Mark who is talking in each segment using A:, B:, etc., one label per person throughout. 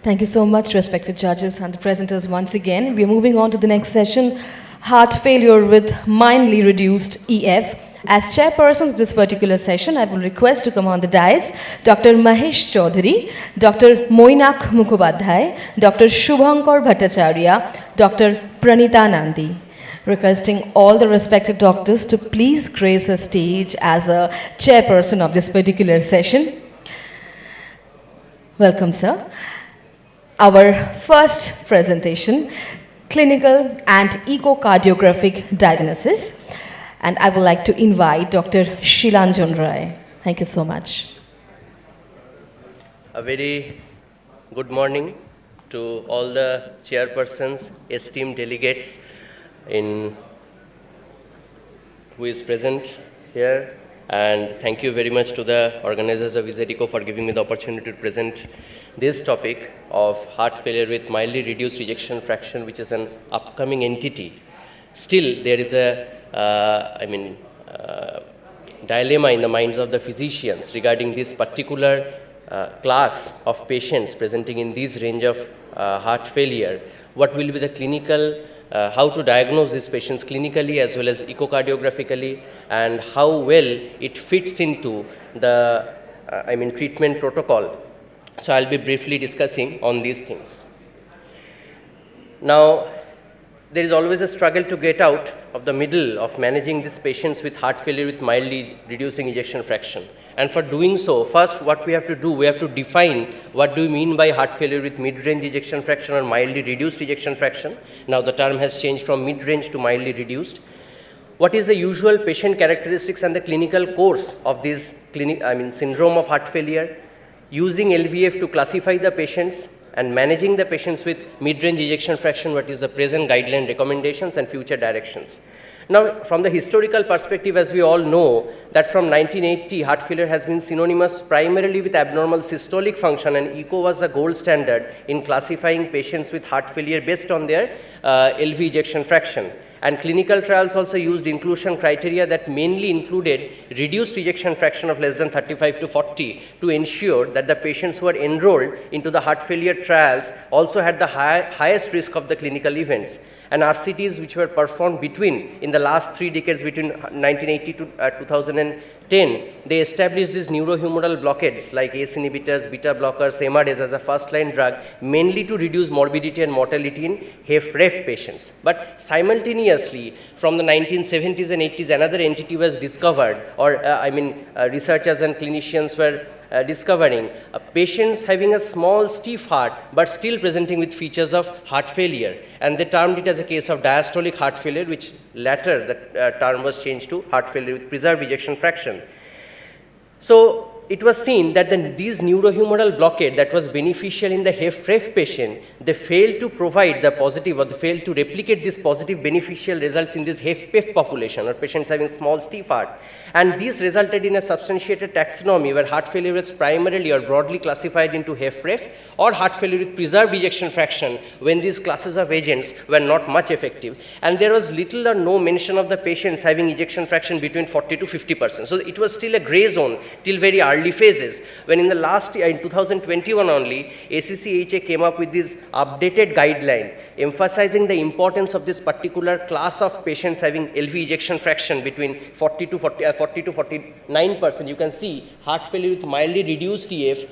A: Thank you so much, respected judges and the presenters once again. We are moving on to the next session, heart failure with mildly reduced EF. As chairperson of this particular session, I will request to come on the dais Dr. Mahesh Chaudhary, Dr. Moinak Mukhopadhyay, Dr. Shubhankar Bhattacharya, Dr. Pranita Nandi. Requesting all the respected doctors to please grace the stage as a chairperson of this particular session. Welcome, sir. Our first presentation, clinical and echocardiographic diagnosis. And I would like to invite Dr. Shilanjan Rai. Thank you so much.
B: A very good morning to all the chairpersons, esteemed delegates who is present here. And thank you very much to the organizers of EZECO for giving me the opportunity to present this topic of heart failure with mildly reduced ejection fraction, which is an upcoming entity. Still, there is a dilemma in the minds of the physicians regarding this particular class of patients presenting in this range of heart failure. What will be the clinical, how to diagnose these patients clinically as well as echocardiographically, and how well it fits into the treatment protocol. So I'll be briefly discussing on these things. Now, there is always a struggle to get out of the middle of managing these patients with heart failure with mildly reducing ejection fraction. And for doing so, first what we have to do, we have to define what do we mean by heart failure with mid-range ejection fraction or mildly reduced ejection fraction. Now the term has changed from mid-range to mildly reduced. What is the usual patient characteristics and the clinical course of this syndrome of heart failure? Using LVEF to classify the patients and managing the patients with mid-range ejection fraction, what is the present guideline recommendations and future directions. Now, from the historical perspective, as we all know, that from 1980, heart failure has been synonymous primarily with abnormal systolic function, and echo was the gold standard in classifying patients with heart failure based on their LV ejection fraction. And clinical trials also used inclusion criteria that mainly included reduced ejection fraction of less than 35 to 40 to ensure that the patients who were enrolled into the heart failure trials also had the highest risk of the clinical events. And RCTs which were performed in the last 3 decades between 1980 to 2010, they established these neurohumoral blockades like ACE inhibitors, beta blockers, MRAs as a first-line drug, mainly to reduce morbidity and mortality in HFrEF patients. But simultaneously, from the 1970s and 80s, another entity was discovered, or researchers and clinicians were discovering patients having a small stiff heart but still presenting with features of heart failure, and they termed it as a case of diastolic heart failure, which later the term was changed to heart failure with preserved ejection fraction. So it was seen that these neurohumoral blockade that was beneficial in the HFrEF patient, they failed to provide the positive, or they failed to replicate this positive beneficial results in this HFpEF population, or patients having small stiff heart. And this resulted in a substantiated taxonomy where heart failure was primarily or broadly classified into HFrEF or heart failure with preserved ejection fraction when these classes of agents were not much effective. And there was little or no mention of the patients having ejection fraction between 40 to 50%. So it was still a gray zone till very early phases, when in the last year, in 2021 only, ACC/AHA came up with this updated guideline emphasizing the importance of this particular class of patients having LV ejection fraction between 40 to 49%. You can see heart failure with mildly reduced EF.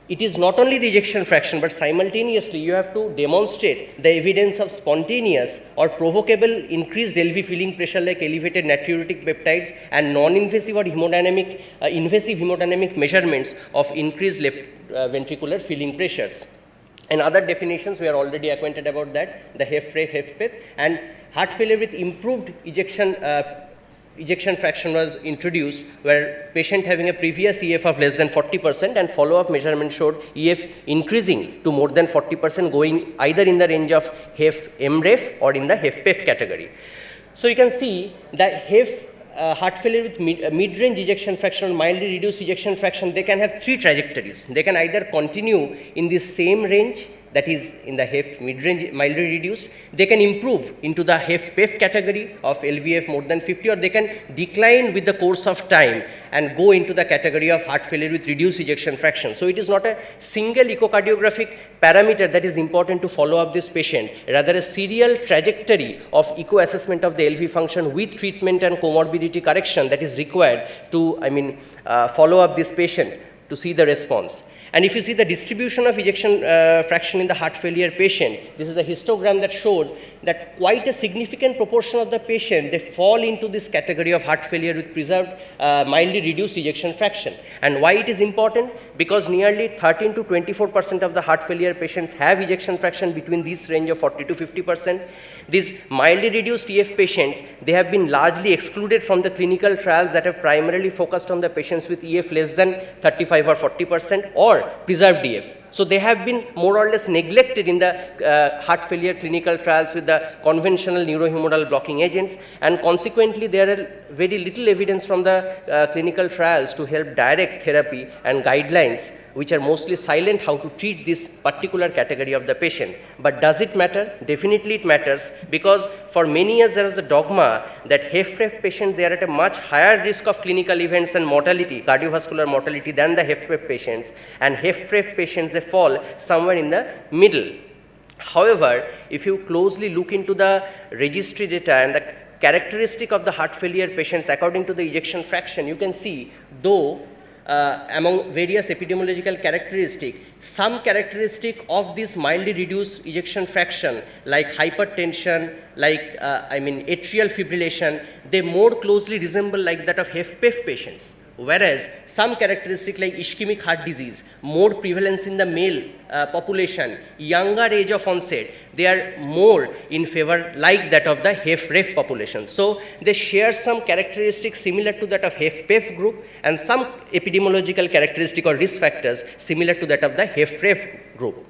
B: It is not only the ejection fraction, but simultaneously you have to demonstrate the evidence of spontaneous or provocable increased LV filling pressure like elevated natriuretic peptides and non-invasive or invasive hemodynamic measurements of increased left ventricular filling pressures. And other definitions, we are already acquainted about that, the HFrEF, HFpEF, and heart failure with improved ejection fraction was introduced, where patient having a previous EF of less than 40% and follow-up measurement showed EF increasing to more than 40%, going either in the range of HF-MREF or in the HFpEF category. So you can see that heart failure with mid-range ejection fraction or mildly reduced ejection fraction, they can have 3 trajectories. They can either continue in the same range that is in the HEF mid-range mildly reduced, they can improve into the HEF-PEF category of LVF more than 50, or they can decline with the course of time and go into the category of heart failure with reduced ejection fraction. So it is not a single echocardiographic parameter that is important to follow up this patient, rather a serial trajectory of echo assessment of the LV function with treatment and comorbidity correction that is required to, follow up this patient to see the response. And if you see the distribution of ejection fraction in the heart failure patient, this is a histogram that showed that quite a significant proportion of the patient, they fall into this category of heart failure with preserved mildly reduced ejection fraction. And why it is important? Because nearly 13 to 24% of the heart failure patients have ejection fraction between this range of 40 to 50%. These mildly reduced EF patients, they have been largely excluded from the clinical trials that have primarily focused on the patients with EF less than 35 or 40% or preserved EF. So they have been more or less neglected in the heart failure clinical trials with the conventional neurohumoral blocking agents, and consequently there are very little evidence from the clinical trials to help direct therapy and guidelines which are mostly silent how to treat this particular category of the patient. But does it matter? Definitely it matters, because for many years there was a dogma that HFrEF patients, they are at a much higher risk of clinical events and mortality, cardiovascular mortality, than the HFrEF patients, and HFrEF patients, they fall somewhere in the middle. However, if you closely look into the registry data and the characteristic of the heart failure patients according to the ejection fraction, you can see, though among various epidemiological characteristics, some characteristic of this mildly reduced ejection fraction, like hypertension, like atrial fibrillation, they more closely resemble like that of HFpEF patients. Whereas some characteristic like ischemic heart disease, more prevalence in the male population, younger age of onset, they are more in favor like that of the HFrEF population. So they share some characteristics similar to that of HFpEF group and some epidemiological characteristic or risk factors similar to that of the HFrEF group.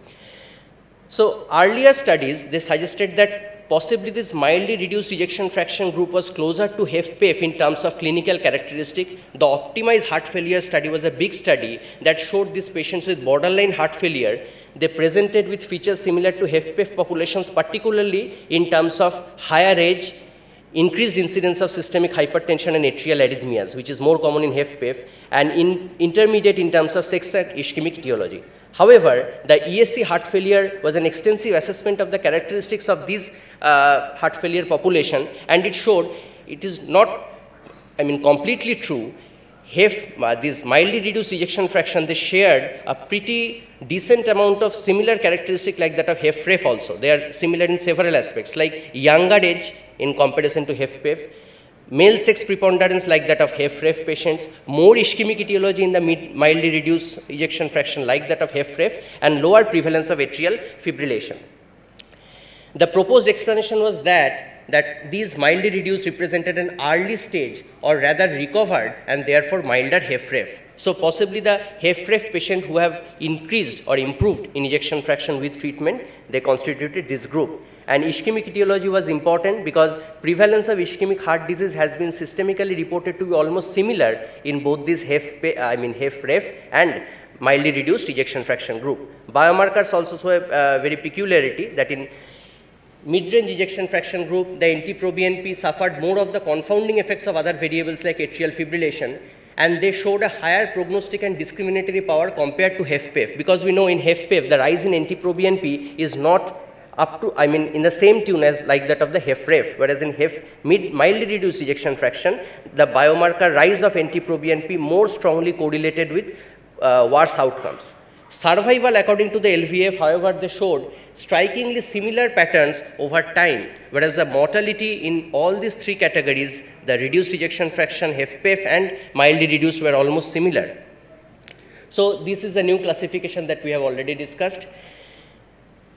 B: So earlier studies, they suggested that possibly this mildly reduced ejection fraction group was closer to HFpEF in terms of clinical characteristic. The optimized heart failure study was a big study that showed these patients with borderline heart failure, they presented with features similar to HFpEF populations, particularly in terms of higher age, increased incidence of systemic hypertension and atrial arrhythmias, which is more common in HFpEF, and intermediate in terms of sex and ischemic etiology. However, the ESC heart failure was an extensive assessment of the characteristics of these heart failure population, and it showed it is not, completely true. This mildly reduced ejection fraction, they shared a pretty decent amount of similar characteristic like that of HFrEF also. They are similar in several aspects, like younger age in comparison to HFpEF, male sex preponderance like that of HFrEF patients, more ischemic etiology in the mildly reduced ejection fraction like that of HFrEF, and lower prevalence of atrial fibrillation. The proposed explanation was that these mildly reduced represented an early stage or rather recovered and therefore milder HFrEF. So possibly the HFrEF patient who have increased or improved in ejection fraction with treatment, they constituted this group. And ischemic etiology was important because prevalence of ischemic heart disease has been systemically reported to be almost similar in both these HFrEF and mildly reduced ejection fraction group. Biomarkers also show a very peculiarity that in mid-range ejection fraction group, the NT-proBNP suffered more of the confounding effects of other variables like atrial fibrillation, and they showed a higher prognostic and discriminatory power compared to HFpEF, because we know in HFpEF the rise in NT-proBNP is not up to, in the same tune as like that of the HFrEF, whereas in mildly reduced ejection fraction, the biomarker rise of NT-proBNP more strongly correlated with worse outcomes. Survival according to the LVF, however, they showed strikingly similar patterns over time, whereas the mortality in all these three categories, the reduced ejection fraction, HFpEF and mildly reduced, were almost similar. So this is a new classification that we have already discussed.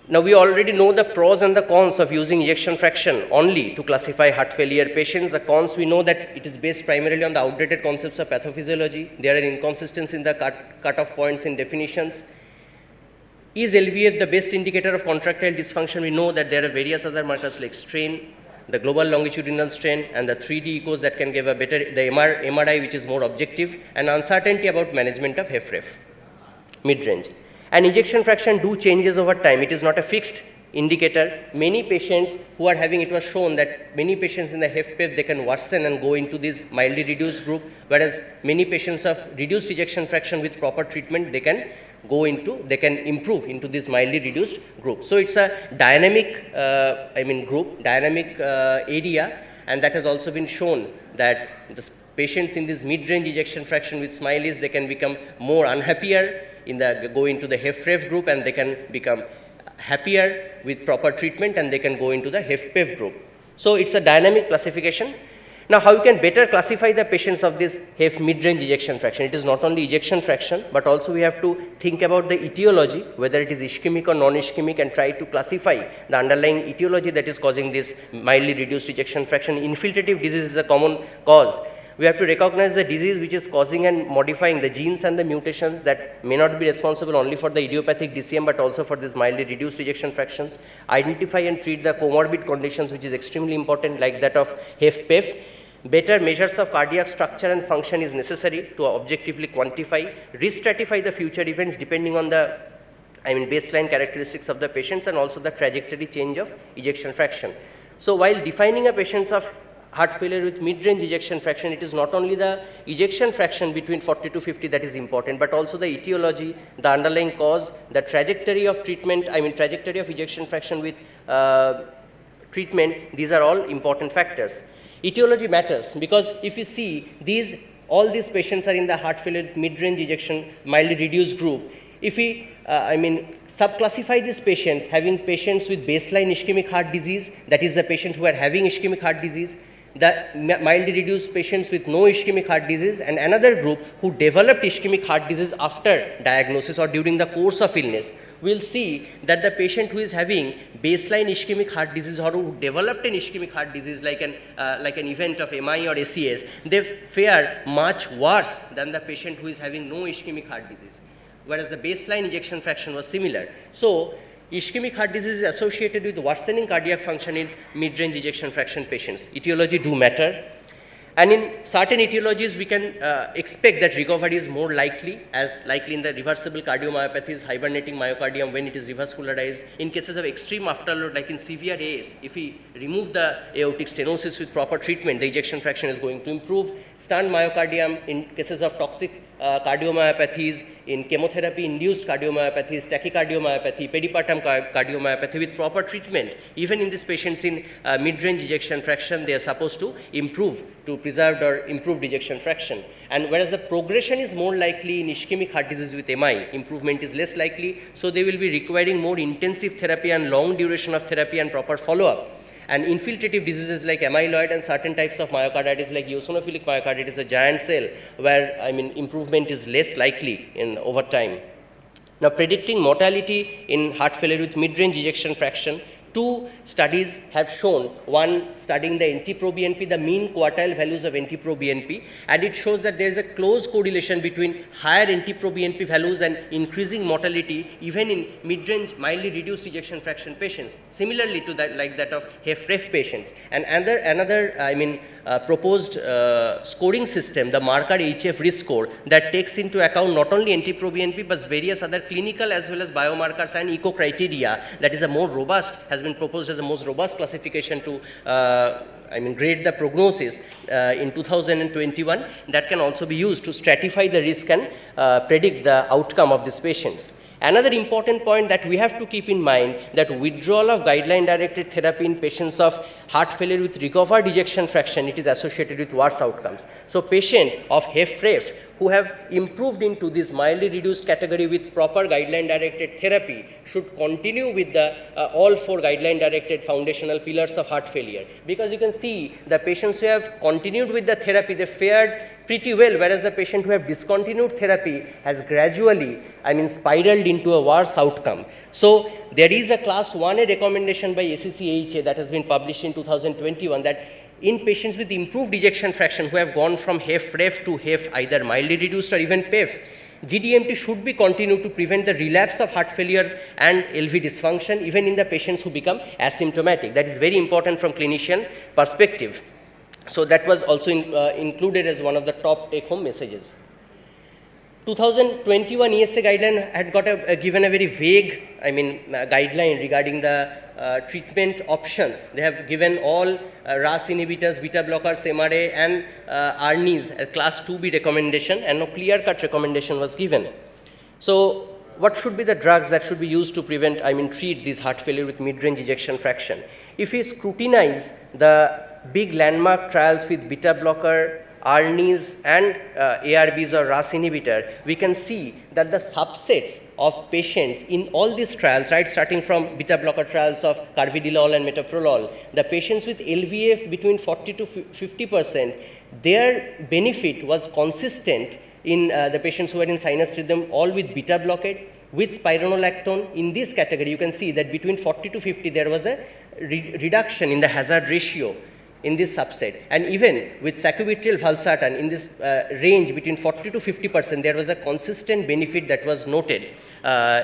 B: Now we already know the pros and the cons of using ejection fraction only to classify heart failure patients. The cons, we know that it is based primarily on the outdated concepts of pathophysiology. There are inconsistencies in the cutoff points in definitions. Is LVF the best indicator of contractile dysfunction? We know that there are various other markers like strain, the global longitudinal strain, and the 3D echoes that can give a better, the MRI which is more objective, and uncertainty about management of HFrEF mid-range. And ejection fraction do changes over time. It is not a fixed indicator. Many patients who are having, it was shown that many patients in the HFpEF, they can worsen and go into this mildly reduced group, whereas many patients of reduced ejection fraction with proper treatment, they can improve into this mildly reduced group. So it's a dynamic, group, dynamic area, and that has also been shown that the patients in this mid-range ejection fraction with SMILEs, they can become more unhappier go into the HFrEF group, and they can become happier with proper treatment, and they can go into the HFpEF group. So it's a dynamic classification. Now, how you can better classify the patients of this HF mid-range ejection fraction? It is not only ejection fraction, but also we have to think about the etiology, whether it is ischemic or non-ischemic, and try to classify the underlying etiology that is causing this mildly reduced ejection fraction. Infiltrative disease is a common cause. We have to recognize the disease which is causing and modifying the genes and the mutations that may not be responsible only for the idiopathic DCM, but also for this mildly reduced ejection fractions. Identify and treat the comorbid conditions, which is extremely important, like that of HFpEF. Better measures of cardiac structure and function is necessary to objectively quantify, re-stratify the future events depending on the baseline characteristics of the patients, and also the trajectory change of ejection fraction. So while defining a patient's of heart failure with mid-range ejection fraction, it is not only the ejection fraction between 40 to 50 that is important, but also the etiology, the underlying cause, the trajectory of treatment, trajectory of ejection fraction with treatment. These are all important factors. Etiology matters because if you see all these patients are in the heart failure with mid-range ejection mildly reduced group. If we subclassify these patients, having patients with baseline ischemic heart disease, that is the patients who are having ischemic heart disease, the mildly reduced patients with no ischemic heart disease, and another group who developed ischemic heart disease after diagnosis or during the course of illness, we'll see that the patient who is having baseline ischemic heart disease or who developed an ischemic heart disease like an event of MI or ACS, they fare much worse than the patient who is having no ischemic heart disease, whereas the baseline ejection fraction was similar. So ischemic heart disease is associated with worsening cardiac function in mid-range ejection fraction patients. Etiology do matter. And in certain etiologies, we can expect that recovery is more likely, as likely in the reversible cardiomyopathies, hibernating myocardium when it is revascularized. In cases of extreme afterload, like in severe AS, if we remove the aortic stenosis with proper treatment, the ejection fraction is going to improve. Stunned myocardium in cases of toxic cardiomyopathies, in chemotherapy-induced cardiomyopathies, tachycardiomyopathy, peripartum cardiomyopathy, with proper treatment, even in these patients in mid-range ejection fraction, they are supposed to improve to preserved or improved ejection fraction. And whereas the progression is more likely in ischemic heart disease with MI, improvement is less likely, so they will be requiring more intensive therapy and long duration of therapy and proper follow-up. And infiltrative diseases like amyloid and certain types of myocarditis like eosinophilic myocarditis, a giant cell, where improvement is less likely over time. Now, predicting mortality in heart failure with mid-range ejection fraction, two studies have shown, one studying the NT-proBNP, the mean quartile values of NT-proBNP, and it shows that there is a close correlation between higher NT-proBNP values and increasing mortality even in mid-range mildly reduced ejection fraction patients, similarly to that like that of HFrEF patients. And another proposed scoring system, the marker HF risk score, that takes into account not only NT-proBNP but various other clinical as well as biomarkers and echo criteria, that is a more robust, has been proposed as a most robust classification to grade the prognosis in 2021, that can also be used to stratify the risk and predict the outcome of these patients. Another important point that we have to keep in mind, that withdrawal of guideline-directed therapy in patients of heart failure with recovered ejection fraction, it is associated with worse outcomes. So patient of HFrEF who have improved into this mildly reduced category with proper guideline-directed therapy should continue with the all four guideline-directed foundational pillars of heart failure. Because you can see the patients who have continued with the therapy, they fared pretty well, whereas the patient who have discontinued therapy has gradually, spiraled into a worse outcome. So there is a class 1A recommendation by ACC-AHA that has been published in 2021 that in patients with improved ejection fraction who have gone from HFrEF to HF either mildly reduced or even PEF, GDMT should be continued to prevent the relapse of heart failure and LV dysfunction even in the patients who become asymptomatic. That is very important from clinician perspective. So that was also included as one of the top take-home messages. 2021 ESA guideline had got given a very vague, guideline regarding the treatment options. They have given all RAS inhibitors, beta blockers, MRA, and ARNIs a class 2B recommendation, and no clear-cut recommendation was given. So, what should be the drugs that should be used to prevent, treat this heart failure with mid-range ejection fraction? If we scrutinize the big landmark trials with beta blocker, ARNIs, and ARBs or RAS inhibitor, we can see that the subsets of patients in all these trials, right, starting from beta blocker trials of carvedilol and metoprolol, the patients with LVF between 40 to 50%, their benefit was consistent in the patients who were in sinus rhythm, all with beta blockade, with spironolactone. In this category, you can see that between 40 to 50, there was a reduction in the hazard ratio in this subset, and even with sacubitril valsartan in this range between 40 to 50%, there was a consistent benefit that was noted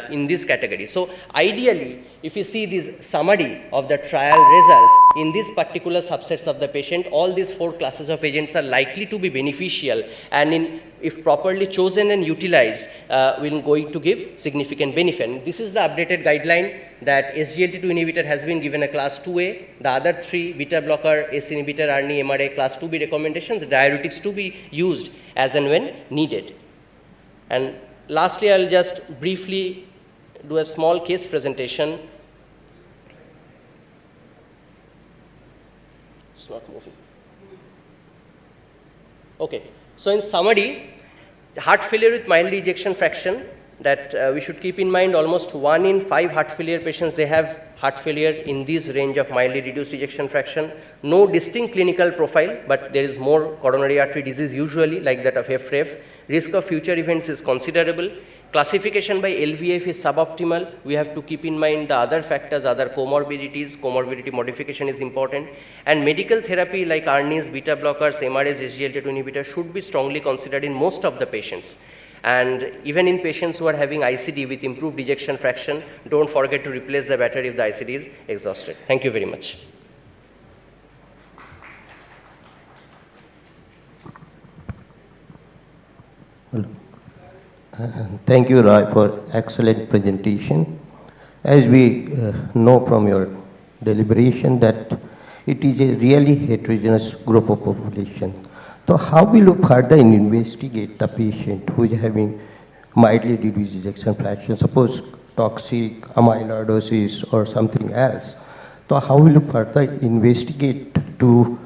B: in this category. So ideally, if you see this summary of the trial results in these particular subsets of the patient, all these 4 classes of agents are likely to be beneficial, and if properly chosen and utilized, will going to give significant benefit. And this is the updated guideline that SGLT2 inhibitor has been given a class 2A, the other 3 beta blocker, ACE inhibitor, ARNI, MRA class 2B recommendations, diuretics to be used as and when needed. And lastly, I will just briefly do a small case presentation. It's not moving. Okay. So in summary, heart failure with mild ejection fraction, that we should keep in mind almost 1 in 5 heart failure patients, they have heart failure in this range of mildly reduced ejection fraction. No distinct clinical profile, but there is more coronary artery disease usually like that of HFrEF. Risk of future events is considerable. Classification by LVF is suboptimal. We have to keep in mind the other factors, other comorbidities. Comorbidity modification is important. And medical therapy like ARNIs, beta blockers, MRAs, SGLT2 inhibitors should be strongly considered in most of the patients. And even in patients who are having ICD with improved ejection fraction, don't forget to replace the battery if the ICD is exhausted. Thank you very much.
C: Thank you, Roy, for excellent presentation. As we know from your deliberation that it is a really heterogeneous group of population. So how will you further investigate the patient who is having mildly reduced ejection fraction, suppose toxic amyloidosis or something else? So how will you further investigate to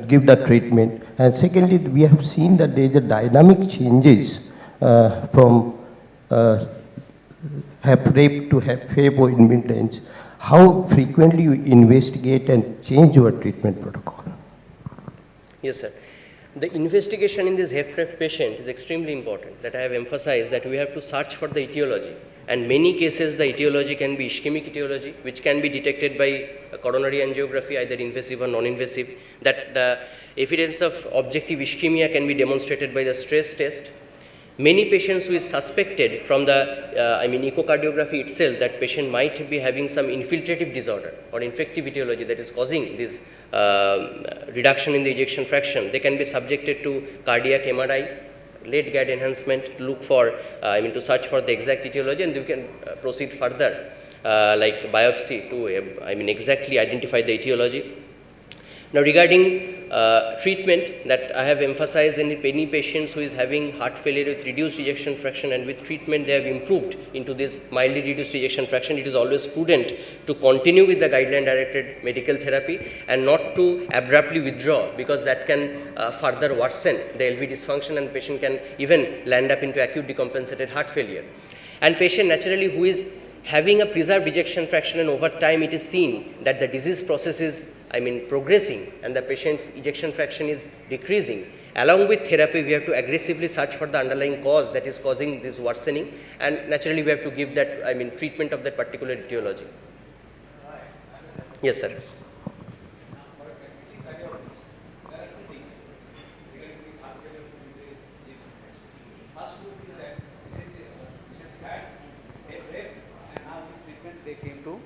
C: give the treatment? And secondly, we have seen that there is a dynamic changes from HFrEF to HFpO in mid-range. How frequently you investigate and change your treatment protocol?
B: Yes, sir. The investigation in this HFrEF patient is extremely important, that I have emphasized that we have to search for the etiology. And many cases the etiology can be ischemic etiology, which can be detected by a coronary angiography, either invasive or non-invasive. That the evidence of objective ischemia can be demonstrated by the stress test. Many patients who is suspected from the echocardiography itself that patient might be having some infiltrative disorder or infective etiology that is causing this reduction in the ejection fraction. They can be subjected to cardiac MRI, late GAD enhancement, look for, to search for the exact etiology, and you can proceed further like biopsy to, exactly identify the etiology. Now regarding treatment, that I have emphasized in many patients who is having heart failure with reduced ejection fraction, and with treatment they have improved into this mildly reduced ejection fraction. It is always prudent to continue with the guideline directed medical therapy and not to abruptly withdraw, because that can further worsen the LV dysfunction, and patient can even land up into acute decompensated heart failure. And patient naturally who is having a preserved ejection fraction, and over time it is seen that the disease process is progressing and the patient's ejection fraction is decreasing. Along with therapy, we have to aggressively search for the underlying cause that is causing this worsening, and naturally we have to give that, treatment of that particular etiology. Yes, sir.
D: They came to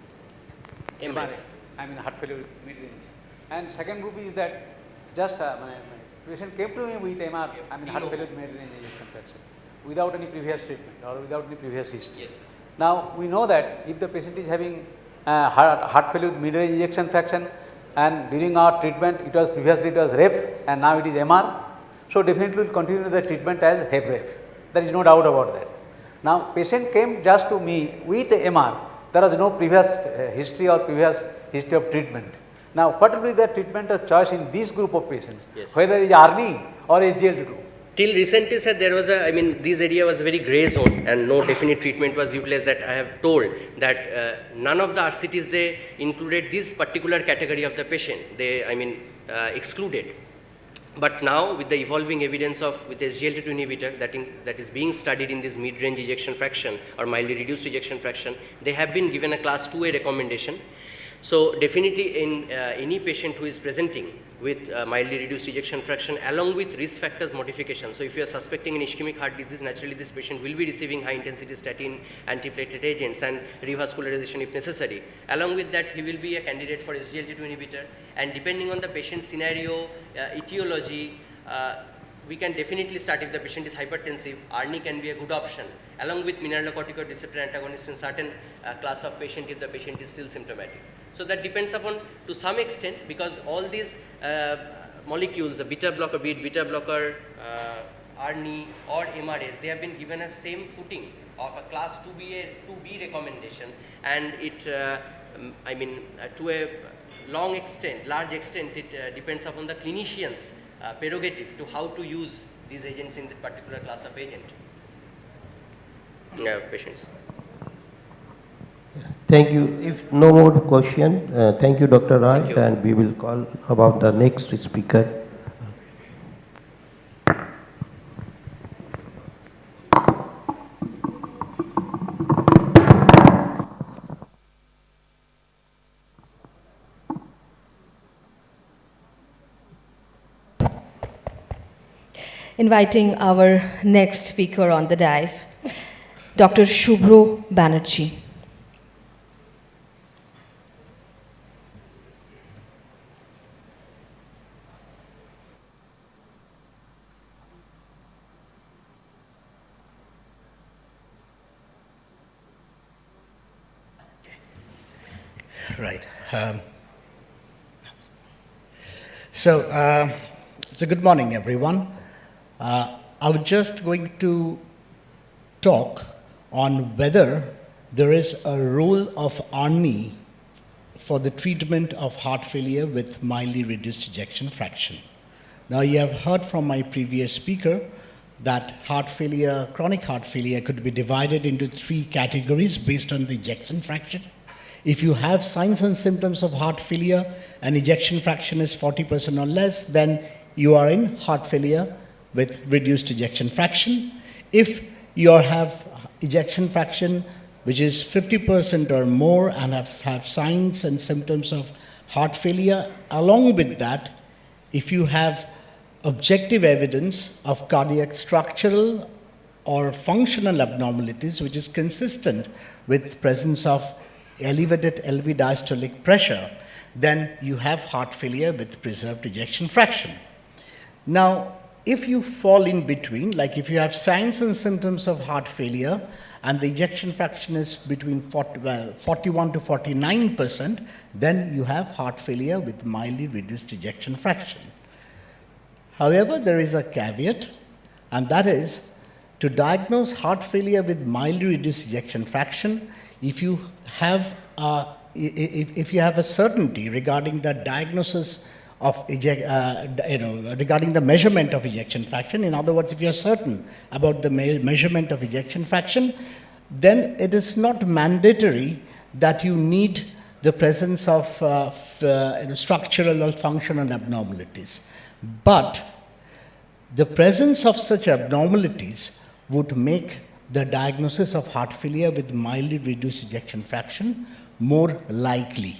D: MRA, heart failure with mid-range. And second group is that just patient came to me with MR, I mean heart failure with mid-range ejection fraction, without any previous treatment or without any previous history.
B: Yes.
D: Now we know that if the patient is having heart failure with mid-range ejection fraction, and during our treatment previously it was REF and now it is MR, so definitely we will continue the treatment as HEP-REF. There is no doubt about that. Now patient came just to me with MR, there was no previous history or previous history of treatment. Now what will be the treatment of choice in this group of patients,
B: Yes.
D: whether it is ARNI or SGLT2?
B: Till recently, sir, there was this area was a very grey zone and no definite treatment was utilized. That I have told that none of the RCTs, they included this particular category of the patient. They, excluded. But now with the evolving evidence with SGLT2 inhibitor that is being studied in this mid-range ejection fraction or mildly reduced ejection fraction, they have been given a class 2A recommendation. So definitely in any patient who is presenting with mildly reduced ejection fraction along with risk factors modification. So if you are suspecting an ischemic heart disease, naturally this patient will be receiving high intensity statin, antiplatelet agents and revascularization if necessary. Along with that, he will be a candidate for SGLT2 inhibitor, and depending on the patient scenario, etiology, we can definitely start if the patient is hypertensive. ARNI can be a good option along with mineralocorticoid receptor antagonists in certain class of patient if the patient is still symptomatic. So that depends upon to some extent, because all these molecules, the beta blocker, be it beta blocker, ARNI or MRAs, they have been given a same footing of a class 2B recommendation, and it, to a large extent, it depends upon the clinician's prerogative to how to use these agents in that particular class of patients.
C: Thank you. If no more question, thank you, Dr. Rai, and we will call about the next speaker.
A: Inviting our next speaker on the dais, Dr. Shubhro Banerjee.
E: Right. So good morning, everyone. I was just going to talk on whether there is a role of ARNI for the treatment of heart failure with mildly reduced ejection fraction. Now, you have heard from my previous speaker that heart failure, chronic heart failure, could be divided into 3 categories based on the ejection fraction. If you have signs and symptoms of heart failure and ejection fraction is 40% or less, then you are in heart failure with reduced ejection fraction. If you have ejection fraction which is 50% or more and have signs and symptoms of heart failure, along with that, if you have objective evidence of cardiac structural or functional abnormalities which is consistent with presence of elevated LV diastolic pressure, then you have heart failure with preserved ejection fraction. Now, if you fall in between, like if you have signs and symptoms of heart failure and the ejection fraction is between 41 to 49%, then you have heart failure with mildly reduced ejection fraction. However, there is a caveat, and that is to diagnose heart failure with mildly reduced ejection fraction, if you have a certainty regarding the diagnosis of regarding the measurement of ejection fraction, in other words, if you are certain about the measurement of ejection fraction, then it is not mandatory that you need the presence of structural or functional abnormalities. But the presence of such abnormalities would make the diagnosis of heart failure with mildly reduced ejection fraction more likely.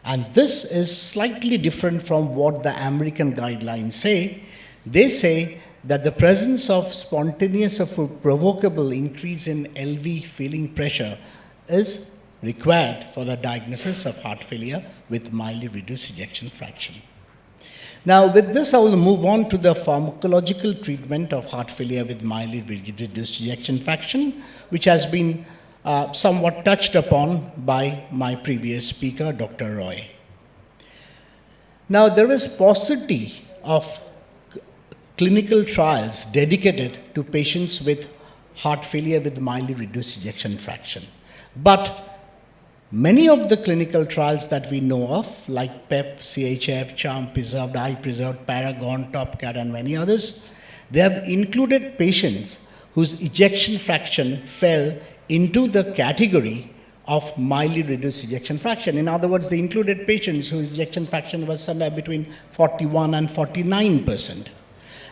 E: And this is slightly different from what the American guidelines say. They say that the presence of spontaneous or provocable increase in LV filling pressure is required for the diagnosis of heart failure with mildly reduced ejection fraction. Now, with this, I will move on to the pharmacological treatment of heart failure with mildly reduced ejection fraction, which has been somewhat touched upon by my previous speaker, Dr. Roy. Now, there is paucity of clinical trials dedicated to patients with heart failure with mildly reduced ejection fraction. But many of the clinical trials that we know of, like PEP, CHF, CHARM, Preserved, iPreserved, Paragon, TopCat, and many others, they have included patients whose ejection fraction fell into the category of mildly reduced ejection fraction. In other words, they included patients whose ejection fraction was somewhere between 41 and 49%.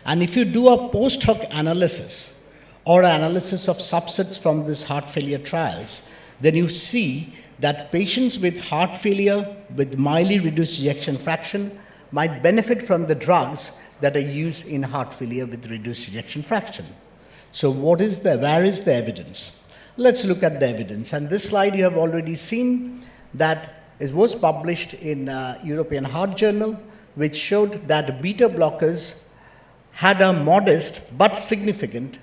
E: And if you do a post hoc analysis or analysis of subsets from these heart failure trials, then you see that patients with heart failure with mildly reduced ejection fraction might benefit from the drugs that are used in heart failure with reduced ejection fraction. So where is the evidence? Let's look at the evidence. And this slide you have already seen that it was published in European Heart Journal, which showed that beta blockers had a modest but significant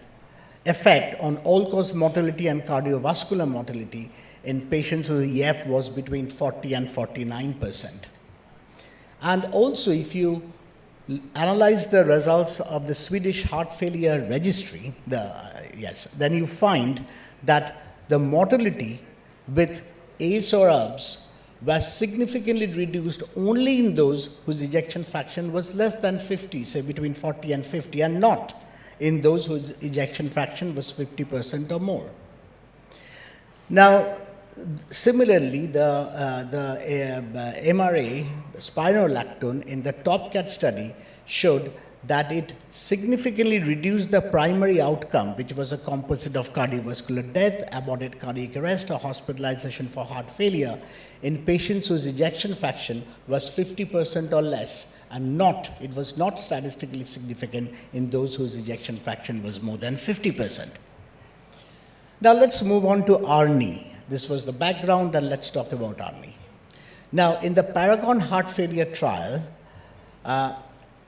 E: effect on all-cause mortality and cardiovascular mortality in patients whose EF was between 40 and 49%. And also, if you analyze the results of the Swedish heart failure registry, then you find that the mortality with ACE or ARBs was significantly reduced only in those whose ejection fraction was less than 50, say between 40 and 50, and not in those whose ejection fraction was 50% or more. Now, similarly, the MRA, spironolactone, in the TopCat study showed that it significantly reduced the primary outcome, which was a composite of cardiovascular death, aborted cardiac arrest, or hospitalization for heart failure, in patients whose ejection fraction was 50% or less, and it was not statistically significant in those whose ejection fraction was more than 50%. Now let's move on to ARNI. This was the background, and let's talk about ARNI. Now, in the Paragon heart failure trial,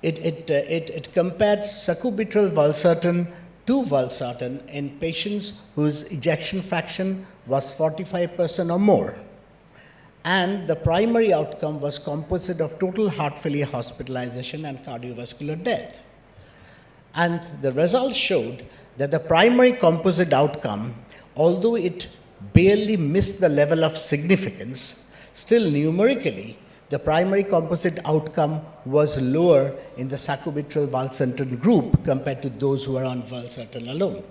E: it compared sacubitril valsartan to valsartan in patients whose ejection fraction was 45% or more. And the primary outcome was composite of total heart failure hospitalization and cardiovascular death. And the results showed that the primary composite outcome, although it barely missed the level of significance, still numerically, the primary composite outcome was lower in the sacubitril valsartan group compared to those who are on valsartan alone.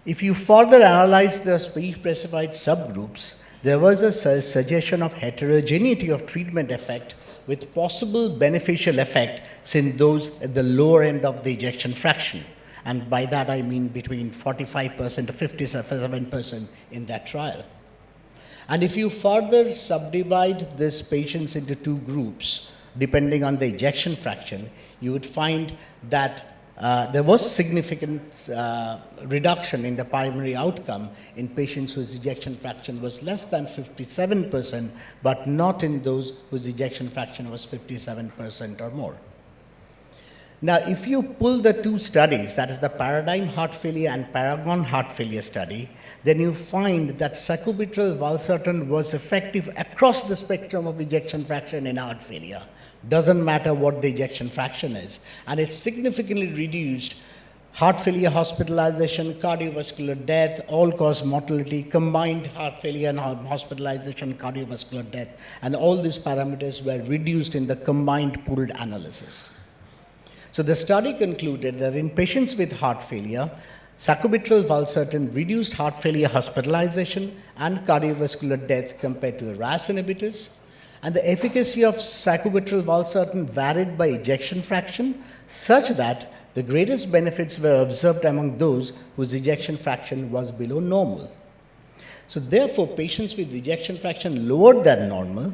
E: If you further analyze the pre-specified subgroups, there was a suggestion of heterogeneity of treatment effect with possible beneficial effect in those at the lower end of the ejection fraction. And by that I mean between 45% to 57% in that trial. And if you further subdivide these patients into two groups, depending on the ejection fraction, you would find that there was significant reduction in the primary outcome in patients whose ejection fraction was less than 57%, but not in those whose ejection fraction was 57% or more. Now, if you pull the two studies, that is the Paradigm heart failure and Paragon heart failure study, then you find that sacubitril valsartan was effective across the spectrum of ejection fraction in heart failure. Doesn't matter what the ejection fraction is. And it significantly reduced heart failure hospitalization, cardiovascular death, all-cause mortality, combined heart failure and hospitalization, cardiovascular death, and all these parameters were reduced in the combined pooled analysis. So the study concluded that in patients with heart failure, sacubitril valsartan reduced heart failure hospitalization and cardiovascular death compared to the RAS inhibitors, and the efficacy of sacubitril valsartan varied by ejection fraction such that the greatest benefits were observed among those whose ejection fraction was below normal. So therefore, patients with ejection fraction lower than normal,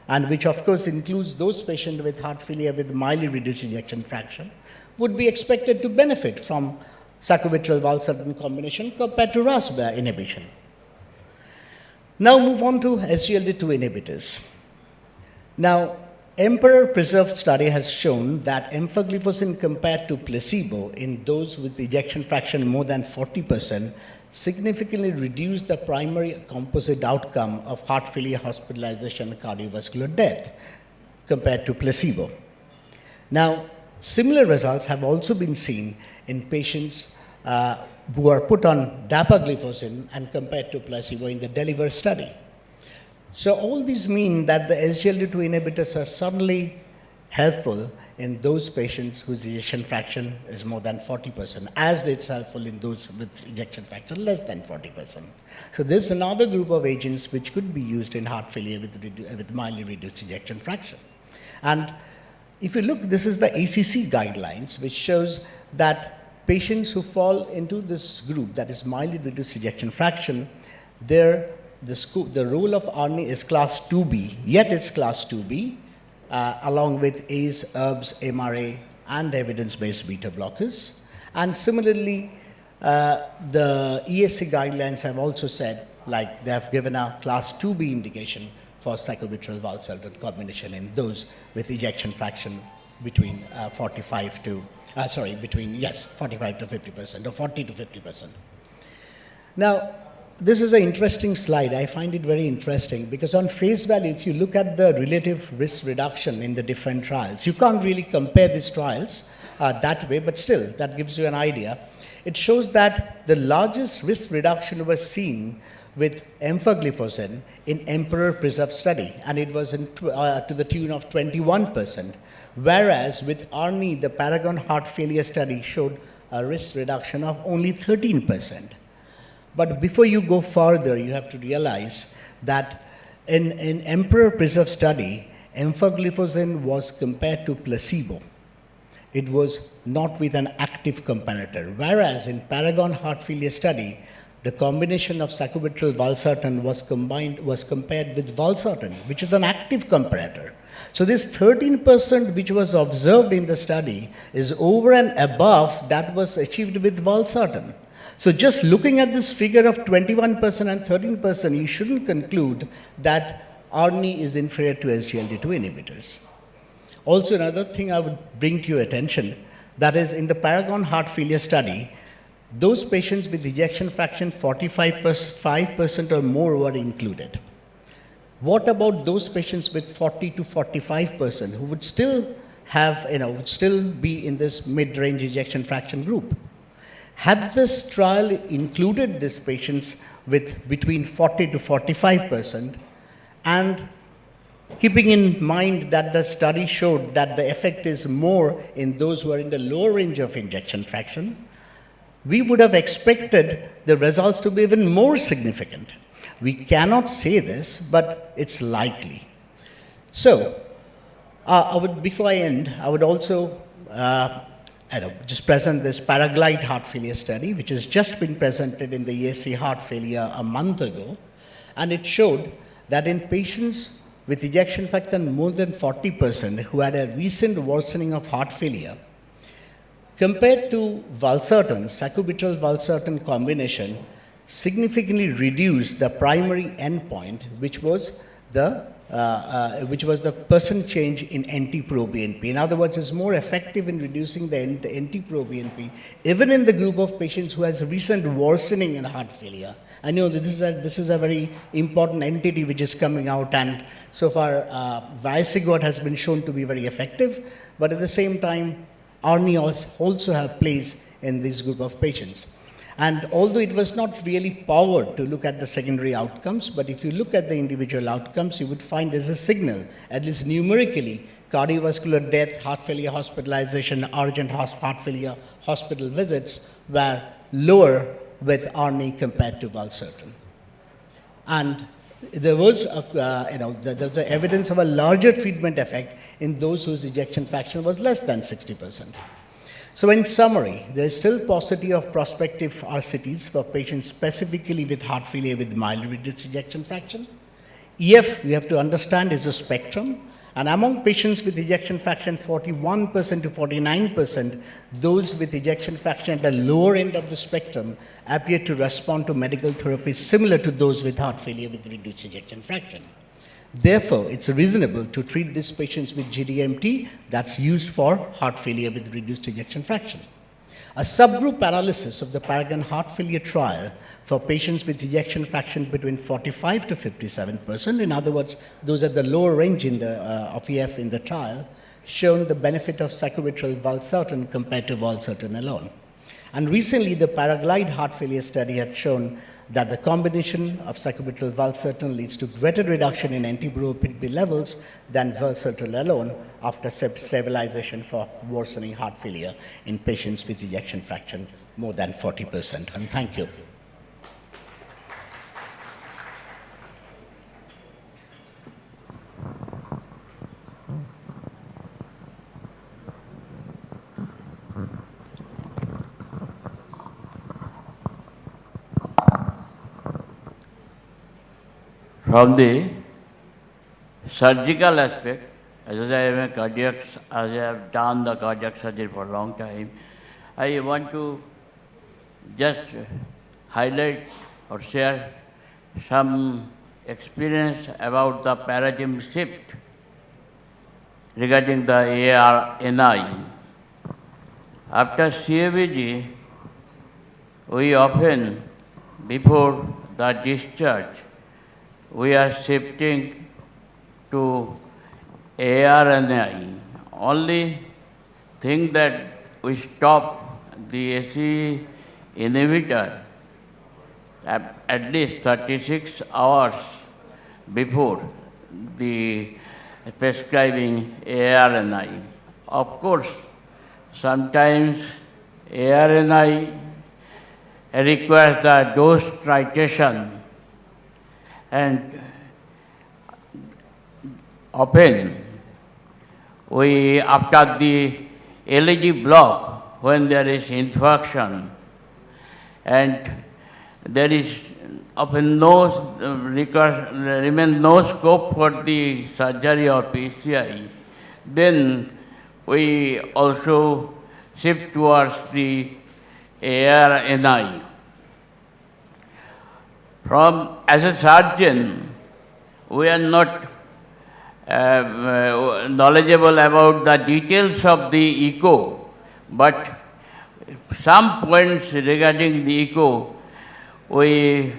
E: and which of course includes those patients with heart failure with mildly reduced ejection fraction, would be expected to benefit from sacubitril valsartan combination compared to RAS inhibition. Now move on to SGLT2 inhibitors. Now, Emperor Preserved study has shown that empagliflozin compared to placebo in those with ejection fraction more than 40% significantly reduced the primary composite outcome of heart failure, hospitalization, and cardiovascular death compared to placebo. Now, similar results have also been seen in patients who are put on dapagliflozin and compared to placebo in the DELIVER study. So all these mean that the SGLT2 inhibitors are certainly helpful in those patients whose ejection fraction is more than 40%, as it's helpful in those with ejection fraction less than 40%. So this is another group of agents which could be used in heart failure with mildly reduced ejection fraction. And if you look, this is the ACC guidelines, which shows that patients who fall into this group, that is mildly reduced ejection fraction, the role of ARNI is class 2B, yet it's class 2B, along with ACE, ERBs, MRA, and evidence-based beta blockers. And similarly, the ESC guidelines have also said, like they have given a class 2B indication for sacubitril valsartan combination in those with ejection fraction between 45 to 50% or 40 to 50%. Now, this is an interesting slide. I find it very interesting because on face value, if you look at the relative risk reduction in the different trials, you can't really compare these trials that way, but still, that gives you an idea. It shows that the largest risk reduction was seen with empagliflozin in Emperor Preserved study, and it was to the tune of 21%, whereas with ARNI, the Paragon heart failure study showed a risk reduction of only 13%. But before you go further, you have to realize that in Emperor Preserved study, empagliflozin was compared to placebo. It was not with an active comparator, whereas in Paragon heart failure study, the combination of sacubitril valsartan was compared with valsartan, which is an active comparator. So this 13% which was observed in the study is over and above that was achieved with valsartan. So just looking at this figure of 21% and 13%, you shouldn't conclude that ARNI is inferior to SGLT2 inhibitors. Also, another thing I would bring to your attention, that is in the Paragon heart failure study, those patients with ejection fraction 45% or more were included. What about those patients with 40 to 45% who would still have, would still be in this mid-range ejection fraction group? Had this trial included these patients with between 40 to 45%, and keeping in mind that the study showed that the effect is more in those who are in the lower range of ejection fraction, we would have expected the results to be even more significant. We cannot say this, but it's likely. So, before I end, I would also just present this Paraglide heart failure study, which has just been presented in the ESC heart failure a month ago. And it showed that in patients with ejection fraction more than 40% who had a recent worsening of heart failure, compared to valsartan, sacubitril valsartan combination significantly reduced the primary endpoint, which was the percent change in NT-proBNP. In other words, it's more effective in reducing the NT-proBNP, even in the group of patients who has recent worsening in heart failure. I know that this is a very important entity which is coming out, and so far Viasigod has been shown to be very effective, but at the same time, ARNI also have place in this group of patients. And although it was not really powered to look at the secondary outcomes, but if you look at the individual outcomes, you would find there's a signal, at least numerically, cardiovascular death, heart failure hospitalization, urgent heart failure hospital visits were lower with ARNI compared to valsartan. And there was evidence of a larger treatment effect in those whose ejection fraction was less than 60%. So in summary, there is still paucity of prospective RCTs for patients specifically with heart failure with mildly reduced ejection fraction. EF, we have to understand, is a spectrum. And among patients with ejection fraction 41% to 49%, those with ejection fraction at the lower end of the spectrum appear to respond to medical therapy similar to those with heart failure with reduced ejection fraction. Therefore, it's reasonable to treat these patients with GDMT that's used for heart failure with reduced ejection fraction. A subgroup analysis of the Paragon heart failure trial for patients with ejection fraction between 45 to 57%, in other words, those at the lower range of EF in the trial, shown the benefit of sacubitril valsartan compared to valsartan alone. And recently, the Paraglide heart failure study had shown that the combination of sacubitril valsartan leads to greater reduction in NT-proBNP levels than valsartan alone after stabilization for worsening heart failure in patients with ejection fraction more than 40%. And thank you.
F: From the surgical aspect, as I am a cardiac, as I have done the cardiac surgery for a long time, I want to just highlight or share some experience about the paradigm shift regarding the ARNI. After CABG, we often, before the discharge, we are shifting to ARNI. Only thing that we stop the ACE inhibitor at least 36 hours before the prescribing ARNI. Of course, sometimes ARNI requires the dose titration, and often we, after the LEG block, when there is infarction and there is often remain no scope for the surgery or PCI, then we also shift towards the ARNI. As a surgeon, we are not knowledgeable about the details of the echo, but some points regarding the echo, we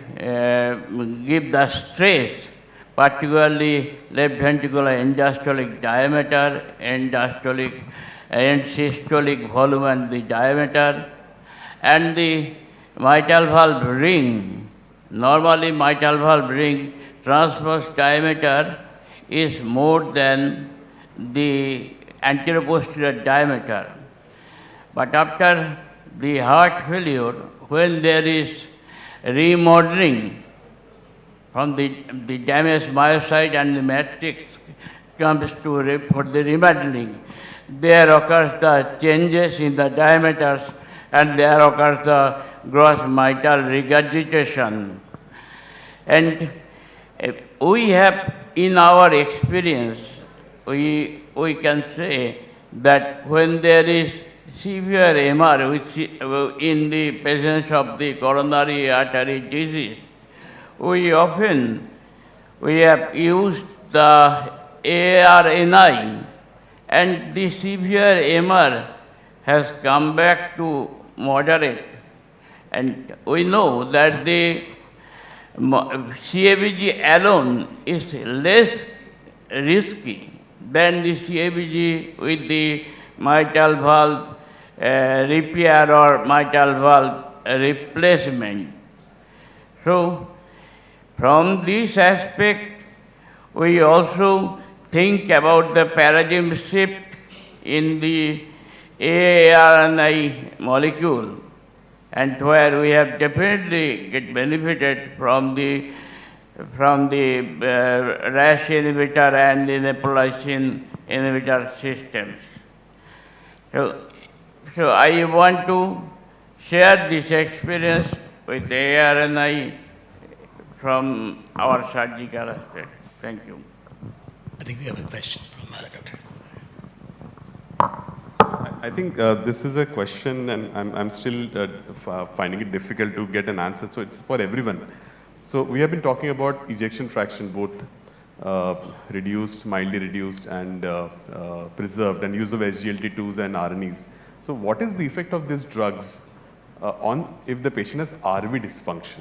F: give the stress, particularly left ventricular end-diastolic diameter, end-diastolic and systolic volume and the diameter, and the mitral valve ring. Normally, mitral valve ring transverse diameter is more than the anteroposterior diameter. But after the heart failure, when there is remodeling from the damaged myocyte and the matrix comes to for the remodeling, there occurs the changes in the diameters and there occurs the gross mitral regurgitation. And we have, in our experience, we can say that when there is severe MR in the presence of the coronary artery disease, we have used the ARNI, and the severe MR has come back to moderate. And we know that the CABG alone is less risky than the CABG with the mitral valve repair or mitral valve replacement. So, from this aspect, we also think about the paradigm shift in the ARNI molecule, and where we have definitely get benefited from the RAS inhibitor and the neprilysin inhibitor systems. So I want to share this experience with ARNI from our surgical aspect. Thank you.
E: I think we have a question from Dr.
G: I think this is a question, and I'm still finding it difficult to get an answer, so it's for everyone. So we have been talking about ejection fraction, both reduced, mildly reduced, and preserved, and use of SGLT2s and RNEs. So, what is the effect of these drugs on if the patient has RV dysfunction?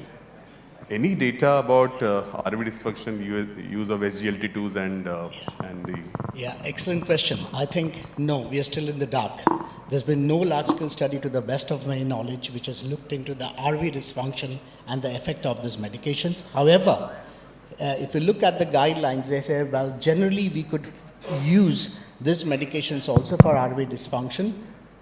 G: Any data about RV dysfunction, use of SGLT2s and the...
E: Yeah, excellent question. I think, no, we are still in the dark. There's been no large-scale study, to the best of my knowledge, which has looked into the RV dysfunction and the effect of these medications. However, if you look at the guidelines, they say, well, generally we could use these medications also for RV dysfunction,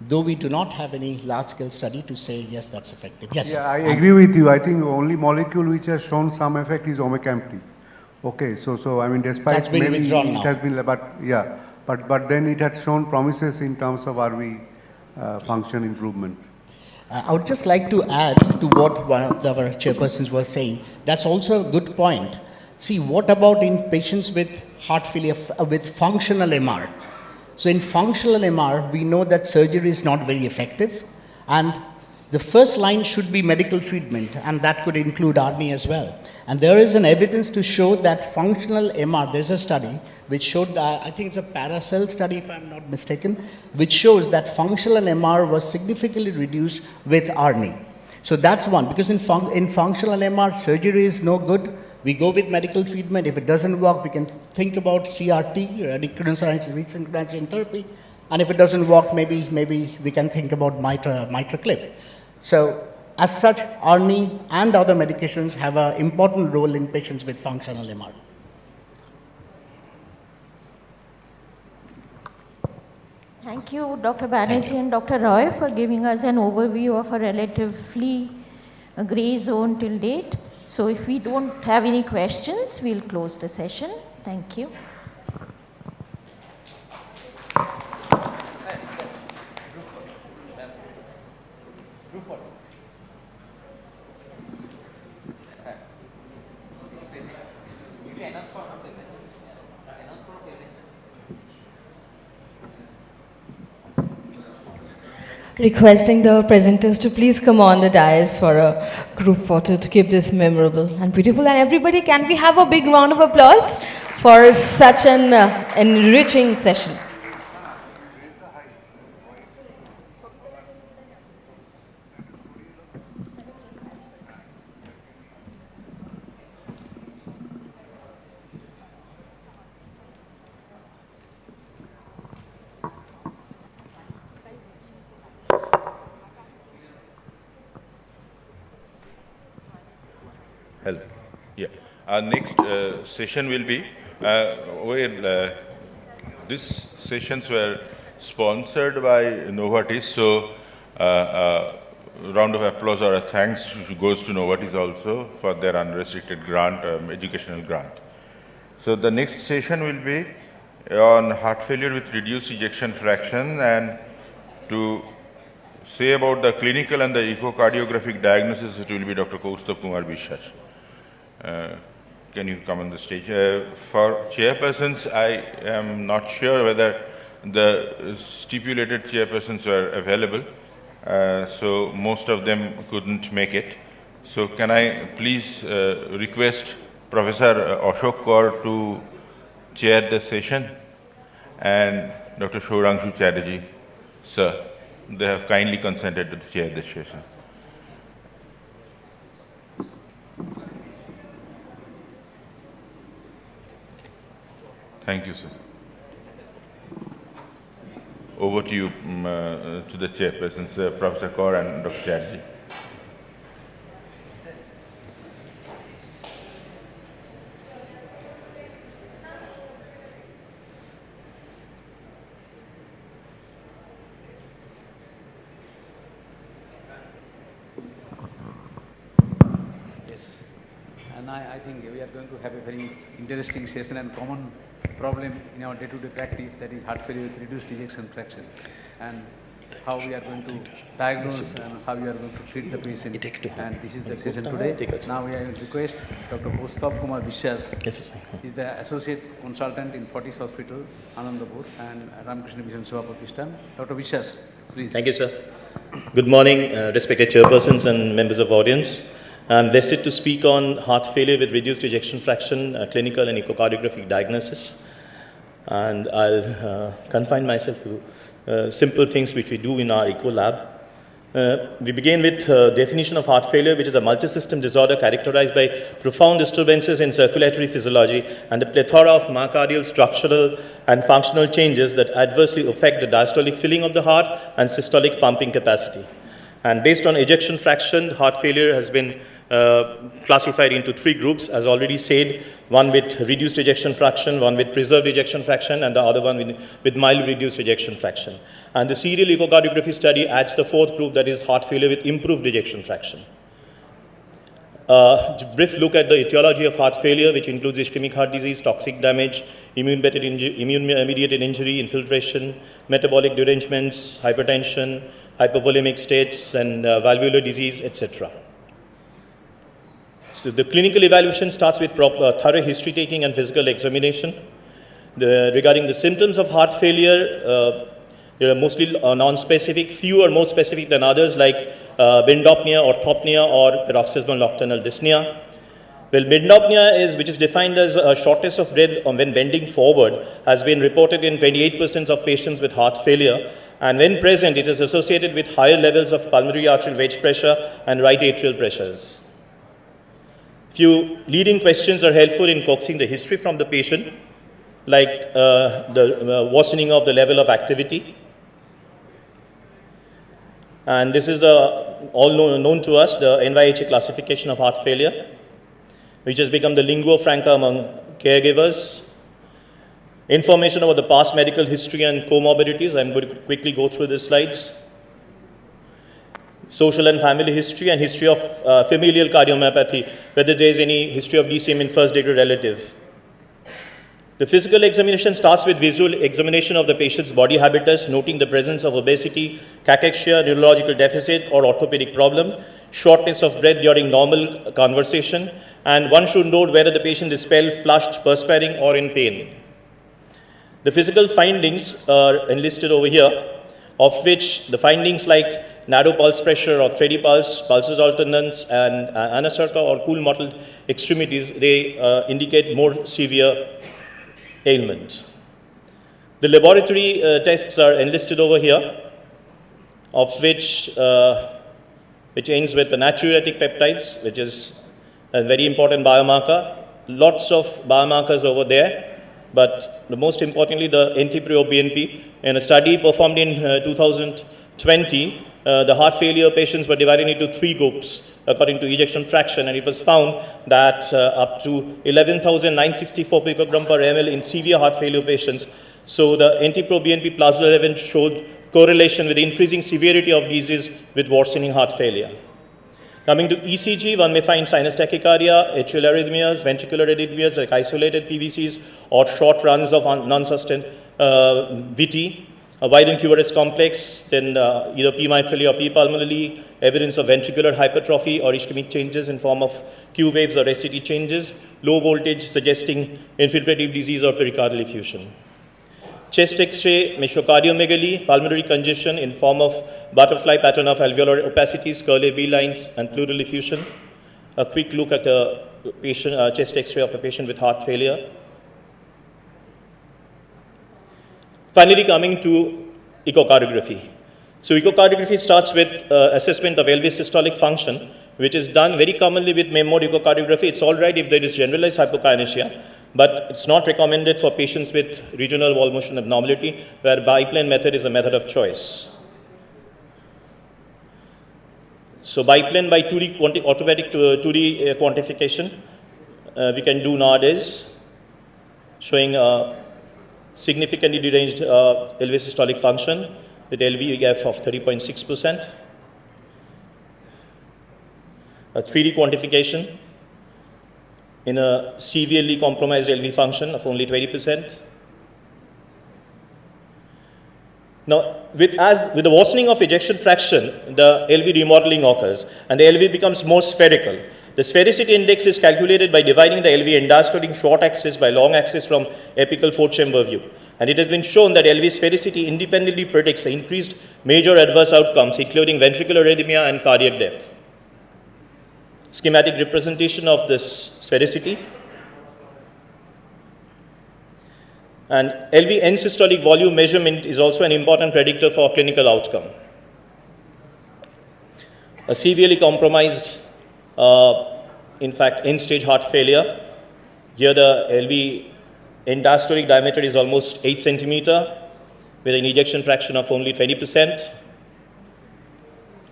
E: though we do not have any large-scale study to say, yes, that's effective. Yes?
H: Yeah, I agree with you. I think the only molecule which has shown some effect is omecamtiv. Okay, so I mean, despite
E: That's been
H: maybe
E: withdrawn
H: it
E: now.
H: has been, but then it has shown promises in terms of RV function improvement.
E: I would just like to add to what one of our chairpersons was saying. That's also a good point. See, what about in patients with heart failure with functional MR? So in functional MR, we know that surgery is not very effective, and the first line should be medical treatment, and that could include ARNI as well. And there is an evidence to show that functional MR, there's a study which showed, I think it's a Paracel study if I'm not mistaken, which shows that functional MR was significantly reduced with ARNI. So that's one, because in functional MR, surgery is no good. We go with medical treatment. If it doesn't work, we can think about CRT, resynchronization therapy. And if it doesn't work, maybe we can think about MitraClip. So as such, ARNI and other medications have an important role in patients with functional MR.
I: Thank you, Dr. Banerjee and Dr. Roy, for giving us an overview of a relatively grey zone till date. So if we don't have any questions, we'll close the session. Thank you.
A: Requesting the presenters to please come on the dais for a group photo to keep this memorable and beautiful. And everybody, can we have a big round of applause for such an enriching session?
J: Hello. Yeah. Our next session will be, these sessions were sponsored by Novartis, so round of applause or a thanks goes to Novartis also for their unrestricted grant, educational grant. So the next session will be on heart failure with reduced ejection fraction, and to say about the clinical and the echocardiographic diagnosis, it will be Dr. Kaustubh Kumar Biswas. Can you come on the stage? For chairpersons, I am not sure whether the stipulated chairpersons were available, so most of them couldn't make it. So can I please request Professor Ashok Kaur to chair the session, and Dr. Shourangshu Chatterjee, sir. They have kindly consented to chair this session. Thank you, sir. Over to you, to the chairpersons, Professor Kaur and Dr. Chatterjee.
D: I think we are going to have a very interesting session and common problem in our day-to-day practice, that is heart failure with reduced ejection fraction, and how we are going to diagnose and how we are going to treat the patient. And this is the session today. Now we will request Dr. Kaustubh Kumar Biswas. He is the Associate Consultant in Fortis Hospital, Anandapur, and Ramakrishna Mission Seva Pratishthan. Dr. Biswas, please.
K: Thank you, sir. Good morning, respected chairpersons and members of audience. I'm vested to speak on heart failure with reduced ejection fraction, clinical and echocardiographic diagnosis. And I'll confine myself to simple things which we do in our echo lab. We begin with definition of heart failure, which is a multisystem disorder characterized by profound disturbances in circulatory physiology and a plethora of myocardial structural and functional changes that adversely affect the diastolic filling of the heart and systolic pumping capacity. And based on ejection fraction, heart failure has been classified into 3 groups, as already said, one with reduced ejection fraction, one with preserved ejection fraction, and the other one with mild reduced ejection fraction. And the serial echocardiography study adds the 4th group, that is heart failure with improved ejection fraction. Brief look at the etiology of heart failure, which includes ischemic heart disease, toxic damage, immune-mediated injury, infiltration, metabolic derangements, hypertension, hypovolemic states, and valvular disease, etc. So the clinical evaluation starts with thorough history taking and physical examination. Regarding the symptoms of heart failure, they are mostly non-specific. Few are more specific than others, like bendopnea, orthopnea, or paroxysmal nocturnal dyspnea. Well, bendopnea, which is defined as a shortness of breath when bending forward, has been reported in 28% of patients with heart failure. And when present, it is associated with higher levels of pulmonary arterial wedge pressure and right atrial pressures. Few leading questions are helpful in coaxing the history from the patient, like the worsening of the level of activity. And this is all known to us, the NYHA classification of heart failure, which has become the lingua franca among caregivers. Information about the past medical history and comorbidities. I'm going to quickly go through the slides. Social and family history and history of familial cardiomyopathy, whether there is any history of DCM in first-degree relative. The physical examination starts with visual examination of the patient's body habitus, noting the presence of obesity, cachexia, neurological deficit, or orthopedic problem, shortness of breath during normal conversation, and one should note whether the patient is pale, flushed, perspiring, or in pain. The physical findings are enlisted over here, of which the findings like narrow pulse pressure or thready pulse, pulses alternance, and anasarca or cool mottled extremities, they indicate more severe ailment. The laboratory tests are enlisted over here, of which ends with the natriuretic peptides, which is a very important biomarker. Lots of biomarkers over there, but the most importantly, the NT-proBNP. In a study performed in 2020, the heart failure patients were divided into 3 groups according to ejection fraction, and it was found that up to 11,964 picogram per ml in severe heart failure patients. So the NT-proBNP plasma level showed correlation with increasing severity of disease with worsening heart failure. Coming to ECG, one may find sinus tachycardia, atrial arrhythmias, ventricular arrhythmias like isolated PVCs or short runs of non-sustained VT, a wide and QRS complex, then either P mitrally or P pulmonally, evidence of ventricular hypertrophy or ischemic changes in form of Q waves or STT changes, low voltage suggesting infiltrative disease or pericardial effusion. Chest X-ray, mesiocardiomegaly, pulmonary congestion in form of butterfly pattern of alveolar opacities, curly V lines, and pleural effusion. A quick look at the patient, chest X-ray of a patient with heart failure. Finally, coming to echocardiography. So echocardiography starts with assessment of LV systolic function, which is done very commonly with MEM-mode echocardiography. It's all right if there is generalized hypokinesia, but it's not recommended for patients with regional wall motion abnormality, where biplane method is a method of choice. So biplane by 2D automatic 2D quantification we can do nowadays, showing significantly deranged LV systolic function with LVEF of 30.6%. A 3D quantification in a severely compromised LV function of only 20%. Now, with the worsening of ejection fraction, the LV remodeling occurs and the LV becomes more spherical. The sphericity index is calculated by dividing the LV end-diastolic short axis by long axis from apical 4-chamber view. And it has been shown that LV sphericity independently predicts the increased major adverse outcomes, including ventricular arrhythmia and cardiac death. schematic representation of this sphericity. And LV end systolic volume measurement is also an important predictor for clinical outcome. A severely compromised, in fact, end-stage heart failure. Here the LV end diastolic diameter is almost 8 centimeter with an ejection fraction of only 20%.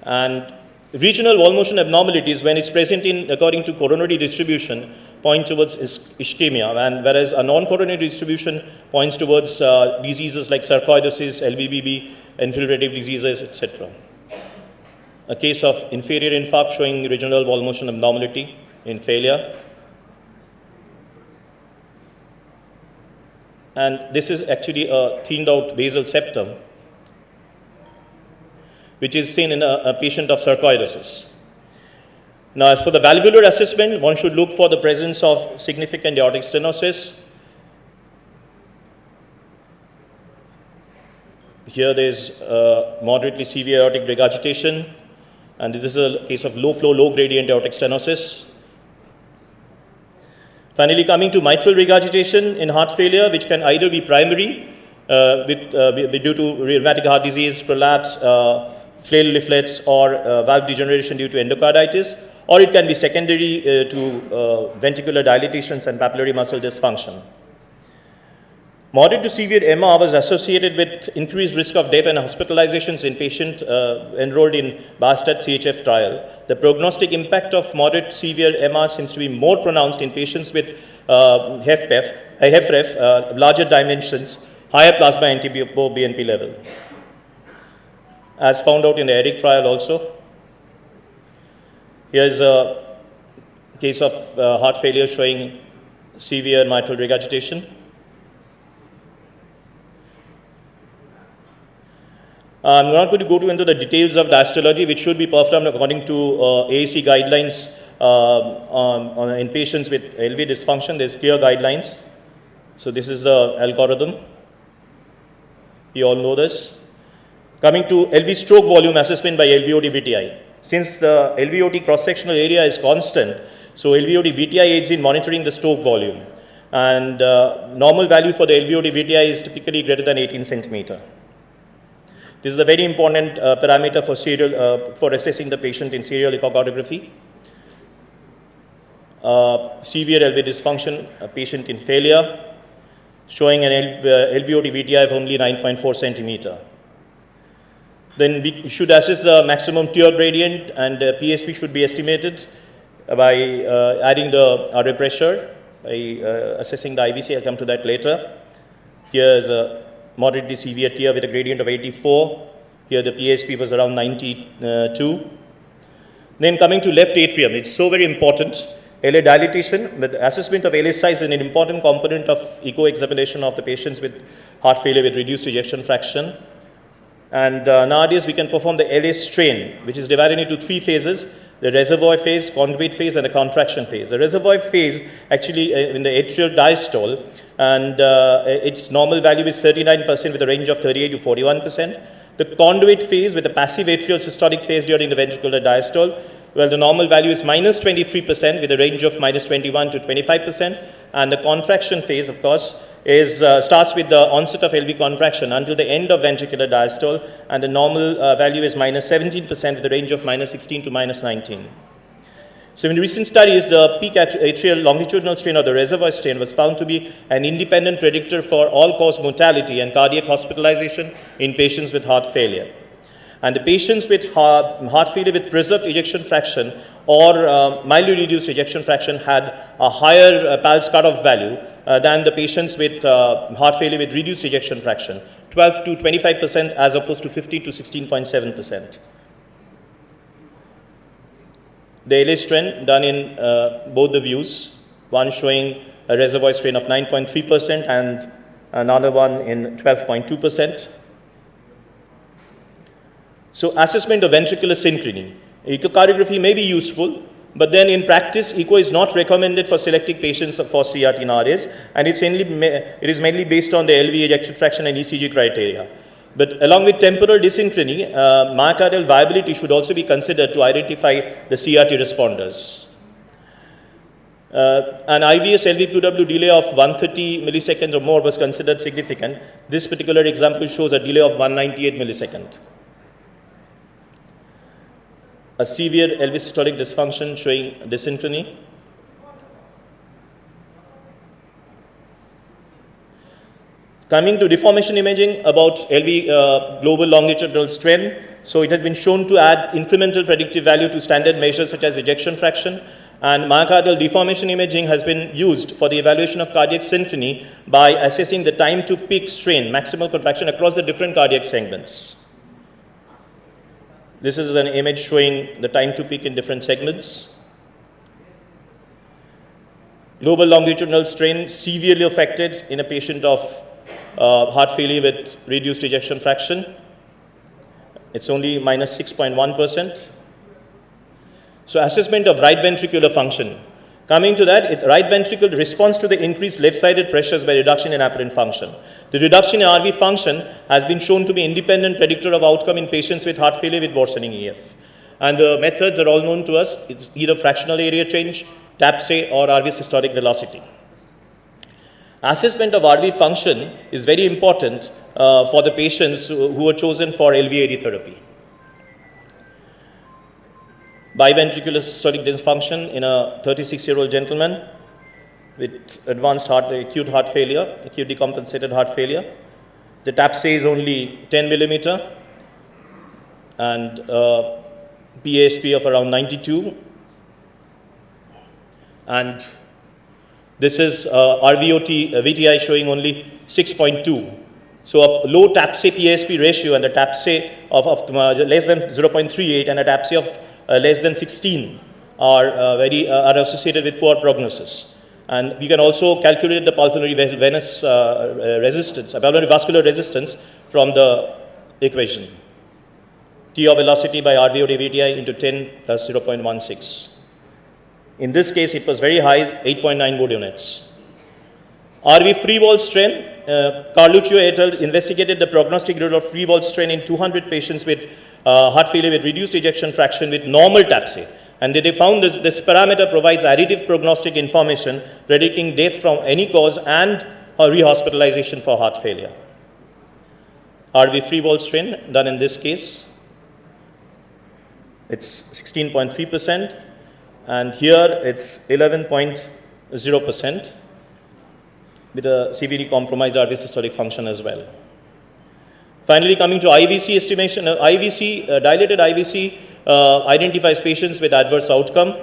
K: And regional wall motion abnormalities, when it's present in according to coronary distribution, point towards ischemia, and whereas a non-coronary distribution points towards diseases like sarcoidosis, LVBB, infiltrative diseases, etc. A case of inferior infarct showing regional wall motion abnormality in failure. And this is actually a thinned out basal septum, which is seen in a patient of sarcoidosis. Now, as for the valvular assessment, one should look for the presence of significant aortic stenosis. Here there is moderately severe aortic regurgitation, and this is a case of low flow, low gradient aortic stenosis. Finally, coming to mitral regurgitation in heart failure, which can either be primary due to rheumatic heart disease, prolapse, flail leaflets, or valve degeneration due to endocarditis, or it can be secondary to ventricular dilatations and papillary muscle dysfunction. Moderate to severe MR was associated with increased risk of death and hospitalizations in patients enrolled in BASTAT CHF trial. The prognostic impact of moderate to severe MR seems to be more pronounced in patients with HFrEF, larger dimensions, higher plasma NT-proBNP level, as found out in the ERIC trial also. Here is a case of heart failure showing severe mitral regurgitation. I'm not going to go into the details of diastology, which should be performed according to AAC guidelines in patients with LV dysfunction. There's clear guidelines. So this is the algorithm. You all know this. Coming to LV stroke volume assessment by LVOT VTI. Since the LVOT cross-sectional area is constant, so LVOT VTI aids in monitoring the stroke volume. And normal value for the LVOT VTI is typically greater than 18 centimeter. This is a very important parameter for assessing the patient in serial echocardiography. Severe LV dysfunction, a patient in failure, showing an LVOT VTI of only 9.4 centimeter. Then we should assess the maximum tear gradient, and PSP should be estimated by adding the RA pressure, by assessing the IVC. I'll come to that later. Here is a moderately severe tear with a gradient of 84. Here the PSP was around 92. Then coming to left atrium, it's so very important. LA dilatation, with assessment of LA size is an important component of echo examination of the patients with heart failure with reduced ejection fraction. And nowadays we can perform the LA strain, which is divided into 3 phases: the reservoir phase, conduit phase, and the contraction phase. The reservoir phase actually in the atrial diastole, and its normal value is 39% with a range of 38 to 41%. The conduit phase with the passive atrial systolic phase during the ventricular diastole, well, the normal value is minus 23% with a range of minus 21 to 25%. And the contraction phase, of course, is starts with the onset of LV contraction until the end of ventricular diastole, and the normal value is minus 17% with a range of minus 16 to minus 19. So in recent studies, the peak atrial longitudinal strain or the reservoir strain was found to be an independent predictor for all-cause mortality and cardiac hospitalization in patients with heart failure. And the patients with heart failure with preserved ejection fraction or mildly reduced ejection fraction had a higher PALS cutoff value than the patients with heart failure with reduced ejection fraction, 12 to 25% as opposed to 50 to 16.7%. The LA strain done in both the views, one showing a reservoir strain of 9.3% and another one in 12.2%. So assessment of ventricular synchrony. Echocardiography may be useful, but then in practice, echo is not recommended for selecting patients for CRT nowadays, and it is mainly based on the LV ejection fraction and ECG criteria. But along with temporal dysynchrony, myocardial viability should also be considered to identify the CRT responders. An IVS LVQW delay of 130 milliseconds or more was considered significant. This particular example shows a delay of 198 milliseconds. A severe LV systolic dysfunction showing dysynchrony. Coming to deformation imaging about LV global longitudinal strain. So it has been shown to add incremental predictive value to standard measures such as ejection fraction, and myocardial deformation imaging has been used for the evaluation of cardiac synchrony by assessing the time to peak strain, maximal contraction across the different cardiac segments. This is an image showing the time to peak in different segments. Global longitudinal strain severely affected in a patient of heart failure with reduced ejection fraction. It's only minus 6.1%. So assessment of right ventricular function. Coming to that, right ventricle responds to the increased left-sided pressures by reduction in apparent function. The reduction in RV function has been shown to be independent predictor of outcome in patients with heart failure with worsening EF. And the methods are all known to us. It's either fractional area change, TAPSE, or RV systolic velocity. Assessment of RV function is very important for the patients who are chosen for LVAD therapy. Biventricular systolic dysfunction in a 36-year-old gentleman with advanced acute heart failure, acute decompensated heart failure. The TAPSE is only 10 millimeter and PASP of around 92. And this is RVOT VTI showing only 6.2. So a low TAPSE PASP ratio and a TAPSE of less than 0.38 and a TAPSE of less than 16 are associated with poor prognosis. And we can also calculate the pulmonary venous resistance, pulmonary vascular resistance from the equation. T of velocity by RVOT VTI into 10 plus 0.16. In this case, it was very high, 8.9 Wood units. RV free wall strain, Carluccio et al. Investigated the prognostic role of free wall strain in 200 patients with heart failure with reduced ejection fraction with normal TAPSE. And they found this parameter provides additive prognostic information predicting death from any cause and rehospitalization for heart failure. RV free wall strain done in this case, it's 16.3%. And here it's 11.0% with a severely compromised RV systolic function as well. Finally, coming to IVC estimation, dilated IVC identifies patients with adverse outcome,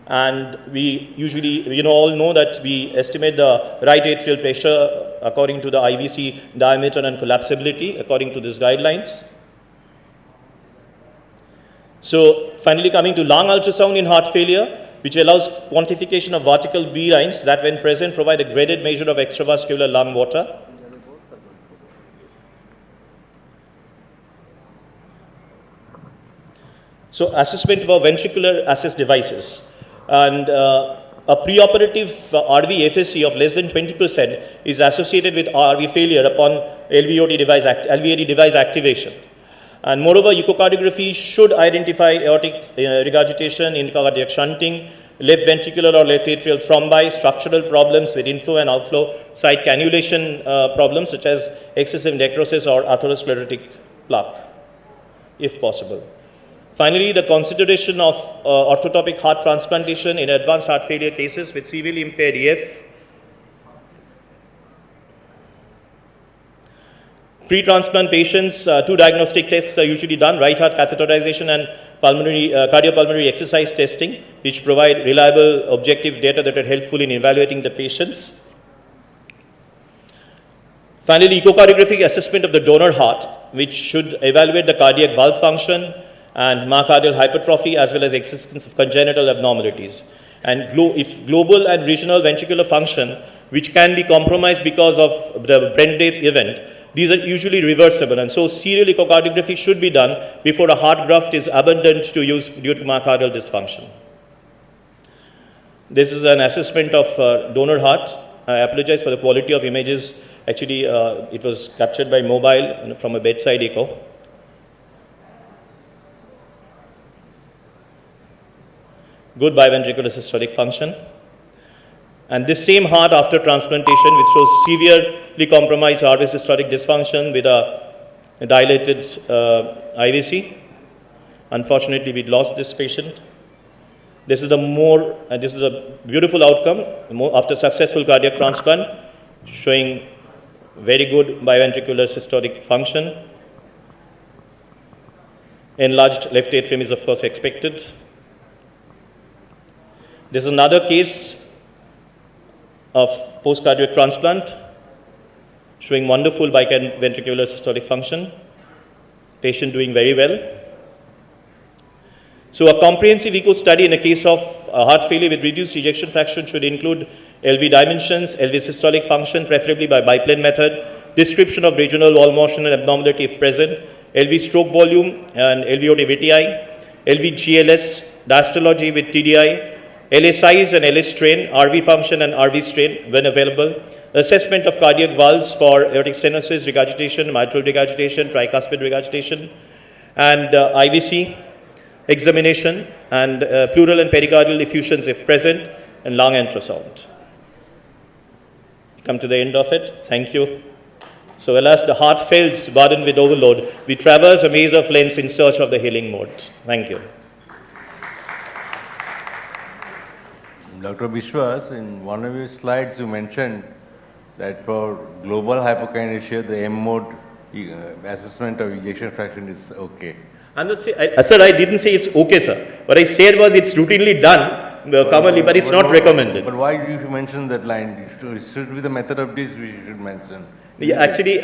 K: and we usually, all know that we estimate the right atrial pressure according to the IVC diameter and collapsibility according to these guidelines. So finally, coming to lung ultrasound in heart failure, which allows quantification of vertical B lines that when present provide a graded measure of extravascular lung water. So assessment of ventricular assist devices. And a preoperative RV FSC of less than 20% is associated with RV failure upon LVAD device activation. And moreover, echocardiography should identify aortic regurgitation, intracardiac shunting, left ventricular or left atrial thrombi, structural problems with inflow and outflow, site cannulation problems such as excessive necrosis or atherosclerotic plaque, if possible. Finally, the consideration of orthotopic heart transplantation in advanced heart failure cases with severely impaired EF. Pre-transplant patients, two diagnostic tests are usually done, right heart catheterization and cardiopulmonary exercise testing, which provide reliable objective data that are helpful in evaluating the patients. Finally, echocardiographic assessment of the donor heart, which should evaluate the cardiac valve function and myocardial hypertrophy as well as existence of congenital abnormalities. And if global and regional ventricular function, which can be compromised because of the brain death event, these are usually reversible, and so serial echocardiography should be done before a heart graft is abundant to use due to myocardial dysfunction. This is an assessment of donor heart. I apologize for the quality of images. Actually, it was captured by mobile from a bedside echo. Good biventricular systolic function. And this same heart after transplantation, which shows severely compromised RV systolic dysfunction with a dilated IVC. Unfortunately, we lost this patient. This is a beautiful outcome after successful cardiac transplant, showing very good biventricular systolic function. Enlarged left atrium is of course expected. This is another case of post-cardiac transplant, showing wonderful biventricular systolic function. Patient doing very well. So a comprehensive echo study in a case of heart failure with reduced ejection fraction should include LV dimensions, LV systolic function, preferably by biplane method, description of regional wall motion and abnormality if present, LV stroke volume and LVOT VTI, LV GLS, diastology with TDI, LA size and LA strain, RV function and RV strain when available, assessment of cardiac valves for aortic stenosis, regurgitation, mitral regurgitation, tricuspid regurgitation, and IVC examination, and pleural and pericardial effusions if present, and lung ultrasound. Come to the end of it. Thank you. So alas, the heart fails, burdened with overload. We traverse a maze of lengths in search of the healing mode. Thank you.
L: Dr. Biswas, in one of your slides you mentioned that for global hypokinesia, the M mode assessment of ejection fraction is okay.
K: Sir, I didn't say it's okay, sir. What I said was it's routinely done commonly, but it's not recommended.
L: But why do you mention that line? It should be the method of this we should mention.
K: Yeah, actually,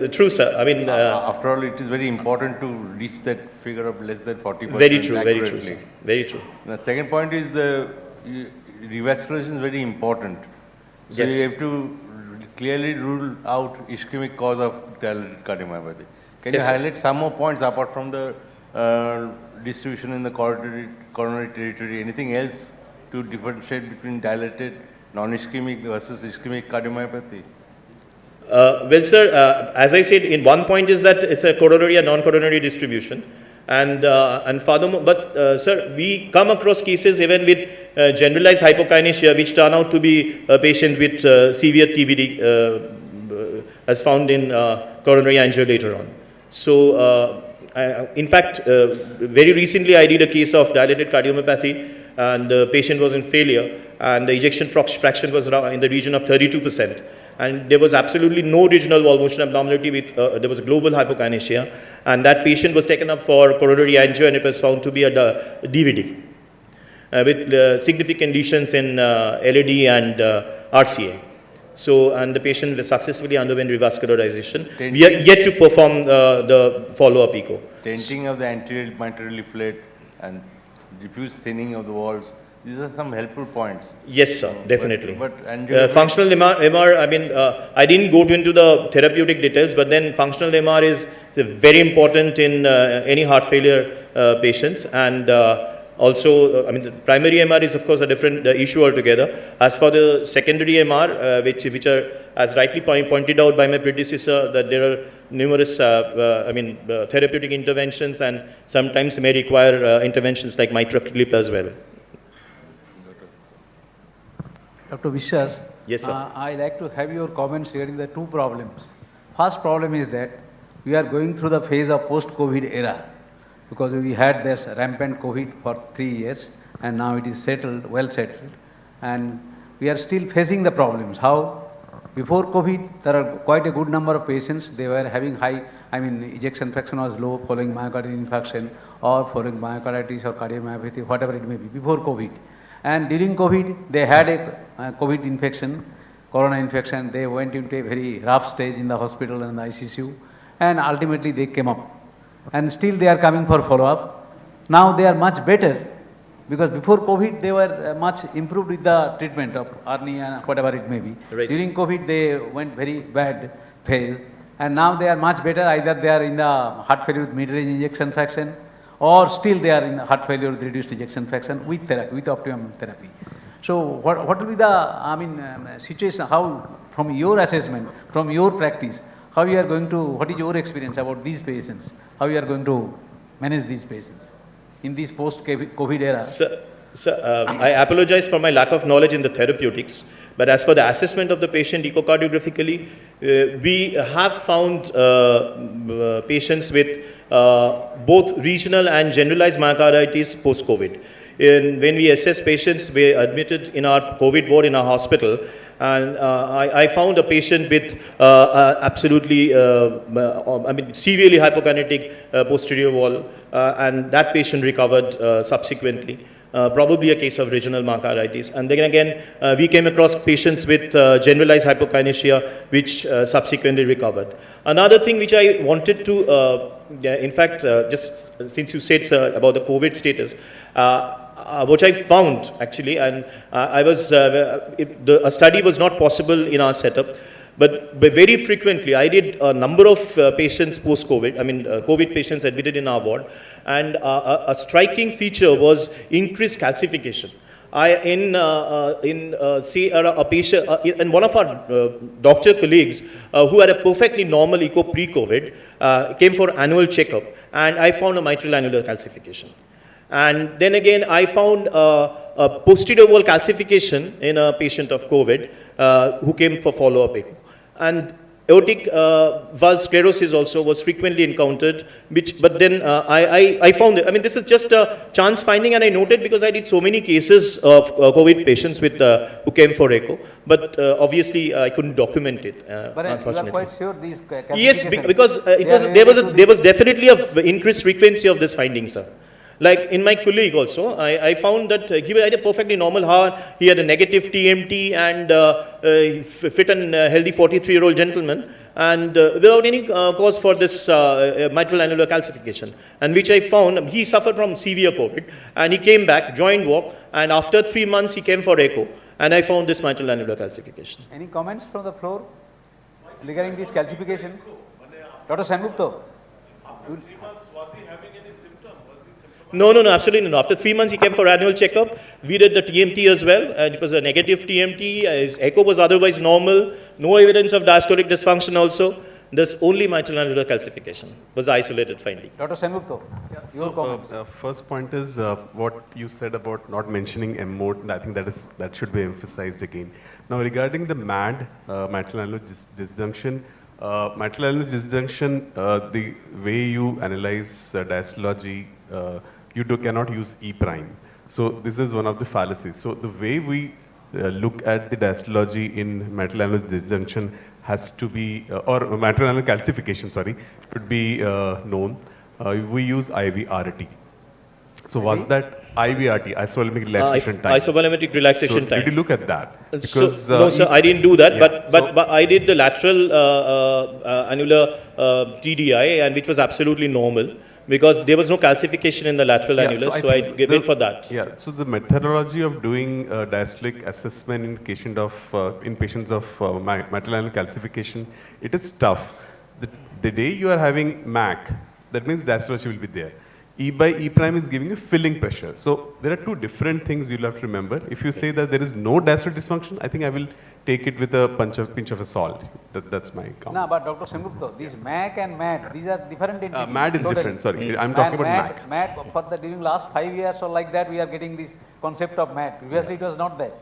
K: true, sir. I mean,
L: after all, it is very important to reach that figure of less than 40%.
K: Very true, very true, sir. Very true.
L: The second point is the revascularization is very important. So
K: Yes.
L: you have to clearly rule out ischemic cause of dilated cardiomyopathy. Can
K: Yes,
L: you
K: sir.
L: highlight some more points apart from the distribution in the coronary territory? Anything else to differentiate between dilated, non-ischemic versus ischemic cardiomyopathy?
K: Well, sir, as I said, in one point is that it's a coronary and non-coronary distribution. And furthermore, but sir, we come across cases even with generalized hypokinesia, which turn out to be a patient with severe TVD, as found in coronary angio later on. So, in fact, very recently I did a case of dilated cardiomyopathy, and the patient was in failure, and the ejection fraction was in the region of 32%. And there was absolutely no regional wall motion abnormality with, there was global hypokinesia, and that patient was taken up for coronary angio, and it was found to be a DVD with significant lesions in LAD and RCA. So, and the patient successfully underwent revascularization. We are yet to perform the follow-up echo.
L: Tenting of the anterior mitral leaflet and diffuse thinning of the walls. These are some helpful points.
K: Yes, sir, definitely.
L: But
K: functional MR, I mean, I didn't go into the therapeutic details, but then functional MR is very important in any heart failure patients. And also, I mean, the primary MR is of course a different issue altogether. As for the secondary MR, which are, as rightly pointed out by my predecessor, that there are numerous, therapeutic interventions, and sometimes may require interventions like mitral clip as well.
D: Dr. Vishwas,
K: Yes, sir.
D: I like to have your comments regarding the two problems. First problem is that we are going through the phase of post-COVID era, because we had this rampant COVID for 3 years, and now it is settled, well settled, and we are still facing the problems. How? Before COVID, there are quite a good number of patients, they were having high, ejection fraction was low following myocardial infarction or following myocarditis or cardiomyopathy, whatever it may be, before COVID. And during COVID, they had a COVID infection, corona infection. They went into a very rough stage in the hospital and the ICU, and ultimately they came up. And still they are coming for follow-up. Now they are much better, because before COVID they were much improved with the treatment of hernia and whatever it may be.
K: Right.
D: During COVID they went very bad phase, and now they are much better. Either they are in the heart failure with mid-range ejection fraction, or still they are in heart failure with reduced ejection fraction with therapy, with optimum therapy. So what will be the situation, how, from your assessment, from your practice, how you are going to, what is your experience about these patients, how you are going to manage these patients in this post-COVID era?
K: Sir, I apologize for my lack of knowledge in the therapeutics, But as for the assessment of the patient echocardiographically, we have found patients with both regional and generalized myocarditis post-COVID. When we assess patients, we admitted in our COVID ward in our hospital, and I found a patient with absolutely, severely hypokinetic posterior wall, and that patient recovered subsequently. Probably a case of regional myocarditis. And then again, we came across patients with generalized hypokinesia, which subsequently recovered. Another thing which I wanted to, in fact, just since you said, sir, about the COVID status, which I found actually, and a study was not possible in our setup, but very frequently I did a number of patients post-COVID, COVID patients admitted in our ward, and a striking feature was increased calcification. A patient, and one of our doctor colleagues who had a perfectly normal echo pre-COVID came for annual checkup, and I found a mitral annular calcification. And then again, I found a posterior wall calcification in a patient of COVID who came for follow-up echo. And aortic valve sclerosis also was frequently encountered, but then I found it. This is just a chance finding, and I noted because I did so many cases of COVID patients with who came for echo, but obviously I couldn't document it,
D: but
K: unfortunately.
D: you are quite sure these
K: Yes, because there was definitely an increased frequency of this finding, sir. Like in my colleague also, I found that he had a perfectly normal heart, he had a negative TMT and fit and healthy 43-year-old gentleman, and without any cause for this mitral annular calcification, and which I found he suffered from severe COVID, and he came back, joined walk, and after 3 months he came for echo, and I found this mitral annular calcification.
D: Any comments from the floor regarding this calcification? Dr. Sengupta?
K: No, absolutely no. After 3 months, he came for annual checkup. We did the TMT as well, and it was a negative TMT. His echo was otherwise normal. No evidence of diastolic dysfunction also. There's only mitral annular calcification. Was the isolated finding.
D: Dr. Sengupta, your comments.
G: First point is what you said about not mentioning M-mode. I think that should be emphasized again. Now, regarding the MAD, mitral annular disjunction, mitral annular disjunction, the way you analyze diastology, you cannot use E prime. So this is one of the fallacies. So the way we look at the diastology in mitral annular disjunction has to be, or mitral annular calcification, sorry, should be known. We use IVRT. So was that IVRT, isovolemic relaxation time?
K: Isovolemic relaxation time.
G: Did you look at that?
K: Because, no, sir, I didn't do that, but I did the lateral annular TDI, and which was absolutely normal, because there was no calcification in the lateral annulus, so I went for that.
G: Yeah, so the methodology of doing diastolic assessment in patients of mitral annular calcification, it is tough. The day you are having MAC, that means diastology will be there. E by E prime is giving you filling pressure. So there are two different things you'll have to remember. If you say that there is no diastolic dysfunction, I think I will take it with a pinch of salt. That's my comment.
D: No, but Dr. Sengupta, these MAC and MAD, these are different entities.
G: MAD is different, sorry. I'm talking about MAC.
D: MAD, during last 5 years or like that, we are getting this concept of MAD. Previously, it was not there.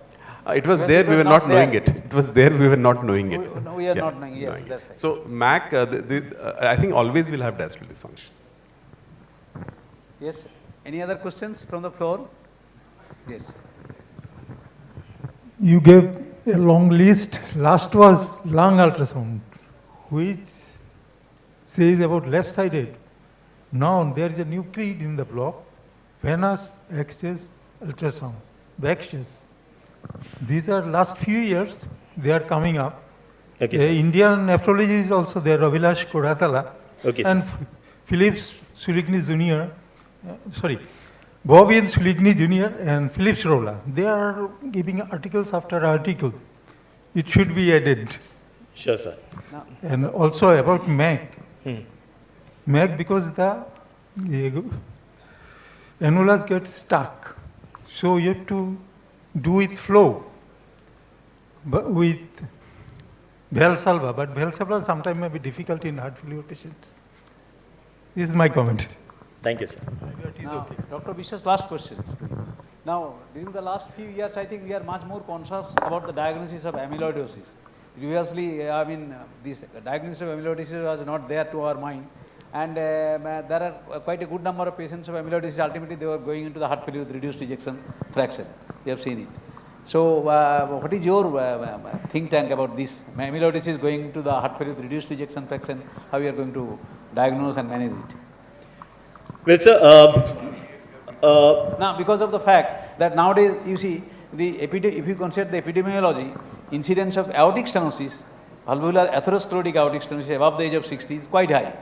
G: It was there, we were not knowing it. It was there, we were not knowing it.
D: We are not knowing, yes, that's right.
G: So MAC, I think always will have diastolic dysfunction.
D: Yes. Any other questions from the floor? Yes.
M: You gave a long list. Last was lung ultrasound, which says about left-sided. Now there is a new creed in the block, venous access ultrasound, VACSIS. These are last few years, they are coming up.
K: Okay,
M: the Indian nephrologist is also there, Ravilash Koratala, and Philips Suligny Jr., Bobby and Suligny Jr. and Philips Rolla. They are giving articles after article. It should be added.
K: Sure, sir.
M: And also about MAC. MAC because the annulas get stuck. So you have to do with flow, but with Valsalva. But Valsalva sometimes may be difficult in heart failure patients. This is my comment.
K: Thank you, sir.
D: Dr. Biswas, last question. Now, during the last few years, I think we are much more conscious about the diagnosis of amyloidosis. Previously, this diagnosis of amyloidosis was not there to our mind, and there are quite a good number of patients of amyloidosis. Ultimately, they were going into the heart failure with reduced ejection fraction. We have seen it. So, what is your think tank about this? Amyloidosis going into the heart failure with reduced ejection fraction, how we are going to diagnose and manage it?
K: Well, sir,
D: now, because of the fact that nowadays, you see, if you consider the epidemiology, incidence of aortic stenosis, valvular atherosclerotic aortic stenosis above the age of 60 is quite high.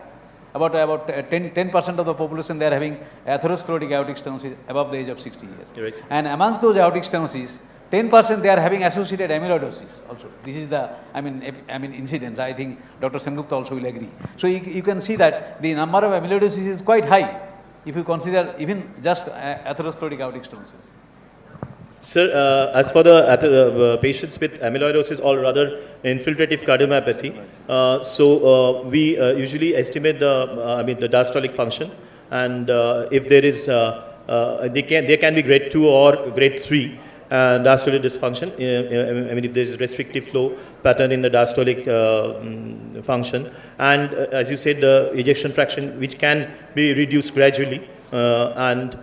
D: About 10% of the population, they are having atherosclerotic aortic stenosis above the age of 60 years.
K: Right.
D: And amongst those aortic stenosis, 10% they are having associated amyloidosis also. This is the, incidence. I think Dr. Sengupta also will agree. So you can see that the number of amyloidosis is quite high if you consider even just atherosclerotic aortic stenosis.
K: Sir, as for the patients with amyloidosis or rather infiltrative cardiomyopathy, we usually estimate the diastolic function, and if there is, they can be grade 2 or grade 3 diastolic dysfunction. If there is restrictive flow pattern in the diastolic function, and as you said, the ejection fraction which can be reduced gradually, but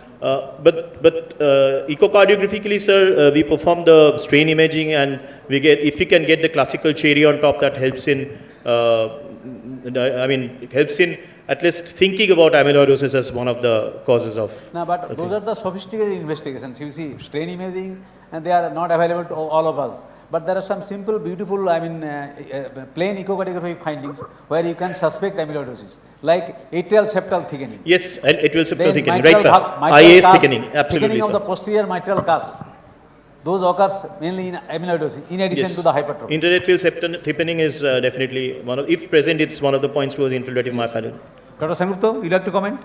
K: echocardiographically, sir, we perform the strain imaging, and we get, if we can get the classical cherry on top, that helps in, helps in at least thinking about amyloidosis as one of the causes of.
D: No, but those are the sophisticated investigations. You see, strain imaging, and they are not available to all of us. But there are some simple, beautiful, plain echocardiographic findings where you can suspect amyloidosis, like atrial septal thickening.
K: Yes, atrial septal thickening,
D: mitral
K: right, sir.
D: mitral
K: IAS
D: cusp,
K: thickening, absolutely,
D: thickening of
K: sir.
D: the posterior mitral cusp. Those occurs mainly in amyloidosis, in addition to the hypertrophy.
K: Interatrial septal thickening is definitely one of, if present, it's one of the points towards infiltrative myocardial.
D: Dr. Sengupta, would you like to comment?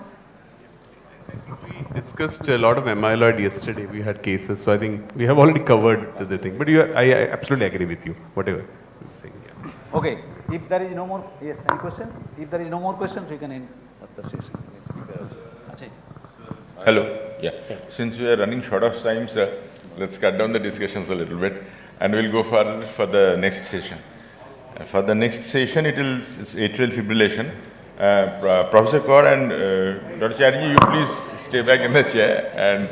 G: We discussed a lot of amyloid yesterday. We had cases, so I think we have already covered the thing. But I absolutely agree with you, whatever you're saying. Yeah.
D: Okay. If there is no more, yes, any question? If there is no more questions, we can end the session.
J: Hello. Yeah. Since we are running short of time, sir, let's cut down the discussions a little bit, and we'll go for the next session. For the next session, it's atrial fibrillation. Professor Kaur and Dr. Chatterjee, you please stay back in the chair and.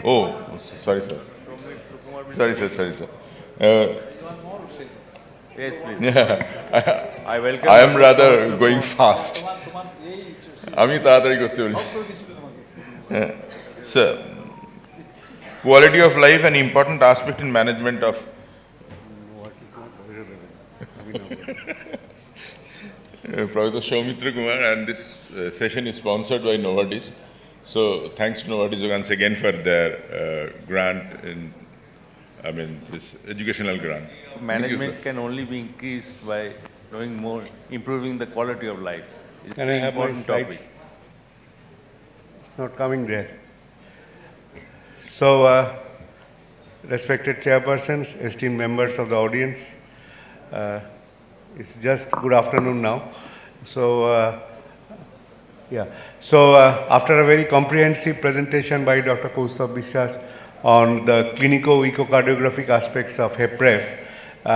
J: Oh, sorry, sir. Sorry, sir.
L: Yes, please.
J: Yeah,
L: I welcome.
J: I am rather going fast. Ami taratari korte boli. Sir, quality of life, an important aspect in management of. Professor Soumitra Kumar, and this session is sponsored by Novartis. So thanks to Novartis once again for their grant in, this educational grant.
L: Management can only be increased by knowing more, improving the quality of life. It's
H: Can I
L: an
H: have my
L: important
H: slides?
L: topic.
H: It's not coming there. So, respected chairpersons, esteemed members of the audience, it's just good afternoon now. So, after a very comprehensive presentation by Dr. Kaustav Biswas on the clinico-echocardiographic aspects of HFrEF,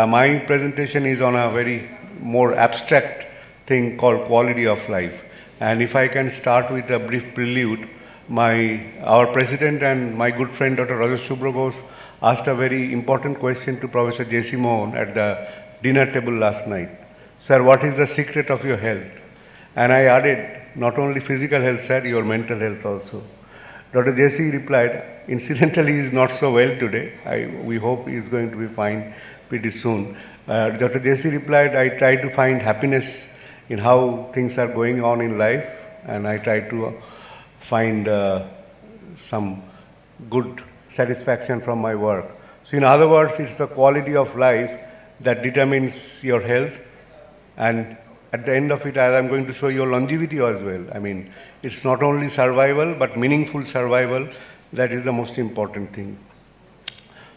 H: my presentation is on a very more abstract thing called quality of life. And if I can start with a brief prelude, our president and my good friend Dr. Rajesh Subra Ghosh asked a very important question to Professor J.C. Mohan at the dinner table last night. Sir, what is the secret of your health? And I added, not only physical health, sir, your mental health also. Dr. J.C. replied, incidentally, he is not so well today. We hope he is going to be fine pretty soon. Dr. J.C. replied, I try to find happiness in how things are going on in life, and I try to find some good satisfaction from my work. So in other words, it's the quality of life that determines your health, and at the end of it, I'm going to show you longevity as well. It's not only survival, but meaningful survival. That is the most important thing.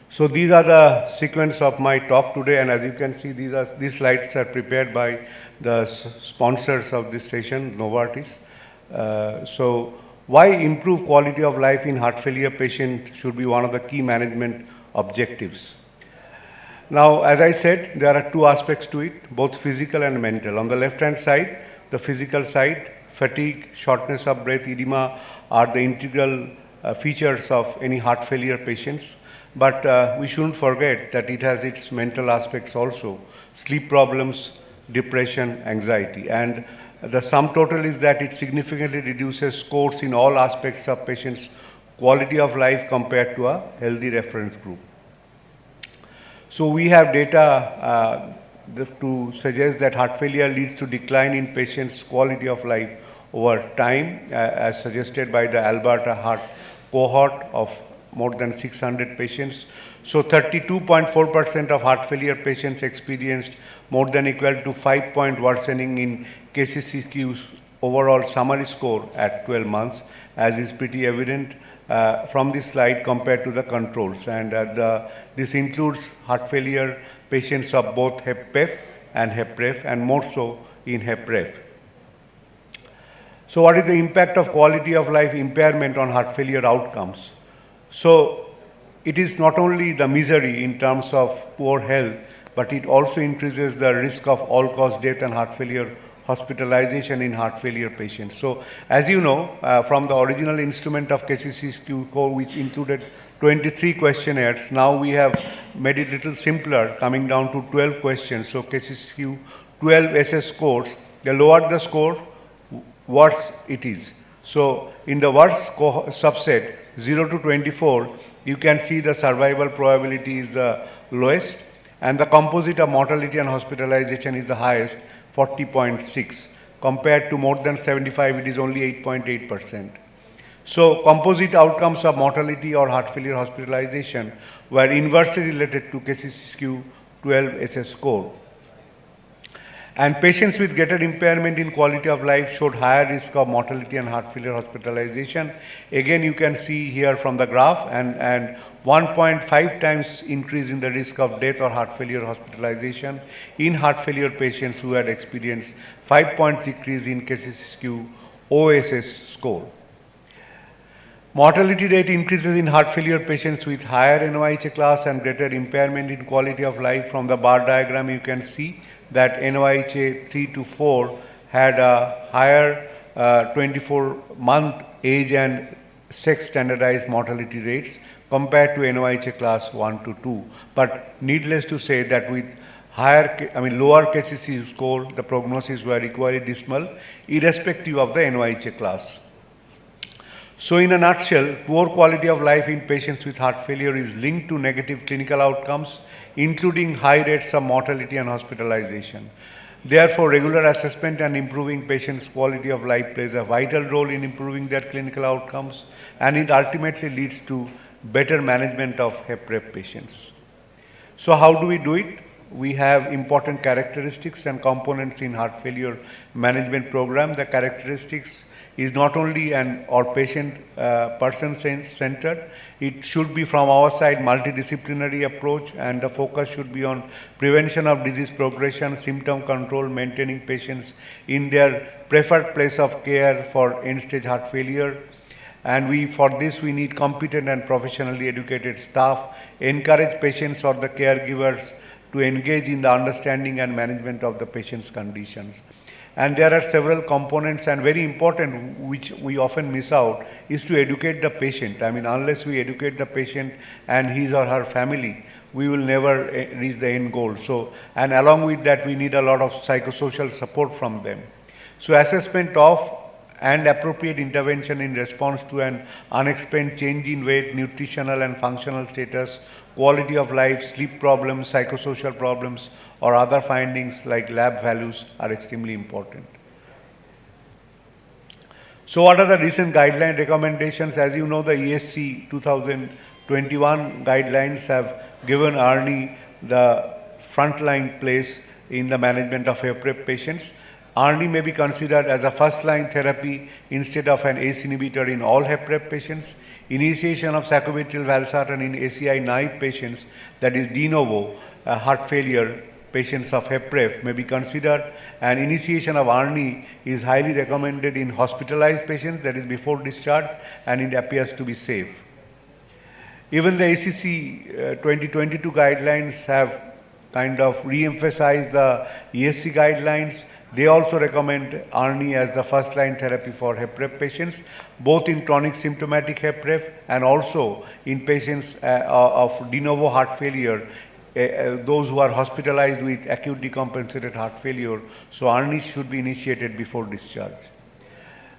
H: So these are the sequence of my talk today, and as you can see, these slides are prepared by the sponsors of this session, Novartis. So Why improve quality of life in heart failure patient should be one of the key management objectives. Now, as I said, there are two aspects to it, both physical and mental. On the left-hand side, the physical side, fatigue, shortness of breath, edema are the integral features of any heart failure patients. But we shouldn't forget that it has its mental aspects also, sleep problems, depression, anxiety. And the sum total is that it significantly reduces scores in all aspects of patients' quality of life compared to a healthy reference group. So we have data to suggest that heart failure leads to decline in patients' quality of life over time, as suggested by the Alberta Heart cohort of more than 600 patients. So 32.4% of heart failure patients experienced more than equal to 5-point worsening in KCCQ's overall summary score at 12 months, as is pretty evident from this slide compared to the controls. And this includes heart failure patients of both HEPPEF and HEPREF, and more so in HEPREF. So what is the impact of quality of life impairment on heart failure outcomes? So it is not only the misery in terms of poor health, but it also increases the risk of all-cause death and heart failure hospitalization in heart failure patients. So as you know, from the original instrument of KCCQ score, which included 23 questionnaires, now we have made it a little simpler, coming down to 12 questions. So KCCQ 12 SS scores, the lower the score, worse it is. So in the worst subset, 0 to 24, you can see the survival probability is the lowest, and the composite of mortality and hospitalization is the highest, 40.6. Compared to more than 75, it is only 8.8%. So composite outcomes of mortality or heart failure hospitalization were inversely related to KCCQ 12 SS score. And patients with greater impairment in quality of life showed higher risk of mortality and heart failure hospitalization. Again, you can see here from the graph, and 1.5 times increase in the risk of death or heart failure hospitalization in heart failure patients who had experienced 5-point decrease in KCCQ OSS score. Mortality rate increases in heart failure patients with higher NYHA class and greater impairment in quality of life. From the bar diagram, you can see that NYHA 3 to 4 had a higher 24-month age and sex standardized mortality rates compared to NYHA class 1 to 2. But needless to say that with lower KCC score, the prognosis were equally dismal, irrespective of the NYHA class. So in a nutshell, poor quality of life in patients with heart failure is linked to negative clinical outcomes, including high rates of mortality and hospitalization. Therefore, regular assessment and improving patients' quality of life plays a vital role in improving their clinical outcomes, and it ultimately leads to better management of HEPREF patients. So how do we do it? We have important characteristics and components in heart failure management program. The characteristics is not only person-centered, it should be from our side multidisciplinary approach, and the focus should be on prevention of disease progression, symptom control, maintaining patients in their preferred place of care for end-stage heart failure. And for this we need competent and professionally educated staff, encourage patients or the caregivers to engage in the understanding and management of the patient's conditions. And there are several components, and very important, which we often miss out, is to educate the patient. Unless we educate the patient and his or her family, we will never reach the end goal. So, and along with that, we need a lot of psychosocial support from them. So assessment of and appropriate intervention in response to an unexplained change in weight, nutritional and functional status, quality of life, sleep problems, psychosocial problems, or other findings like lab values are extremely important. So what are the recent guideline recommendations? As you know, the ESC 2021 guidelines have given ARNI the frontline place in the management of HEPREF patients. ARNI may be considered as a first-line therapy instead of an ACE inhibitor in all HEPREF patients. Initiation of sacubitril valsartan in ACI naive patients, that is de novo heart failure patients of HEPREF may be considered, and initiation of ARNI is highly recommended in hospitalized patients, that is before discharge, and it appears to be safe. Even the ACC 2022 guidelines have kind of re-emphasized the ESC guidelines. They also recommend ARNI as the first-line therapy for HEPREF patients, both in chronic symptomatic HEPREF and also in patients of de novo heart failure, those who are hospitalized with acute decompensated heart failure. So ARNI should be initiated before discharge.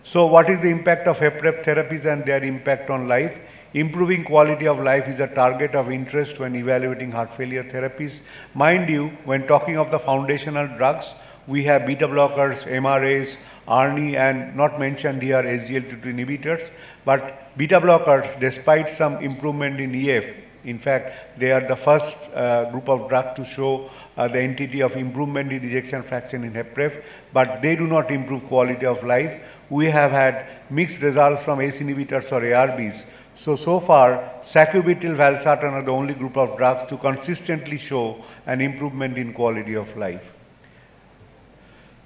H: So what is the impact of HEPREF therapies and their impact on life? Improving quality of life is a target of interest when evaluating heart failure therapies. Mind you, when talking of the foundational drugs, we have beta blockers, MRAs, ARNI, and not mentioned here SGLT2 inhibitors. But beta blockers, despite some improvement in EF, in fact, they are the first group of drugs to show the entity of improvement in ejection fraction in HEPREF, but they do not improve quality of life. We have had mixed results from ACE inhibitors or ARBs. So far, sacubitril valsartan are the only group of drugs to consistently show an improvement in quality of life.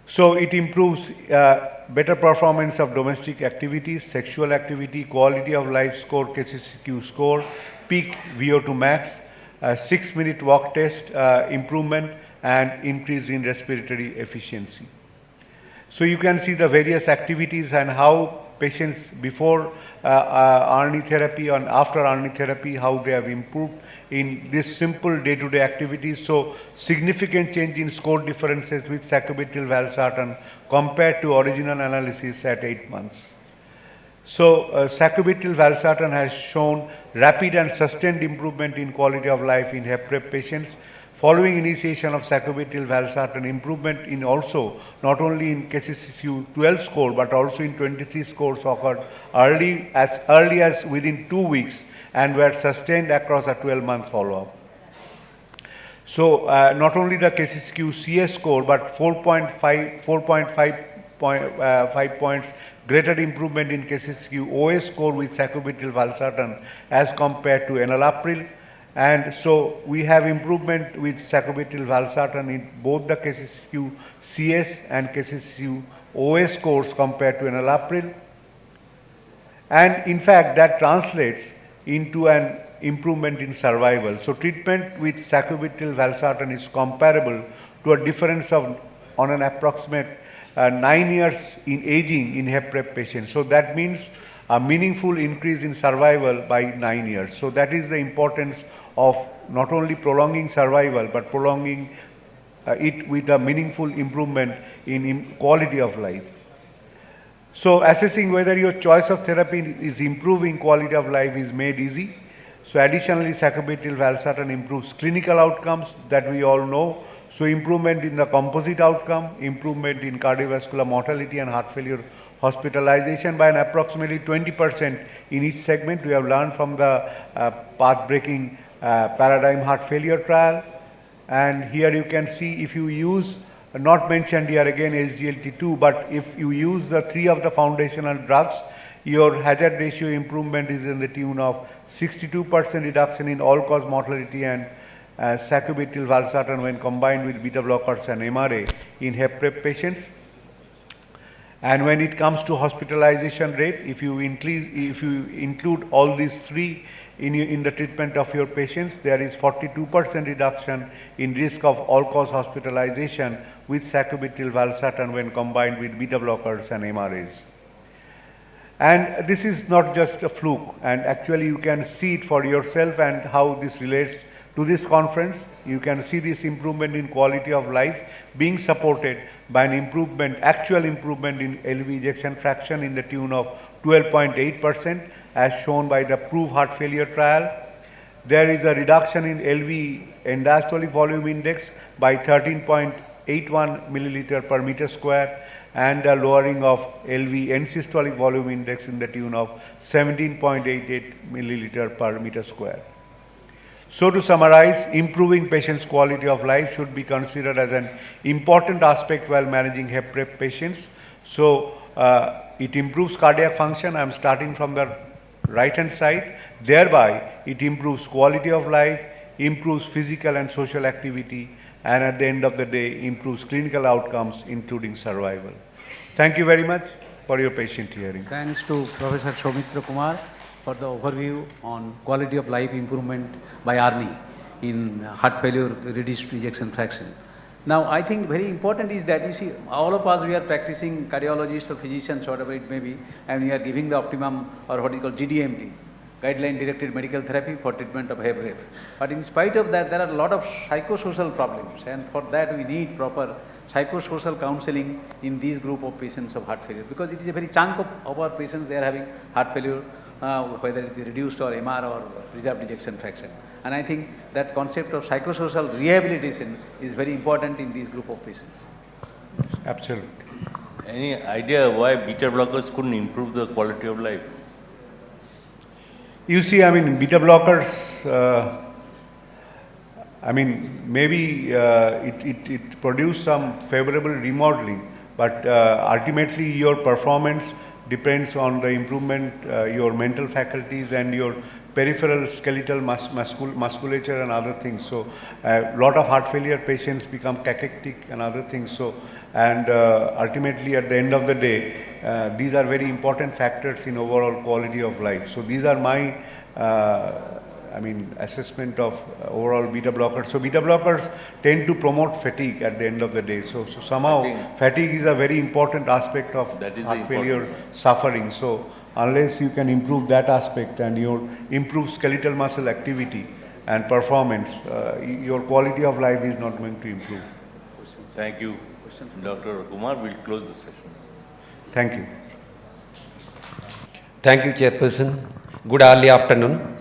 H: So it improves better performance of domestic activities, sexual activity, quality of life score, KCCQ score, peak VO2 max, 6-minute walk test improvement, and increase in respiratory efficiency. So you can see the various activities and how patients before ARNI therapy and after ARNI therapy, how they have improved in this simple day-to-day activities. So significant change in score differences with sacubitril valsartan compared to original analysis at 8 months. So sacubitril valsartan has shown rapid and sustained improvement in quality of life in HEPREF patients. Following initiation of sacubitril valsartan, improvement in also not only in KCCQ 12 score but also in 23 scores occurred early as within 2 weeks and were sustained across a 12-month follow-up. So not only the KCCQ CS score but 4.5 points greater improvement in KCCQ OS score with sacubitril valsartan as compared to enalapril. And so we have improvement with sacubitril valsartan in both the KCCQ CS and KCCQ OS scores compared to enalapril. And in fact, that translates into an improvement in survival. So treatment with sacubitril valsartan is comparable to a difference of on an approximate 9 years in aging in HEPREF patients. So that means a meaningful increase in survival by 9 years. So that is the importance of not only prolonging survival but prolonging it with a meaningful improvement in quality of life. So assessing whether your choice of therapy is improving quality of life is made easy. So additionally, sacubitril valsartan improves clinical outcomes that we all know. So improvement in the composite outcome, improvement in cardiovascular mortality and heart failure hospitalization by an approximately 20% in each segment. We have learned from the path-breaking paradigm heart failure trial. And here you can see if you use, not mentioned here again SGLT2, but if you use the 3 of the foundational drugs, your hazard ratio improvement is in the tune of 62% reduction in all-cause mortality and sacubitril valsartan when combined with beta blockers and MRA in HEPREF patients. And when it comes to hospitalization rate, if you include all these 3 in the treatment of your patients, there is 42% reduction in risk of all-cause hospitalization with sacubitril valsartan when combined with beta blockers and MRAs. And this is not just a fluke, and actually you can see it for yourself and how this relates to this conference. You can see this improvement in quality of life being supported by an improvement, actual improvement in LV ejection fraction in the tune of 12.8% as shown by the PROVE heart failure trial. There is a reduction in LV end-diastolic volume index by 13.81 milliliter per meter square and a lowering of LV end-systolic volume index in the tune of 17.88 milliliter per meter square. So to summarize, improving patients' quality of life should be considered as an important aspect while managing HEPREF patients. So it improves cardiac function. I am starting from the right-hand side. Thereby, it improves quality of life, improves physical and social activity, and at the end of the day improves clinical outcomes including survival. Thank you very much for your patient hearing.
D: Thanks to Professor Soumitra Kumar for the overview on quality of life improvement by ARNI in heart failure reduced ejection fraction. Now, I think very important is that you see, all of us, we are practicing cardiologists or physicians, whatever it may be, and we are giving the optimum or what is called GDMT, guideline directed medical therapy for treatment of HFrEF. But in spite of that, there are a lot of psychosocial problems, and for that we need proper psychosocial counseling in these group of patients of heart failure, because it is a very chunk of our patients, they are having heart failure, whether it is reduced or MR or preserved ejection fraction. And I think that concept of psychosocial rehabilitation is very important in these group of patients.
H: Absolutely.
L: Any idea why beta blockers couldn't improve the quality of life?
H: You see, I mean, beta blockers, I mean, maybe it produced some favorable remodeling, but ultimately your performance depends on the improvement, your mental faculties and your peripheral skeletal musculature and other things. So, a lot of heart failure patients become cachectic and other things. So, and ultimately at the end of the day, these are very important factors in overall quality of life. So, these are my assessment of overall beta blockers. So, beta blockers tend to promote fatigue at the end of the day. So somehow fatigue is a very important aspect of heart failure suffering. So, unless you can improve that aspect and you improve skeletal muscle activity and performance, your quality of life is not going to improve.
L: Thank you, Dr. Kumar. We'll close the session.
H: Thank you.
N: Thank you, Chairperson. Good early afternoon.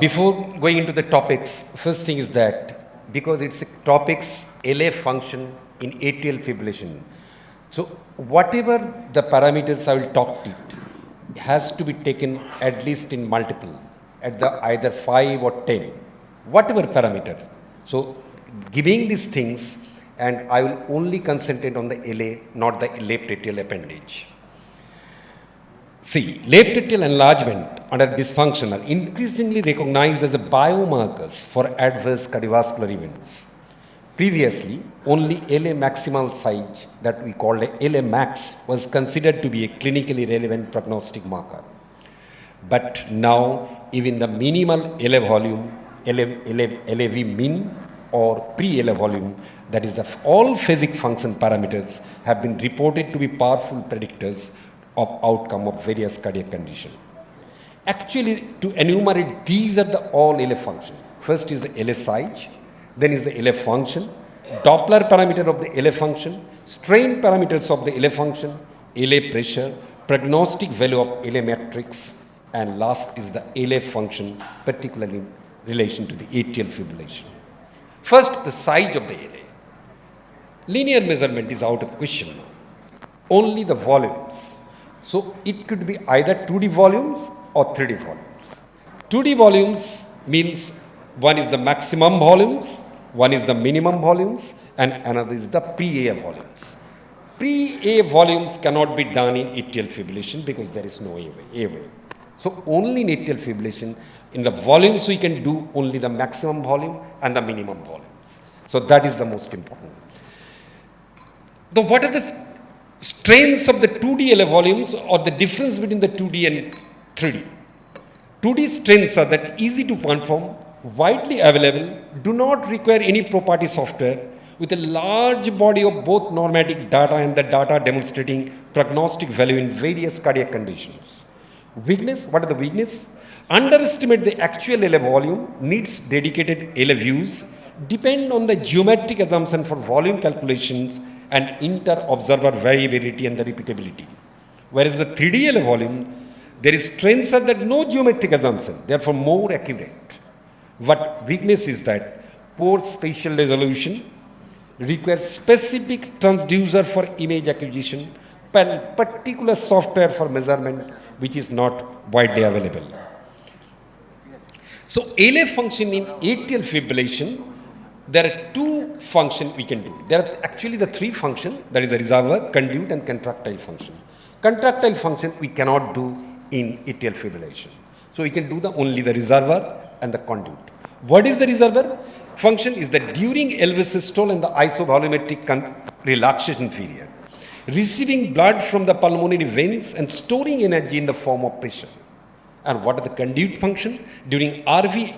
N: Before going into the topics, first thing is that because it's a topics LA function in atrial fibrillation, so whatever the parameters I will talk to it has to be taken at least in multiple, at the either 5 or 10, whatever parameter. So giving these things, and I will only concentrate on the LA, not the left atrial appendage. See, left atrial enlargement under dysfunction are increasingly recognized as a biomarkers for adverse cardiovascular events. Previously, only LA maximal size, that we called a LA max, was considered to be a clinically relevant prognostic marker. But now, even the minimal LA volume, LAV min or pre-LA volume, that is all phasic function parameters have been reported to be powerful predictors of outcome of various cardiac conditions. Actually, to enumerate, these are the all LA function. First is the LA size, then is the LA function, Doppler parameter of the LA function, strain parameters of the LA function, LA pressure, prognostic value of LA matrix, and last is the LA function, particularly in relation to the atrial fibrillation. First, the size of the LA. Linear measurement is out of question now. Only the volumes. So it could be either 2D volumes or 3D volumes. 2D volumes means one is the maximum volumes, one is the minimum volumes, and another is the pre-A volumes. Pre-A volumes cannot be done in atrial fibrillation because there is no A wave. So only in atrial fibrillation, in the volumes we can do only the maximum volume and the minimum volumes. So that is the most important. So what are the strains of the 2D LA volumes or the difference between the 2D and 3D? 2D strains are that easy to perform, widely available, do not require any property software, with a large body of both normative data and the data demonstrating prognostic value in various cardiac conditions. Weakness, what are the weakness? Underestimate the actual LA volume, needs dedicated LA views, depend on the geometric assumption for volume calculations and inter-observer variability and the repeatability. Whereas the 3D LA volume, there is strengths are that no geometric assumption, therefore more accurate. What weakness is that poor spatial resolution, requires specific transducer for image acquisition, and particular software for measurement which is not widely available. So LA function in atrial fibrillation, there are two functions we can do. There are actually the three functions, that is the reservoir, conduit and contractile function. Contractile function we cannot do in atrial fibrillation. So we can do only the reservoir and the conduit. What is the reservoir? function is the during LV systole and the isovolumetric relaxation period, receiving blood from the pulmonary veins and storing energy in the form of pressure. And what is the conduit function? During RV,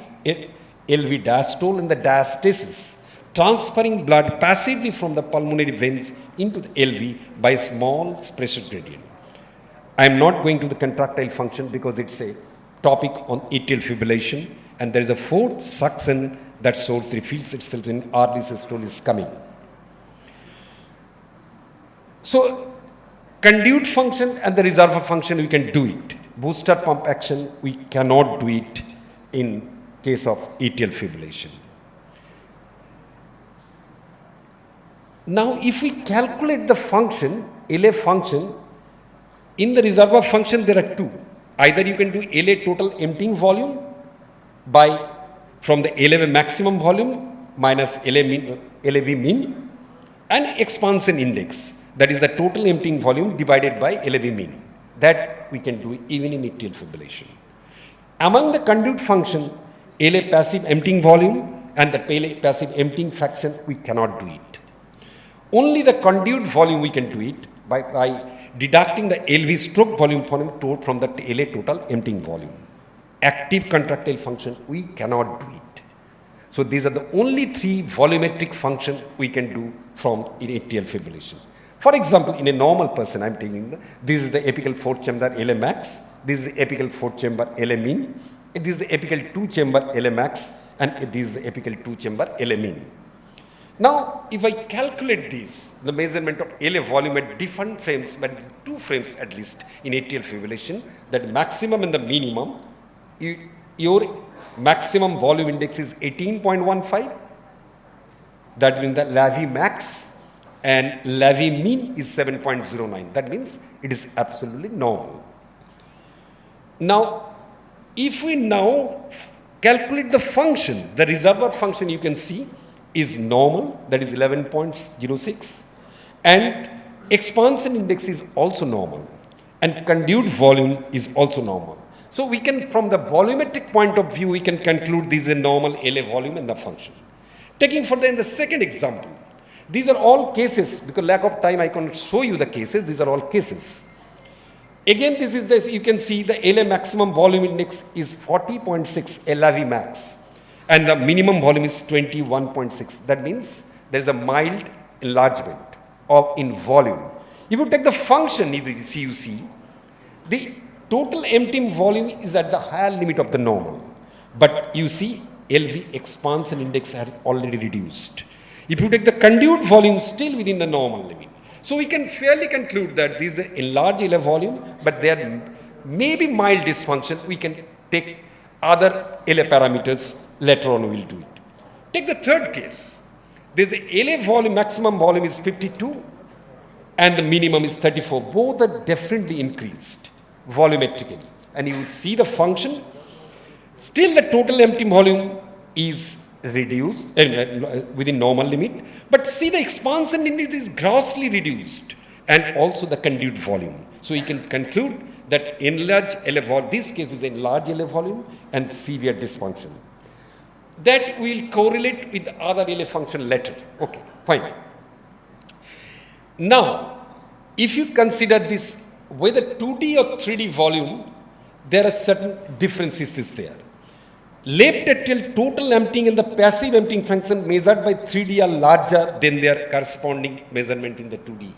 N: LV diastole and the diastasis, transferring blood passively from the pulmonary veins into the LV by a small pressure gradient. I am not going to the contractile function because it's a topic on atrial fibrillation, and there is a fourth suction that source refills itself in RV systole is coming. So, conduit function and the reservoir function, we can do it. Booster pump action, we cannot do it in case of atrial fibrillation. Now, if we calculate the function, LA function, in the reservoir function there are two. Either you can do LA total emptying volume from the LA maximum volume minus LAV mean, and expansion index, that is the total emptying volume divided by LAV mean. That we can do even in atrial fibrillation. Among the conduit function, LA passive emptying volume and the LA passive emptying fraction, we cannot do it. Only the conduit volume we can do it by deducting the LV stroke volume from the LA total emptying volume. Active contractile function, we cannot do it. So these are the only three volumetric functions we can do from atrial fibrillation. For example, in a normal person, I am taking this is the apical fourth chamber LA max, this is the apical fourth chamber LA mean, this is the apical two chamber LA max, and this is the apical two chamber LA mean. Now, if I calculate this, the measurement of LA volume at different frames, but 2 frames at least in atrial fibrillation, that maximum and the minimum, your maximum volume index is 18.15, that means the LAV max, and LAV mean is 7.09. That means it is absolutely normal. Now, if we now calculate the function, the reservoir function you can see is normal, that is 11.06, and expansion index is also normal, and conduit volume is also normal. So we can, from the volumetric point of view, we can conclude this is a normal LA volume and the function. Taking further in the second example, these are all cases, because lack of time I cannot show you the cases, these are all cases. Again, this is the, you can see the LA maximum volume index is 40.6 LAV max, and the minimum volume is 21.6. That means there is a mild enlargement in volume. If you take the function, if you see, the total emptying volume is at the higher limit of the normal, but you see LV expansion index had already reduced. If you take the conduit volume, still within the normal limit. So we can fairly conclude that this is an enlarged LA volume, but there may be mild dysfunction. We can take other LA parameters, later on we will do it. Take the third case. There is a LA volume, maximum volume is 52 and the minimum is 34. Both are definitely increased volumetrically. And you will see the function. Still the total empty volume is reduced within normal limit, but see the expansion index is grossly reduced, and also the conduit volume. So you can conclude that enlarged LA volume, this case is enlarged LA volume and severe dysfunction. That will correlate with the other LA function later. Okay, fine. Now, if you consider this, whether 2D or 3D volume, there are certain differences there. Left atrial total emptying and the passive emptying function measured by 3D are larger than their corresponding measurement in the 2D.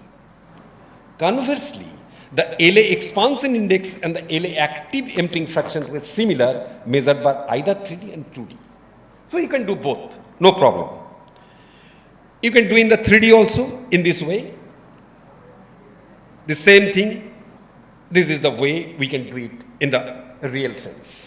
N: Conversely, the LA expansion index and the LA active emptying fraction were similar, measured by either 3D and 2D. So you can do both, no problem. You can do in the 3D also in this way. The same thing, this is the way we can do it in the real sense.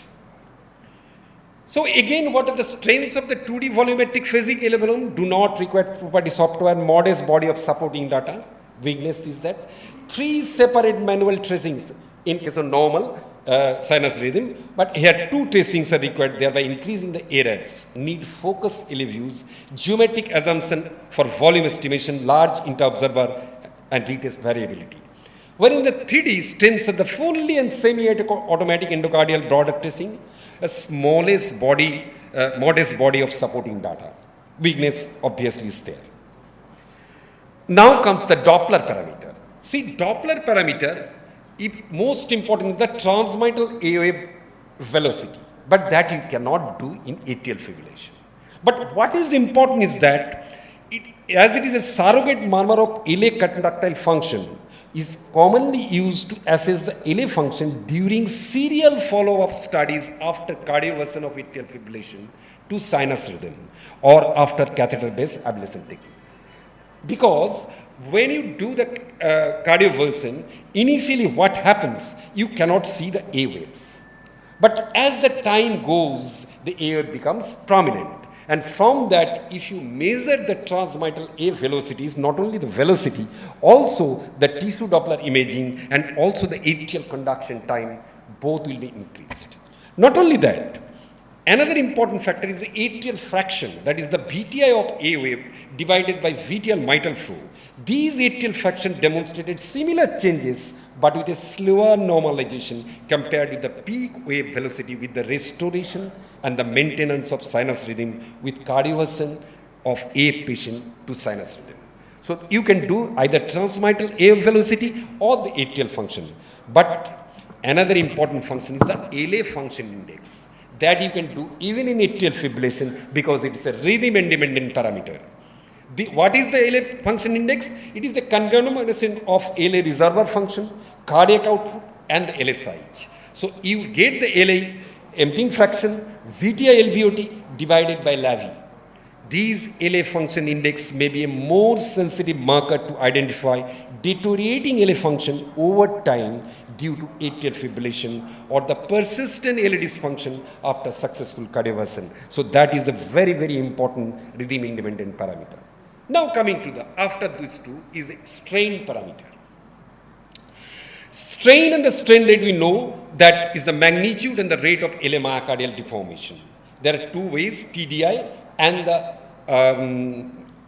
N: So again, what are the strengths of the 2D volumetric phasic LA balloon? Do not require property software, modest body of supporting data. Weakness is that 3 separate manual tracings in case of normal sinus rhythm, but here 2 tracings are required, thereby increasing the errors. Need focus LA views, geometric assumption for volume estimation, large inter-observer and retest variability. Wherein the 3D strengths are the fully and semi-automatic endocardial broad tracing, a smallest body, modest body of supporting data. weakness obviously is there. Now comes the Doppler parameter. See, Doppler parameter, most important is the transmittal airwave velocity, but that you cannot do in atrial fibrillation. But what is important is that as it is a surrogate marker of LA contractile function, is commonly used to assess the LA function during serial follow-up studies after cardioversion of atrial fibrillation to sinus rhythm or after catheter-based ablation technique. Because when you do the cardioversion, initially what happens, you cannot see the A waves. But as the time goes, the A wave becomes prominent. And from that, if you measure the transmittal A velocities, not only the velocity, also the tissue Doppler imaging and also the atrial conduction time, both will be increased. Not only that, another important factor is the atrial fraction, that is the VTI of A wave divided by VTL mitral flow. These atrial fractions demonstrated similar changes but with a slower normalization compared with the peak wave velocity with the restoration and the maintenance of sinus rhythm with cardioversion of A patient to sinus rhythm. So you can do either transmittal A velocity or the atrial function. But another important function is the LA function index that you can do even in atrial fibrillation because it is a rhythm independent parameter. What is the LA function index? It is the conglomeration of LA reservoir function, cardiac output and the LA size. So you get the LA emptying fraction, VTI LVOT divided by LAVI. These LA function index may be a more sensitive marker to identify deteriorating LA function over time due to atrial fibrillation or the persistent LA dysfunction after successful cardioversion. So that is a very, very important rhythm independent parameter. Now coming to the, after these two is the strain parameter. Strain and the strain rate we know that is the magnitude and the rate of LA myocardial deformation. There are two ways, TDI and the,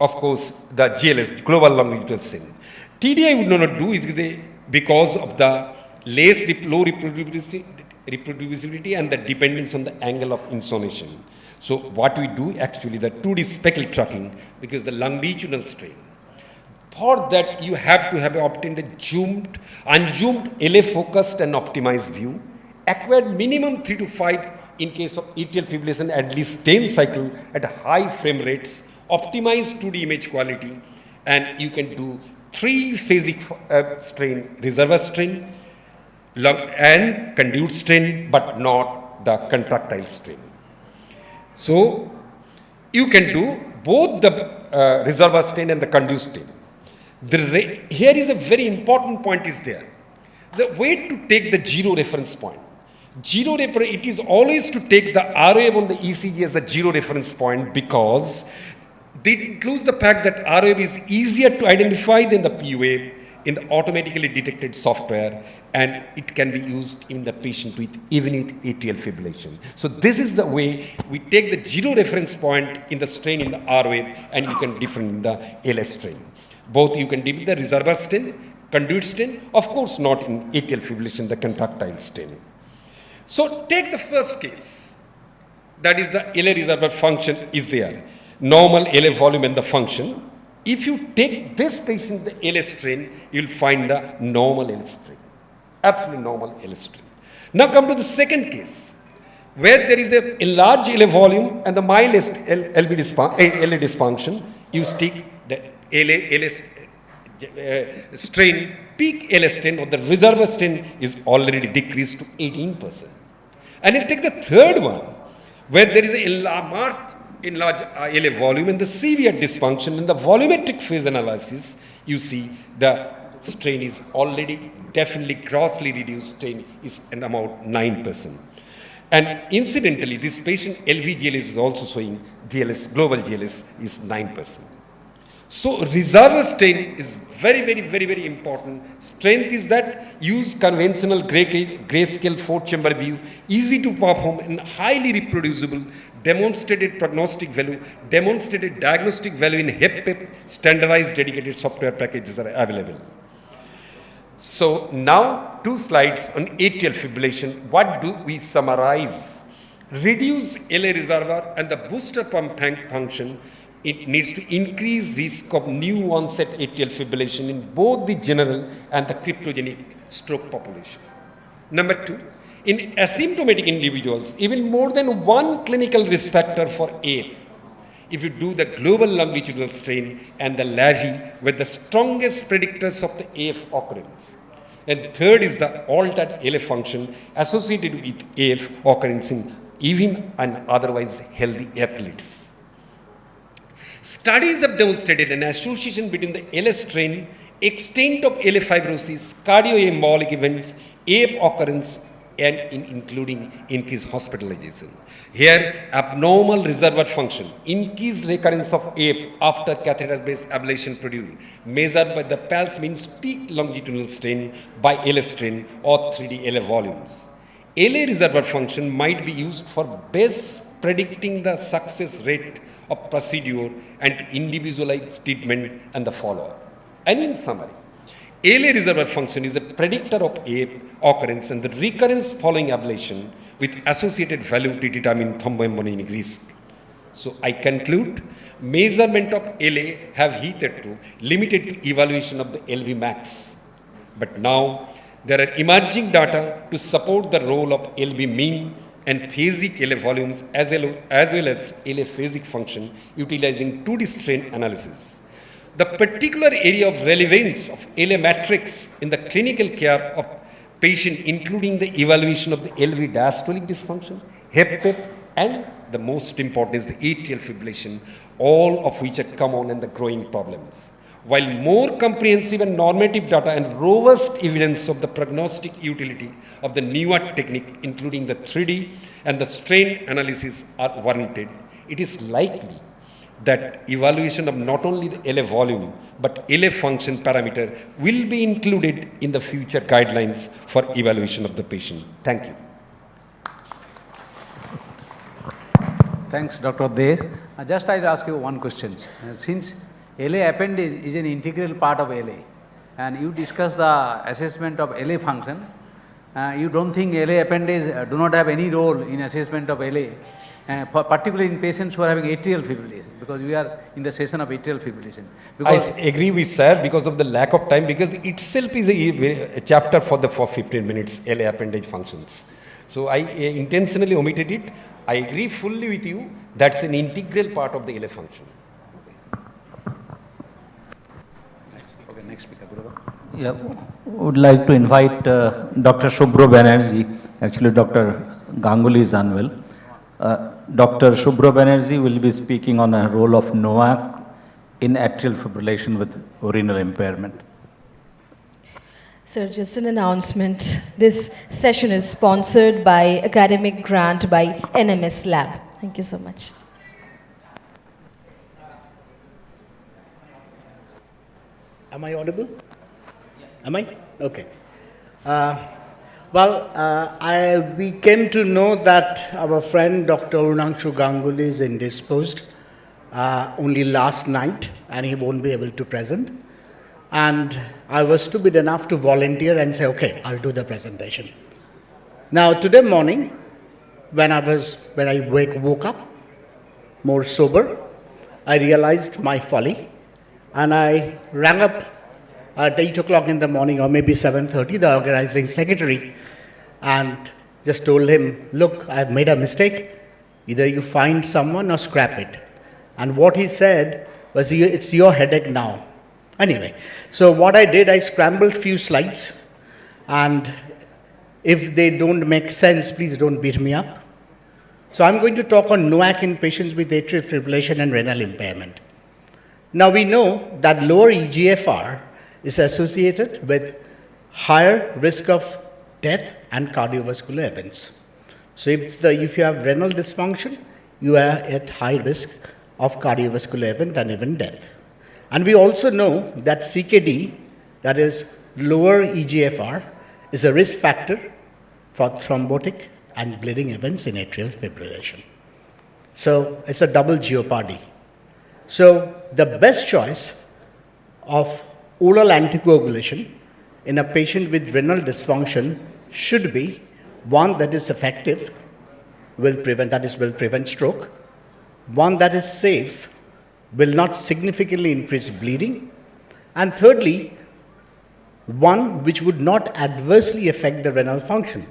N: of course, the GLS, global longitudinal strain. TDI would not do is because of the low reproducibility and the dependence on the angle of insonation. So what we do actually the 2D speckle tracking because the longitudinal strain. For that you have to have obtained a unzoomed, LA focused and optimized view, acquired minimum 3 to 5 in case of atrial fibrillation at least 10 cycle at high frame rates, optimized 2D image quality, and you can do 3 phasic strain, reservoir strain, and conduit strain, but not the contractile strain. So you can do both the reservoir strain and the conduit strain. Here is a very important point is there. The way to take the zero reference point. It is always to take the R wave on the ECG as a zero reference point because it includes the fact that R wave is easier to identify than the P wave in the automatically detected software, and it can be used in the patient even with atrial fibrillation. So this is the way we take the zero reference point in the strain in the R wave and you can different in the LS strain. Both you can deal the reservoir strain, conduit strain, of course not in atrial fibrillation, the contractile strain. So take the first case, that is the LA reservoir function is there, normal LA volume and the function. If you take this patient, the LA strain, you will find the normal LA strain, absolutely normal LA strain. Now come to the second case, where there is a large LA volume and the mild LA dysfunction, you stick the LA strain, peak LA strain or the reservoir strain is already decreased to 18%. And you take the third one, where there is a large LA volume and the severe dysfunction in the volumetric phase analysis, you see the strain is already definitely grossly reduced, strain is an about 9%. And incidentally, this patient LV-GLS is also showing GLS, global GLS is 9%. So reservoir strain is very important. Strength is that use conventional grayscale 4-chamber view, easy to perform and highly reproducible, demonstrated prognostic value, demonstrated diagnostic value in HEPPEP, standardized dedicated software packages are available. So now 2 slides on atrial fibrillation. What do we summarize? Reduce LA reservoir and the booster pump function it needs to increase risk of new onset atrial fibrillation in both the general and the cryptogenic stroke population. Number 2, in asymptomatic individuals, even more than one clinical risk factor for AF. If you do the global longitudinal strain and the LAVI with the strongest predictors of the AF occurrence. And third is the altered LA function associated with AF occurrence in even and otherwise healthy athletes. Studies have demonstrated an association between the LA strain, extent of LA fibrosis, cardioembolic events, AF occurrence, and including increased hospitalization. Here, abnormal reservoir function, increased recurrence of AF after catheter-based ablation produced, measured by the pulse means peak longitudinal strain by LA strain or 3D LA volumes. LA reservoir function might be used for best predicting the success rate of procedure and individualized treatment and the follow-up. And in summary, LA reservoir function is a predictor of AF occurrence and the recurrence following ablation with associated value to determine thromboembolic risk. So I conclude, measurement of LA have hitherto limited to evaluation of the LV max. But now there are emerging data to support the role of LV mean and phasic LA volumes as well as LA phasic function utilizing 2D strain analysis. The particular area of relevance of LA matrix in the clinical care of patient, including the evaluation of the LV diastolic dysfunction, HEPEP, and the most important is the atrial fibrillation, all of which are common and the growing problems. While more comprehensive and normative data and robust evidence of the prognostic utility of the newer technique, including the 3D and the strain analysis are warranted, it is likely that evaluation of not only the LA volume but LA function parameter will be included in the future guidelines for evaluation of the patient. Thank you.
D: Thanks, Dr. Dey. Just I'll ask you one question. Since LA appendage is an integral part of LA, and you discuss the assessment of LA function, you don't think LA appendage do not have any role in assessment of LA, particularly in patients who are having atrial fibrillation, because we are in the session of atrial fibrillation. Because
N: I agree with sir because of the lack of time, because itself is a chapter for 15 minutes, LA appendage functions. So I intentionally omitted it. I agree fully with you, that's an integral part of the LA function.
D: Okay, next speaker.
O: Yeah, would like to invite Dr. Shubhra Banerjee. Actually, Dr. Ganguly is unwell. Dr. Shubhra Banerjee will be speaking on a role of NOAC in atrial fibrillation with renal impairment.
A: Sir, just an announcement. This session is sponsored by academic grant by NMS Lab. Thank you so much.
E: Am I audible? Am I? Okay. We came to know that our friend Dr. Urunangshu Ganguly is indisposed only last night, and he won't be able to present. And I was stupid enough to volunteer and say, okay, I'll do the presentation. Now, today morning, when I woke up, more sober, I realized my folly, and I rang up at 8 o'clock in the morning, or maybe 7:30, the organizing secretary, and just told him, look, I've made a mistake. Either you find someone or scrap it. And what he said was, it's your headache now. Anyway, so what I did, I scrambled few slides, and if they don't make sense, please don't beat me up. So I'm going to talk on NOAC in patients with atrial fibrillation and renal impairment. Now we know that lower EGFR is associated with higher risk of death and cardiovascular events. So if you have renal dysfunction, you are at high risk of cardiovascular event and even death. And we also know that CKD, that is lower EGFR, is a risk factor for thrombotic and bleeding events in atrial fibrillation. So it's a double jeopardy. So the best choice of oral anticoagulation in a patient with renal dysfunction should be one that is effective, will prevent stroke, one that is safe, will not significantly increase bleeding, and thirdly, one which would not adversely affect the renal function.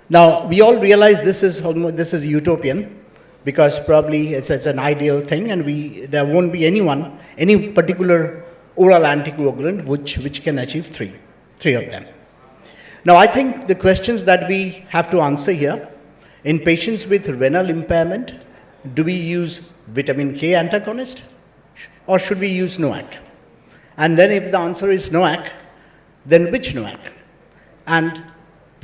E: Now, we all realize this is utopian, because probably it's an ideal thing, and there won't be any particular oral anticoagulant which can achieve three of them. Now, I think the questions that we have to answer here, in patients with renal impairment, do we use vitamin K antagonist or should we use NOAC? And then if the answer is NOAC, then which NOAC? And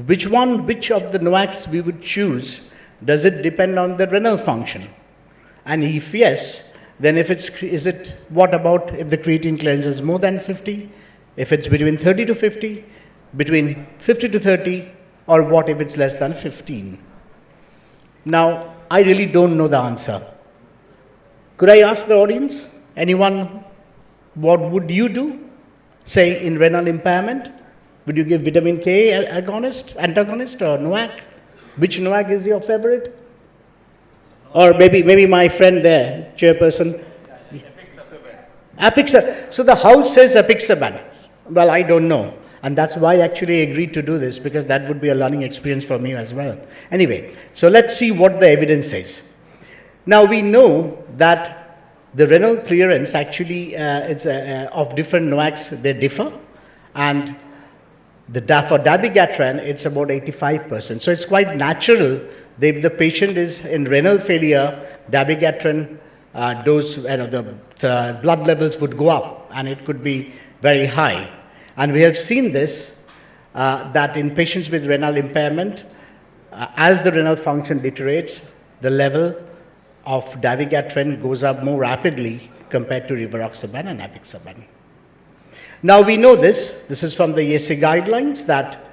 E: which of the NOACs we would choose, does it depend on the renal function? And if yes, then what about if the creatine clearance is more than 50? If it's between 30 to 50, between 50 to 30, or what if it's less than 15? Now, I really don't know the answer. Could I ask the audience, anyone, what would you do? Say in renal impairment, would you give vitamin K antagonist or NOAC? Which NOAC is your favorite? Or maybe my friend there, chairperson. Apixaban. So the House says Apixaban. Well, I don't know. And that's why I actually agreed to do this, because that would be a learning experience for me as well. Anyway, so let's see what the evidence says. Now, we know that the renal clearance actually of different NOACs, they differ. And for dabigatran, it's about 85%. So it's quite natural that if the patient is in renal failure, dabigatran dose, the blood levels would go up, and it could be very high. And we have seen this, that in patients with renal impairment, as the renal function deteriorates, the level of dabigatran goes up more rapidly compared to rivaroxaban and apixaban. Now we know this is from the ESA guidelines, that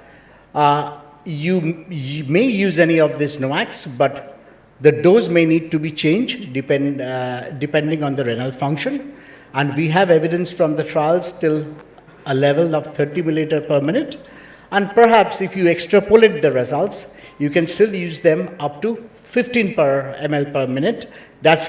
E: you may use any of these NOACs, but the dose may need to be changed depending on the renal function. And we have evidence from the trials till a level of 30 milliliter per minute. And perhaps if you extrapolate the results, you can still use them up to 15 per ml per minute. That's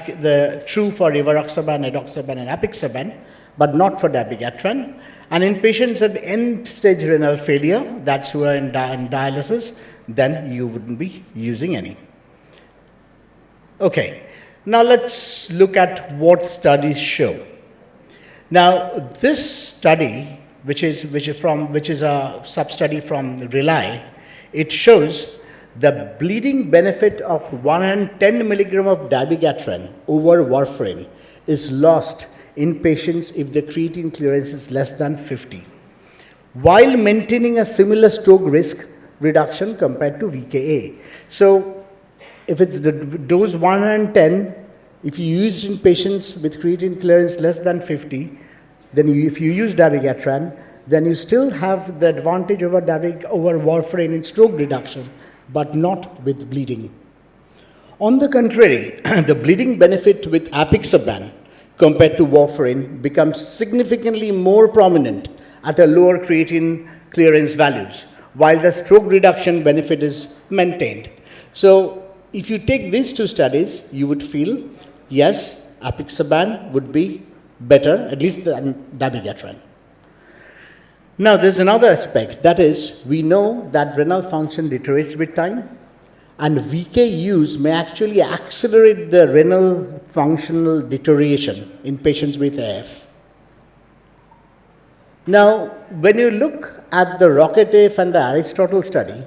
E: true for rivaroxaban, edoxaban, and apixaban, but not for dabigatran. And in patients at end-stage renal failure, that's who are in dialysis, then you wouldn't be using any. Okay, now let's look at what studies show. Now, this study, which is a sub-study from RELY, it shows the bleeding benefit of 110 milligram of dabigatran over warfarin is lost in patients if the creatine clearance is less than 50, while maintaining a similar stroke risk reduction compared to VKA. So, if it's the dose 110, if you use in patients with creatine clearance less than 50, then if you use dabigatran, then you still have the advantage over warfarin in stroke reduction, but not with bleeding. On the contrary, the bleeding benefit with apixaban compared to warfarin becomes significantly more prominent at a lower creatine clearance values, while the stroke reduction benefit is maintained. So, if you take these two studies, you would feel, yes, apixaban would be better, at least than dabigatran. Now, there's another aspect, that is, we know that renal function deteriorates with time, and VK use may actually accelerate the renal functional deterioration in patients with AF. Now, when you look at the ROCKET-AF and the Aristotle study,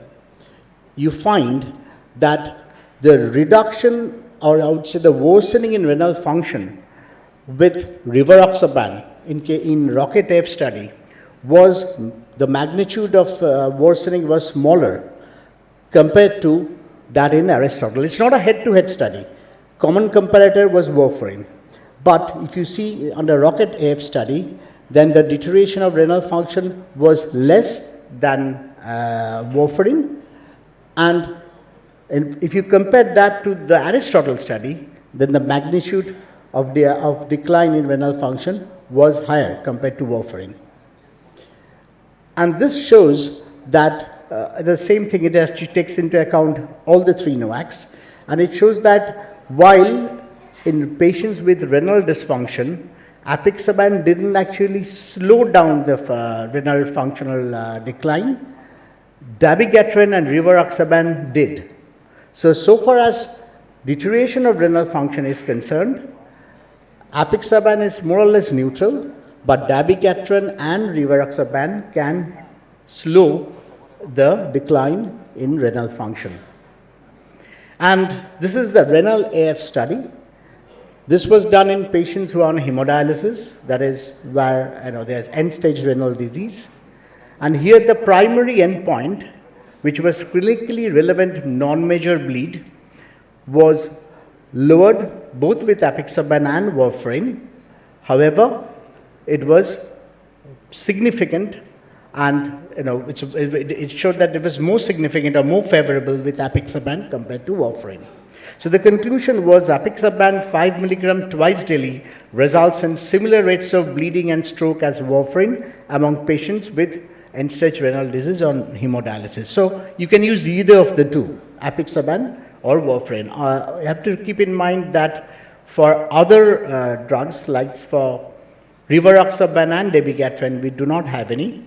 E: you find that the reduction, or I would say the worsening in renal function with rivaroxaban in ROCKET-AF study was, the magnitude of worsening was smaller compared to that in Aristotle. It's not a head-to-head study. Common comparator was warfarin. But if you see under ROCKET-AF study, then the deterioration of renal function was less than warfarin. And if you compare that to the Aristotle study, then the magnitude of decline in renal function was higher compared to warfarin. And this shows that the same thing, it actually takes into account all the three NOACs, and it shows that while in patients with renal dysfunction, apixaban didn't actually slow down the renal functional decline. Dabigatran and rivaroxaban did. So far as deterioration of renal function is concerned, apixaban is more or less neutral, but dabigatran and rivaroxaban can slow the decline in renal function. And this is the renal AF study. This was done in patients who are on hemodialysis, that is where there's end-stage renal disease. And here the primary endpoint, which was clinically relevant non-major bleed, was lowered both with apixaban and warfarin. However, it was significant, and it showed that it was more significant or more favorable with apixaban compared to warfarin. So the conclusion was apixaban 5 milligram twice daily results in similar rates of bleeding and stroke as warfarin among patients with end-stage renal disease on hemodialysis. So you can use either of the two, apixaban or warfarin. You have to keep in mind that for other drugs, like for rivaroxaban and dabigatran, we do not have any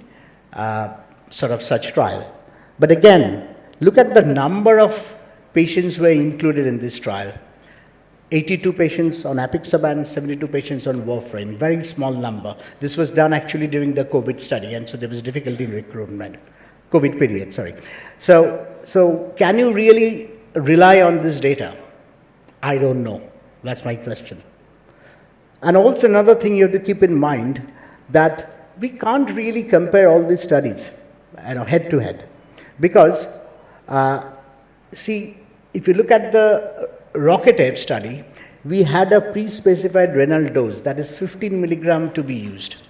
E: such trial. But again, look at the number of patients who were included in this trial. 82 patients on apixaban, 72 patients on warfarin, very small number. This was done actually during the COVID study, and so there was difficulty in recruitment, COVID period, sorry. So can you really rely on this data? I don't know. That's my question. And also another thing you have to keep in mind, that we can't really compare all these studies, head to head, because see, if you look at the ROCKET-AF study, we had a pre-specified renal dose, that is 15 milligram to be used.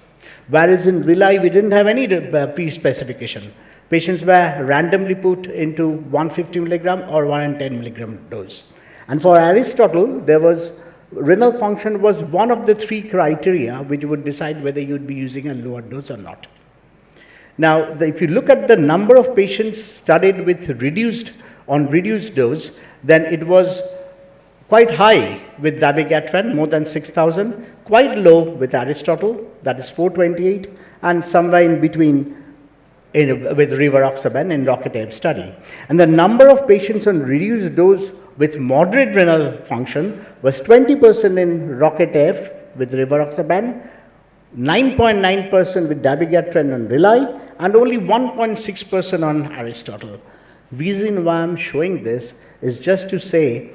E: Whereas in RELY, we didn't have any pre-specification. Patients were randomly put into 150 milligram or 110 milligram dose. And for Aristotle, there was renal function was one of the three criteria which would decide whether you'd be using a lower dose or not. Now, if you look at the number of patients studied with reduced dose, then it was quite high with dabigatran, more than 6,000, quite low with Aristotle, that is 428, and somewhere in between with rivaroxaban in ROCKET-AF study. And the number of patients on reduced dose with moderate renal function was 20% in ROCKET-AF with rivaroxaban, 9.9% with dabigatran and RELY, and only 1.6% on Aristotle. Reason why I'm showing this is just to say,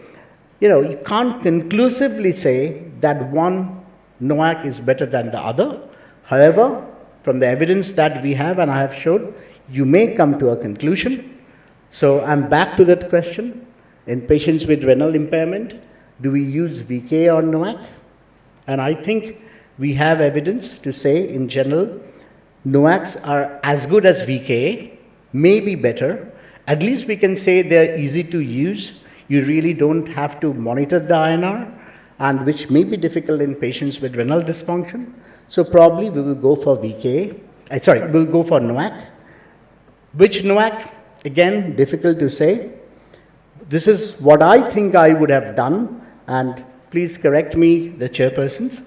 E: you can't conclusively say that one NOAC is better than the other. However, from the evidence that we have and I have showed, you may come to a conclusion. So I'm back to that question. In patients with renal impairment, do we use VK or NOAC? And I think we have evidence to say, in general, NOACs are as good as VK, maybe better. At least we can say they're easy to use. You really don't have to monitor the INR, and which may be difficult in patients with renal dysfunction. So probably we will go for we'll go for NOAC. Which NOAC? Again, difficult to say. This is what I think I would have done, and please correct me, the chairpersons.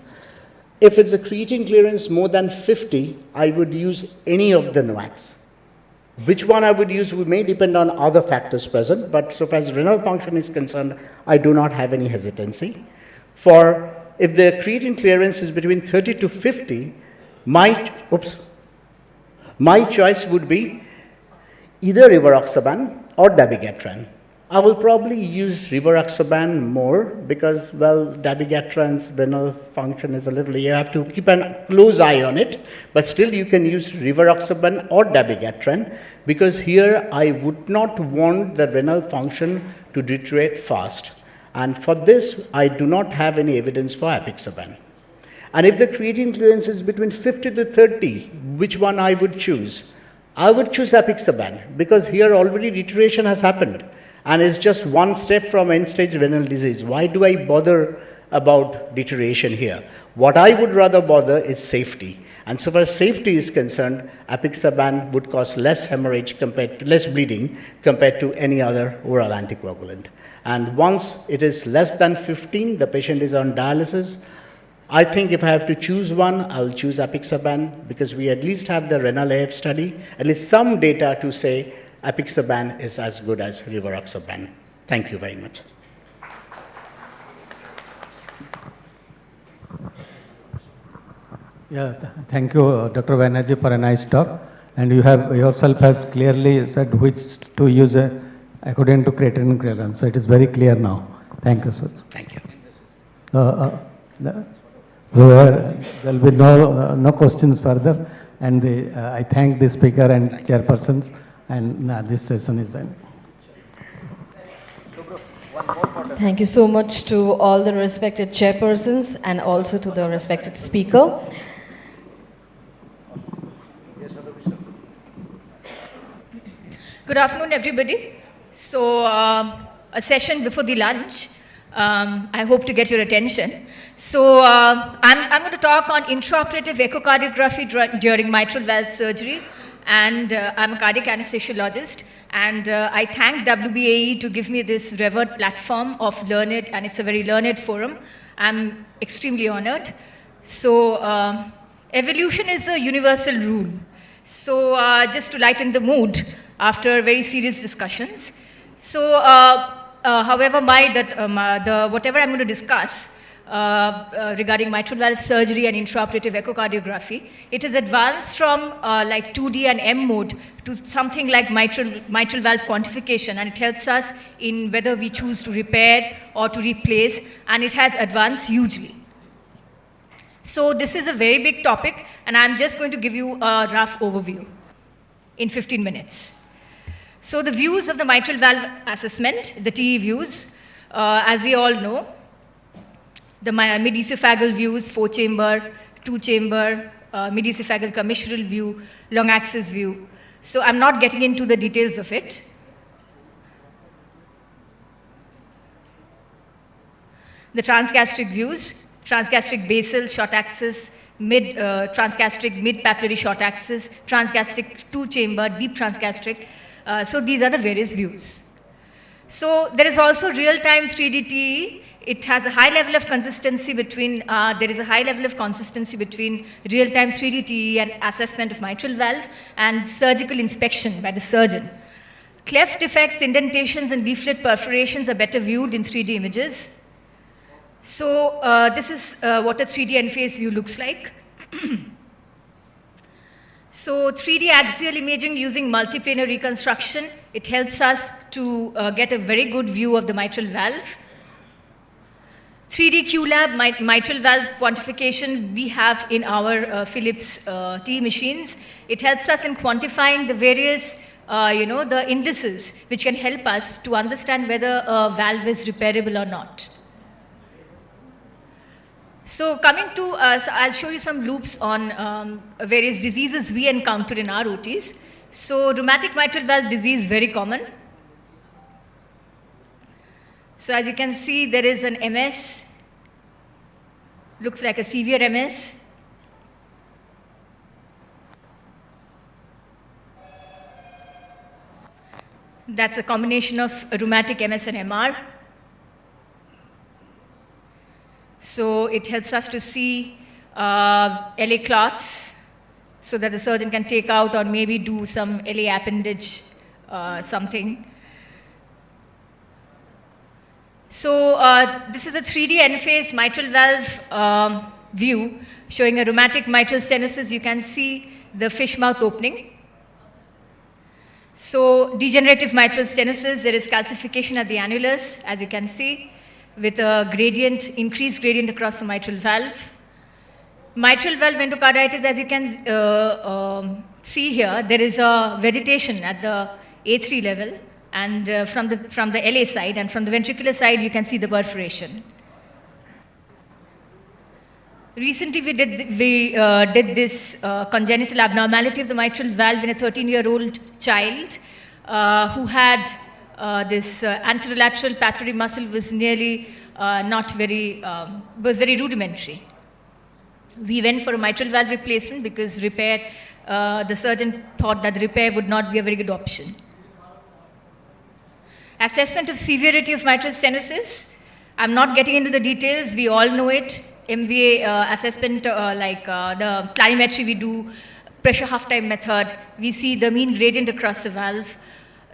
E: If it's a creatine clearance more than 50, I would use any of the NOACs. Which one I would use may depend on other factors present, but so far as renal function is concerned, I do not have any hesitancy. If the creatine clearance is between 30 to 50, my choice would be either rivaroxaban or dabigatran. I will probably use rivaroxaban more because, dabigatran's renal function is a little, you have to keep a close eye on it, but still you can use rivaroxaban or dabigatran, because here I would not want the renal function to deteriorate fast. And for this, I do not have any evidence for apixaban. And if the creatine clearance is between 50 to 30, which one I would choose? I would choose apixaban, because here already deterioration has happened. And it's just one step from end-stage renal disease. Why do I bother about deterioration here? What I would rather bother is safety. And so far as safety is concerned, apixaban would cause less hemorrhage less bleeding compared to any other oral anticoagulant. And once it is less than 15, the patient is on dialysis. I think if I have to choose one, I'll choose apixaban because we at least have the renal AF study, at least some data to say apixaban is as good as rivaroxaban. Thank you very much.
P: Yeah, thank you, Dr. Banerjee, for a nice talk. And you have yourself have clearly said which to use according to creatinine clearance. So it is very clear now. Thank you so much.
E: Thank you.
P: So there will be no questions further. And I thank the speaker and chairpersons. And this session is done.
A: Thank you so much to all the respected chairpersons and also to the respected speaker.
Q: Good afternoon, everybody. So, a session before the lunch. I hope to get your attention. So, I'm going to talk on intraoperative echocardiography during mitral valve surgery, and I'm a cardiac anesthesiologist. And I thank WBAE to give me this revered platform of learned, and it's a very learned forum. I'm extremely honored. So, evolution is a universal rule. So, just to lighten the mood after very serious discussions. So, however, whatever I'm going to discuss regarding mitral valve surgery and intraoperative echocardiography, it has advanced from like 2D and M mode to something like mitral valve quantification, and it helps us in whether we choose to repair or to replace, and it has advanced hugely. So this is a very big topic, and I'm just going to give you a rough overview in 15 minutes. So the views of the mitral valve assessment, the TE views, as we all know, the mid-esophageal views, 4-chamber, 2-chamber, mid-esophageal commissural view, long axis view. So I'm not getting into the details of it. The transgastric views, transgastric basal, short axis, transgastric mid-papillary short axis, transgastric 2-chamber, deep transgastric. So these are the various views. So there is also real-time 3D TE. It has a high level of consistency between, there is a high level of consistency between real-time 3D TE and assessment of mitral valve and surgical inspection by the surgeon. Cleft defects, indentations, and leaflet perforations are better viewed in 3D images. So this is what a 3D end-phase view looks like. So 3D axial imaging using multiplanar reconstruction, it helps us to get a very good view of the mitral valve. 3D QLab mitral valve quantification we have in our Philips TE machines. It helps us in quantifying the various, the indices which can help us to understand whether a valve is repairable or not. So coming to, I'll show you some loops on various diseases we encounter in our OTs. So rheumatic mitral valve disease, very common. So as you can see, there is an MS, looks like a severe MS. That's a combination of rheumatic MS and MR. So it helps us to see LA clots so that the surgeon can take out or maybe do some LA appendage something. So this is a 3D end-phase mitral valve view showing a rheumatic mitral stenosis. You can see the fish mouth opening. So degenerative mitral stenosis, there is calcification at the annulus, as you can see, with a gradient, increased gradient across the mitral valve. Mitral valve endocarditis, as you can see here, there is a vegetation at the A3 level, and from the LA side, and from the ventricular side, you can see the perforation. Recently, we did this congenital abnormality of the mitral valve in a 13-year-old child who had this anterolateral patellar muscle was nearly was very rudimentary. We went for a mitral valve replacement because repair, the surgeon thought that repair would not be a very good option. Assessment of severity of mitral stenosis. I'm not getting into the details, we all know it. MVA assessment, the planimetry we do, pressure half-time method, we see the mean gradient across the valve.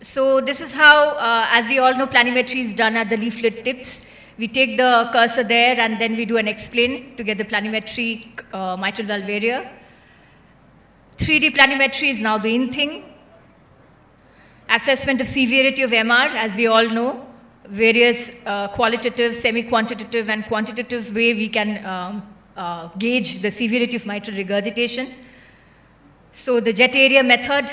Q: So this is how, as we all know, planimetry is done at the leaflet tips. We take the cursor there and then we do an explain to get the planimetry mitral valve area. 3D planimetry is now the in thing. Assessment of severity of MR, as we all know, various qualitative, semi-quantitative and quantitative way we can gauge the severity of mitral regurgitation. So the jet area method,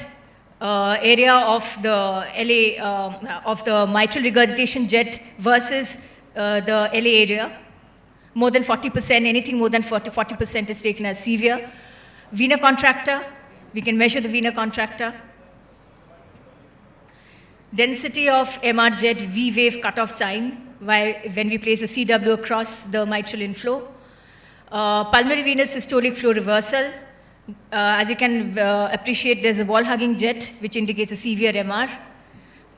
Q: area of the LA, of the mitral regurgitation jet versus the LA area. More than 40%, anything more than 40% is taken as severe. Vena contracta, we can measure the vena contracta. Density of MR jet V wave cutoff sign when we place a CW across the mitral inflow. Pulmonary venous systolic flow reversal. As you can appreciate, there's a wall hugging jet which indicates a severe MR.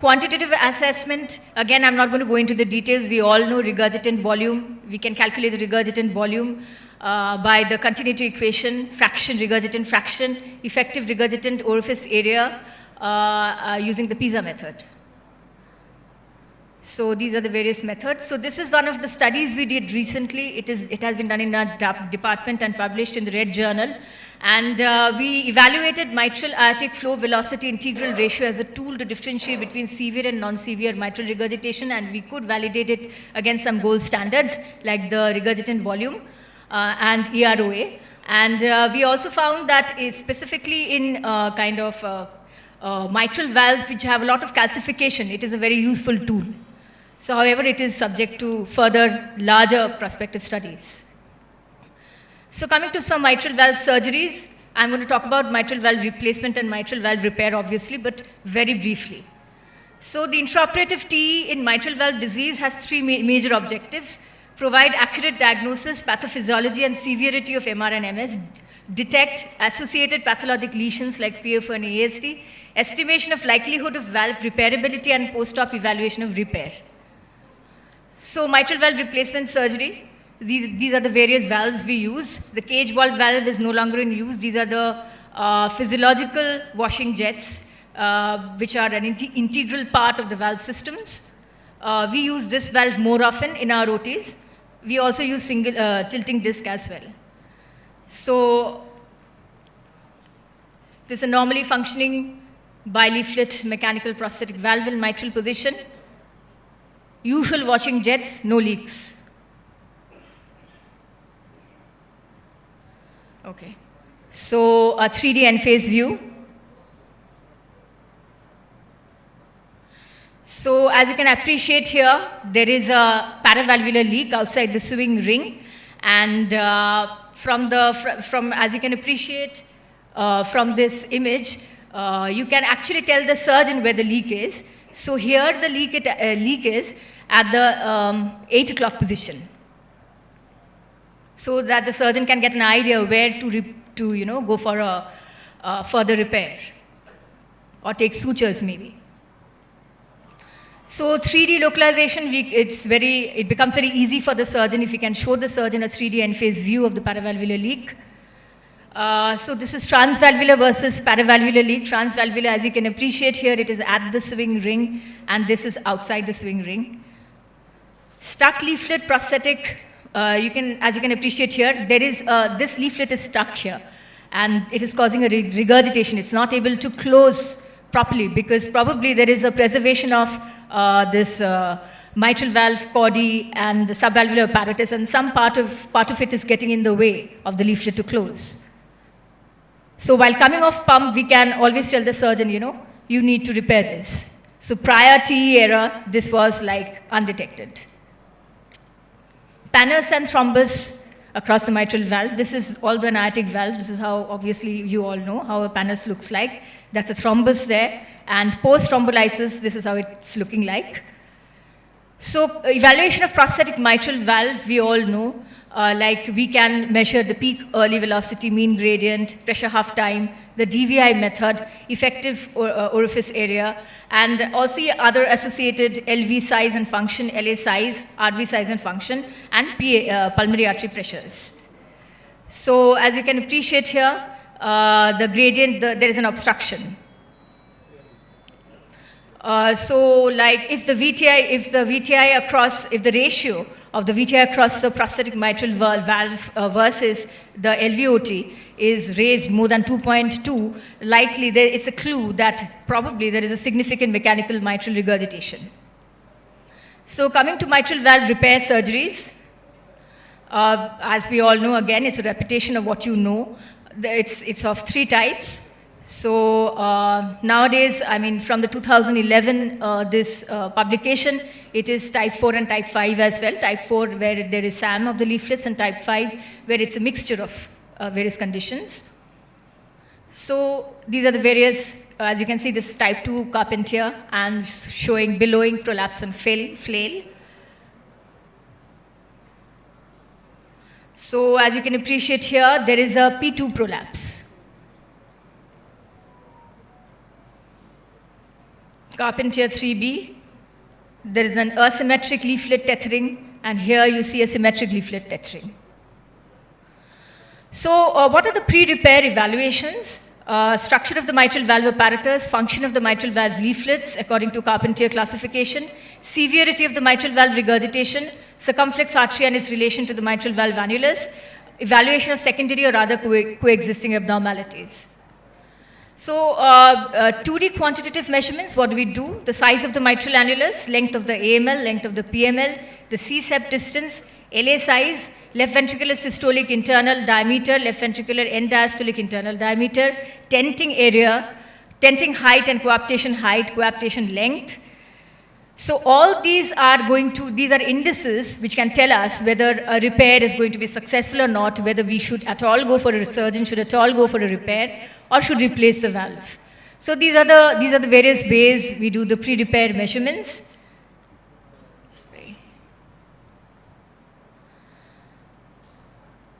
Q: Quantitative assessment, again, I'm not going to go into the details. We all know regurgitant volume. We can calculate the regurgitant volume by the continuity equation, fraction, regurgitant fraction, effective regurgitant orifice area using the PISA method. So these are the various methods. So this is one of the studies we did recently. It has been done in our department and published in the Red Journal. And we evaluated mitral aortic flow velocity integral ratio as a tool to differentiate between severe and non-severe mitral regurgitation, and we could validate it against some gold standards like the regurgitant volume and EROA. And we also found that specifically in mitral valves which have a lot of calcification, it is a very useful tool. So however, it is subject to further larger prospective studies. So coming to some mitral valve surgeries, I'm going to talk about mitral valve replacement and mitral valve repair obviously, but very briefly. So the intraoperative TE in mitral valve disease has three major objectives: provide accurate diagnosis, pathophysiology and severity of MR and MS, detect associated pathologic lesions like PFO and ASD, estimation of likelihood of valve repairability and post-op evaluation of repair. So mitral valve replacement surgery, these are the various valves we use. The cage valve is no longer in use. These are the physiological washing jets, which are an integral part of the valve systems. We use this valve more often in our OTs. We also use single tilting disc as well. So this is a normally functioning bileaflet mechanical prosthetic valve in mitral position. Usual washing jets, no leaks. Okay. So a 3D end-phase view. So as you can appreciate here, there is a paravalvular leak outside the sewing ring, and as you can appreciate from this image, you can actually tell the surgeon where the leak is. So here the leak is at the 8 o'clock position, so that the surgeon can get an idea where to go for a further repair or take sutures maybe. So 3D localization, it becomes very easy for the surgeon if we can show the surgeon a 3D end-phase view of the paravalvular leak. So this is transvalvular versus paravalvular leak. Transvalvular, as you can appreciate here, it is at the sewing ring, and this is outside the sewing ring. Stuck leaflet prosthetic, as you can appreciate here, this leaflet is stuck here, and it is causing a regurgitation. It's not able to close properly because probably there is a preservation of this mitral valve, chordae, and the subvalvular apparatus, and some part of it is getting in the way of the leaflet to close. So while coming off pump, we can always tell the surgeon, you need to repair this. So prior TE era, this was like undetected. Pannus and thrombus across the mitral valve. This is all the aortic valve. This is how, obviously, you all know how a pannus looks like. That's a thrombus there. And post-thrombolysis, this is how it's looking like. So evaluation of prosthetic mitral valve, we all know. like we can measure the peak early velocity, mean gradient, pressure half time, the DVI method, effective orifice area, and also other associated LV size and function, LA size, RV size and function, and pulmonary artery pressures. So as you can appreciate here, the gradient, there is an obstruction. So like if the ratio of the VTI across the prosthetic mitral valve versus the LVOT is raised more than 2.2, likely it's a clue that probably there is a significant mechanical mitral regurgitation. So coming to mitral valve repair surgeries, as we all know, again, it's a repetition of what you know. It's of 3 types. So nowadays, I mean, from the 2011, this publication, it is type 4 and type 5 as well. Type 4 where there is SAM of the leaflets, and type 5 where it's a mixture of various conditions. So these are the various, as you can see, this type 2 Carpentier and showing billowing, prolapse and flail. So as you can appreciate here, there is a P2 prolapse. Carpentier 3B, there is an asymmetric leaflet tethering, and here you see a symmetric leaflet tethering. So what are the pre-repair evaluations? Structure of the mitral valve apparatus, function of the mitral valve leaflets according to Carpentier classification, severity of the mitral valve regurgitation, circumflex artery and its relation to the mitral valve annulus, evaluation of secondary or other coexisting abnormalities. So 2D quantitative measurements, what do we do? The size of the mitral annulus, length of the AML, length of the PML, the C-sep distance, LA size, left ventricular systolic internal diameter, left ventricular end diastolic internal diameter, tenting area, tenting height and coaptation height, coaptation length. So all these are these are indices which can tell us whether a repair is going to be successful or not, whether we should at all go for a surgeon, should at all go for a repair, or should replace the valve. So these are the various ways we do the pre-repair measurements.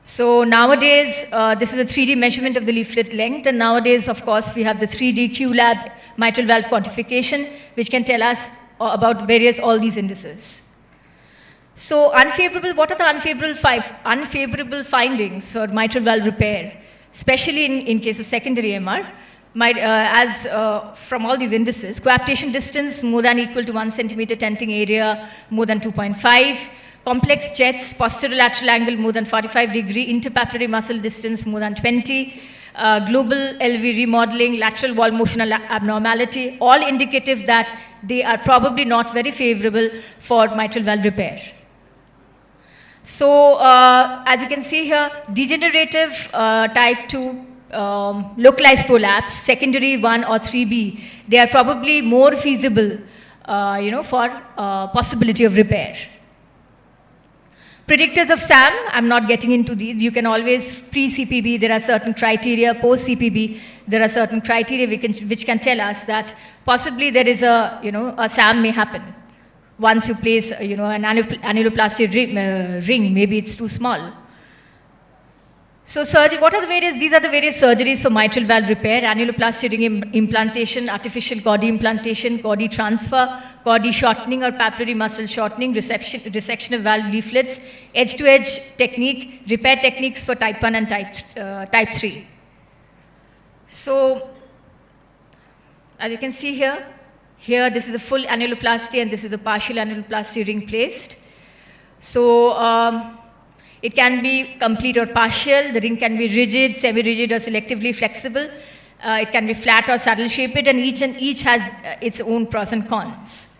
Q: So nowadays, this is a 3D measurement of the leaflet length, and nowadays, of course, we have the 3D QLab mitral valve quantification, which can tell us about all these indices. So what are the unfavorable findings for mitral valve repair, especially in case of secondary MR? From all these indices, coaptation distance more than equal to 1 centimeter, tenting area more than 2.5, complex jets, posterolateral angle more than 45 degree, interpapillary muscle distance more than 20, global LV remodeling, lateral wall motion abnormality, all indicative that they are probably not very favorable for mitral valve repair. So as you can see here, degenerative type 2 localized prolapse, secondary 1 or 3B, they are probably more feasible for possibility of repair. Predictors of SAM, I'm not getting into these. You can always, pre-CPB, there are certain criteria, post-CPB, there are certain criteria which can tell us that possibly there is a SAM may happen. Once you place, an annuloplasty ring, maybe it's too small. So what are these are the various surgeries for mitral valve repair: annuloplasty ring implantation, artificial Gaudy implantation, Gaudy transfer, Gaudy shortening or papillary muscle shortening, resection of valve leaflets, edge-to-edge technique, repair techniques for type 1 and type 3. So as you can see here, this is the full annuloplasty and this is the partial annuloplasty ring placed. So it can be complete or partial. The ring can be rigid, semi-rigid, or selectively flexible. It can be flat or saddle-shaped, and each has its own pros and cons.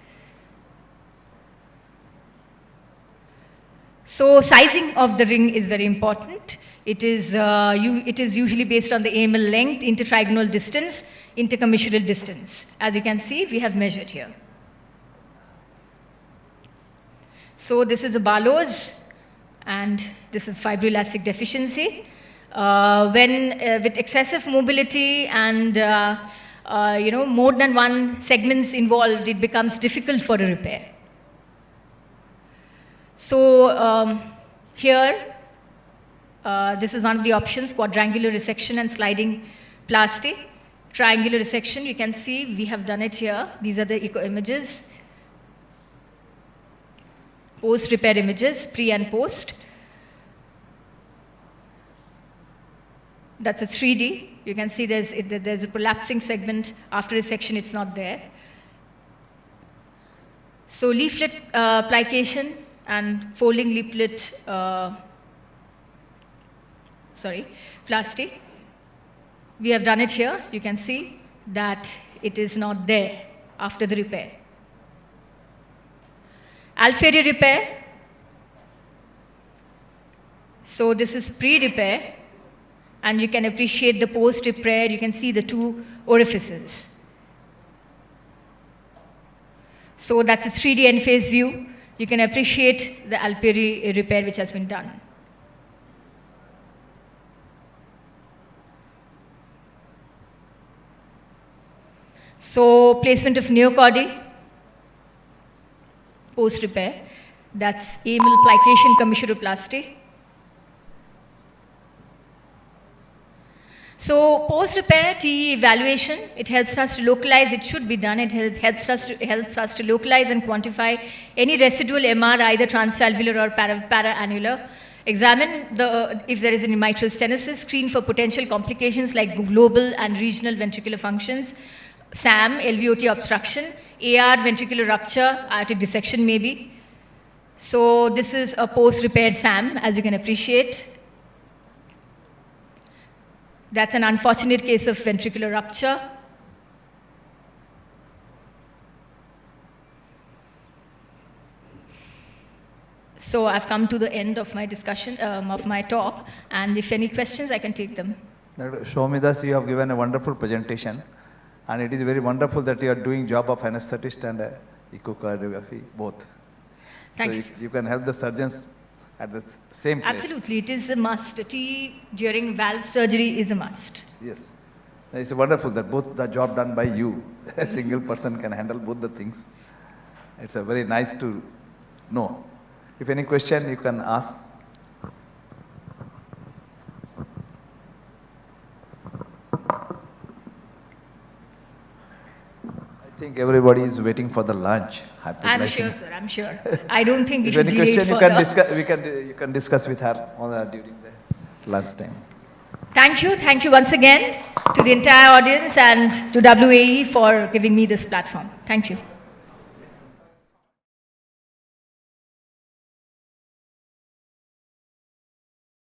Q: So sizing of the ring is very important. It is usually based on the AML length, intertrigonal distance, intercommissural distance. As you can see, we have measured here. So this is a Barlow's, and this is fibroelastic deficiency. With excessive mobility and more than one segments involved, it becomes difficult for a repair. So here This is one of the options, quadrangular resection and sliding plasty. Triangular resection, you can see we have done it here. These are the echo images. Post-repair images, pre and post. That's a 3D. You can see there's a prolapsing segment. After resection, it's not there. So leaflet plication and folding leaflet, plasty. We have done it here. You can see that it is not there after the repair. Alfieri repair. So this is pre-repair, and you can appreciate the post-repair. You can see the two orifices. So that's a 3D end-phase view. You can appreciate the Alfieri repair which has been done. So placement of neocordy, post-repair. That's amyl plication commissuroplasty. So post-repair TE evaluation, it helps us to localize, it should be done, it helps us to localize and quantify any residual MR, either transvalvular or paraannular. Examine if there is any mitral stenosis, screen for potential complications like global and regional ventricular functions, SAM, LVOT obstruction, AR, ventricular rupture, aortic dissection maybe. So this is a post-repair SAM, as you can appreciate. That's an unfortunate case of ventricular rupture. So I've come to the end of my discussion, of my talk, and if any questions, I can take them.
R: Dr. Showmidas, you have given a wonderful presentation, and it is very wonderful that you are doing job of anesthetist and echocardiography, both.
Q: Thank
R: so
Q: you.
R: You can help the surgeons at the same place.
Q: Absolutely, it is a must. T during valve surgery is a must.
R: Yes. It's wonderful that both the job done by you, a single person can handle both the things. It's a very nice to know. If any question, you can ask. I think everybody is waiting for the lunch.
Q: I'm sure, sir, I'm sure. I don't think we
R: if
Q: should
R: any
Q: delay it
R: question,
Q: further.
R: you can discuss with her during the lunch time.
Q: Thank you once again to the entire audience and to WAE for giving me this platform. Thank you.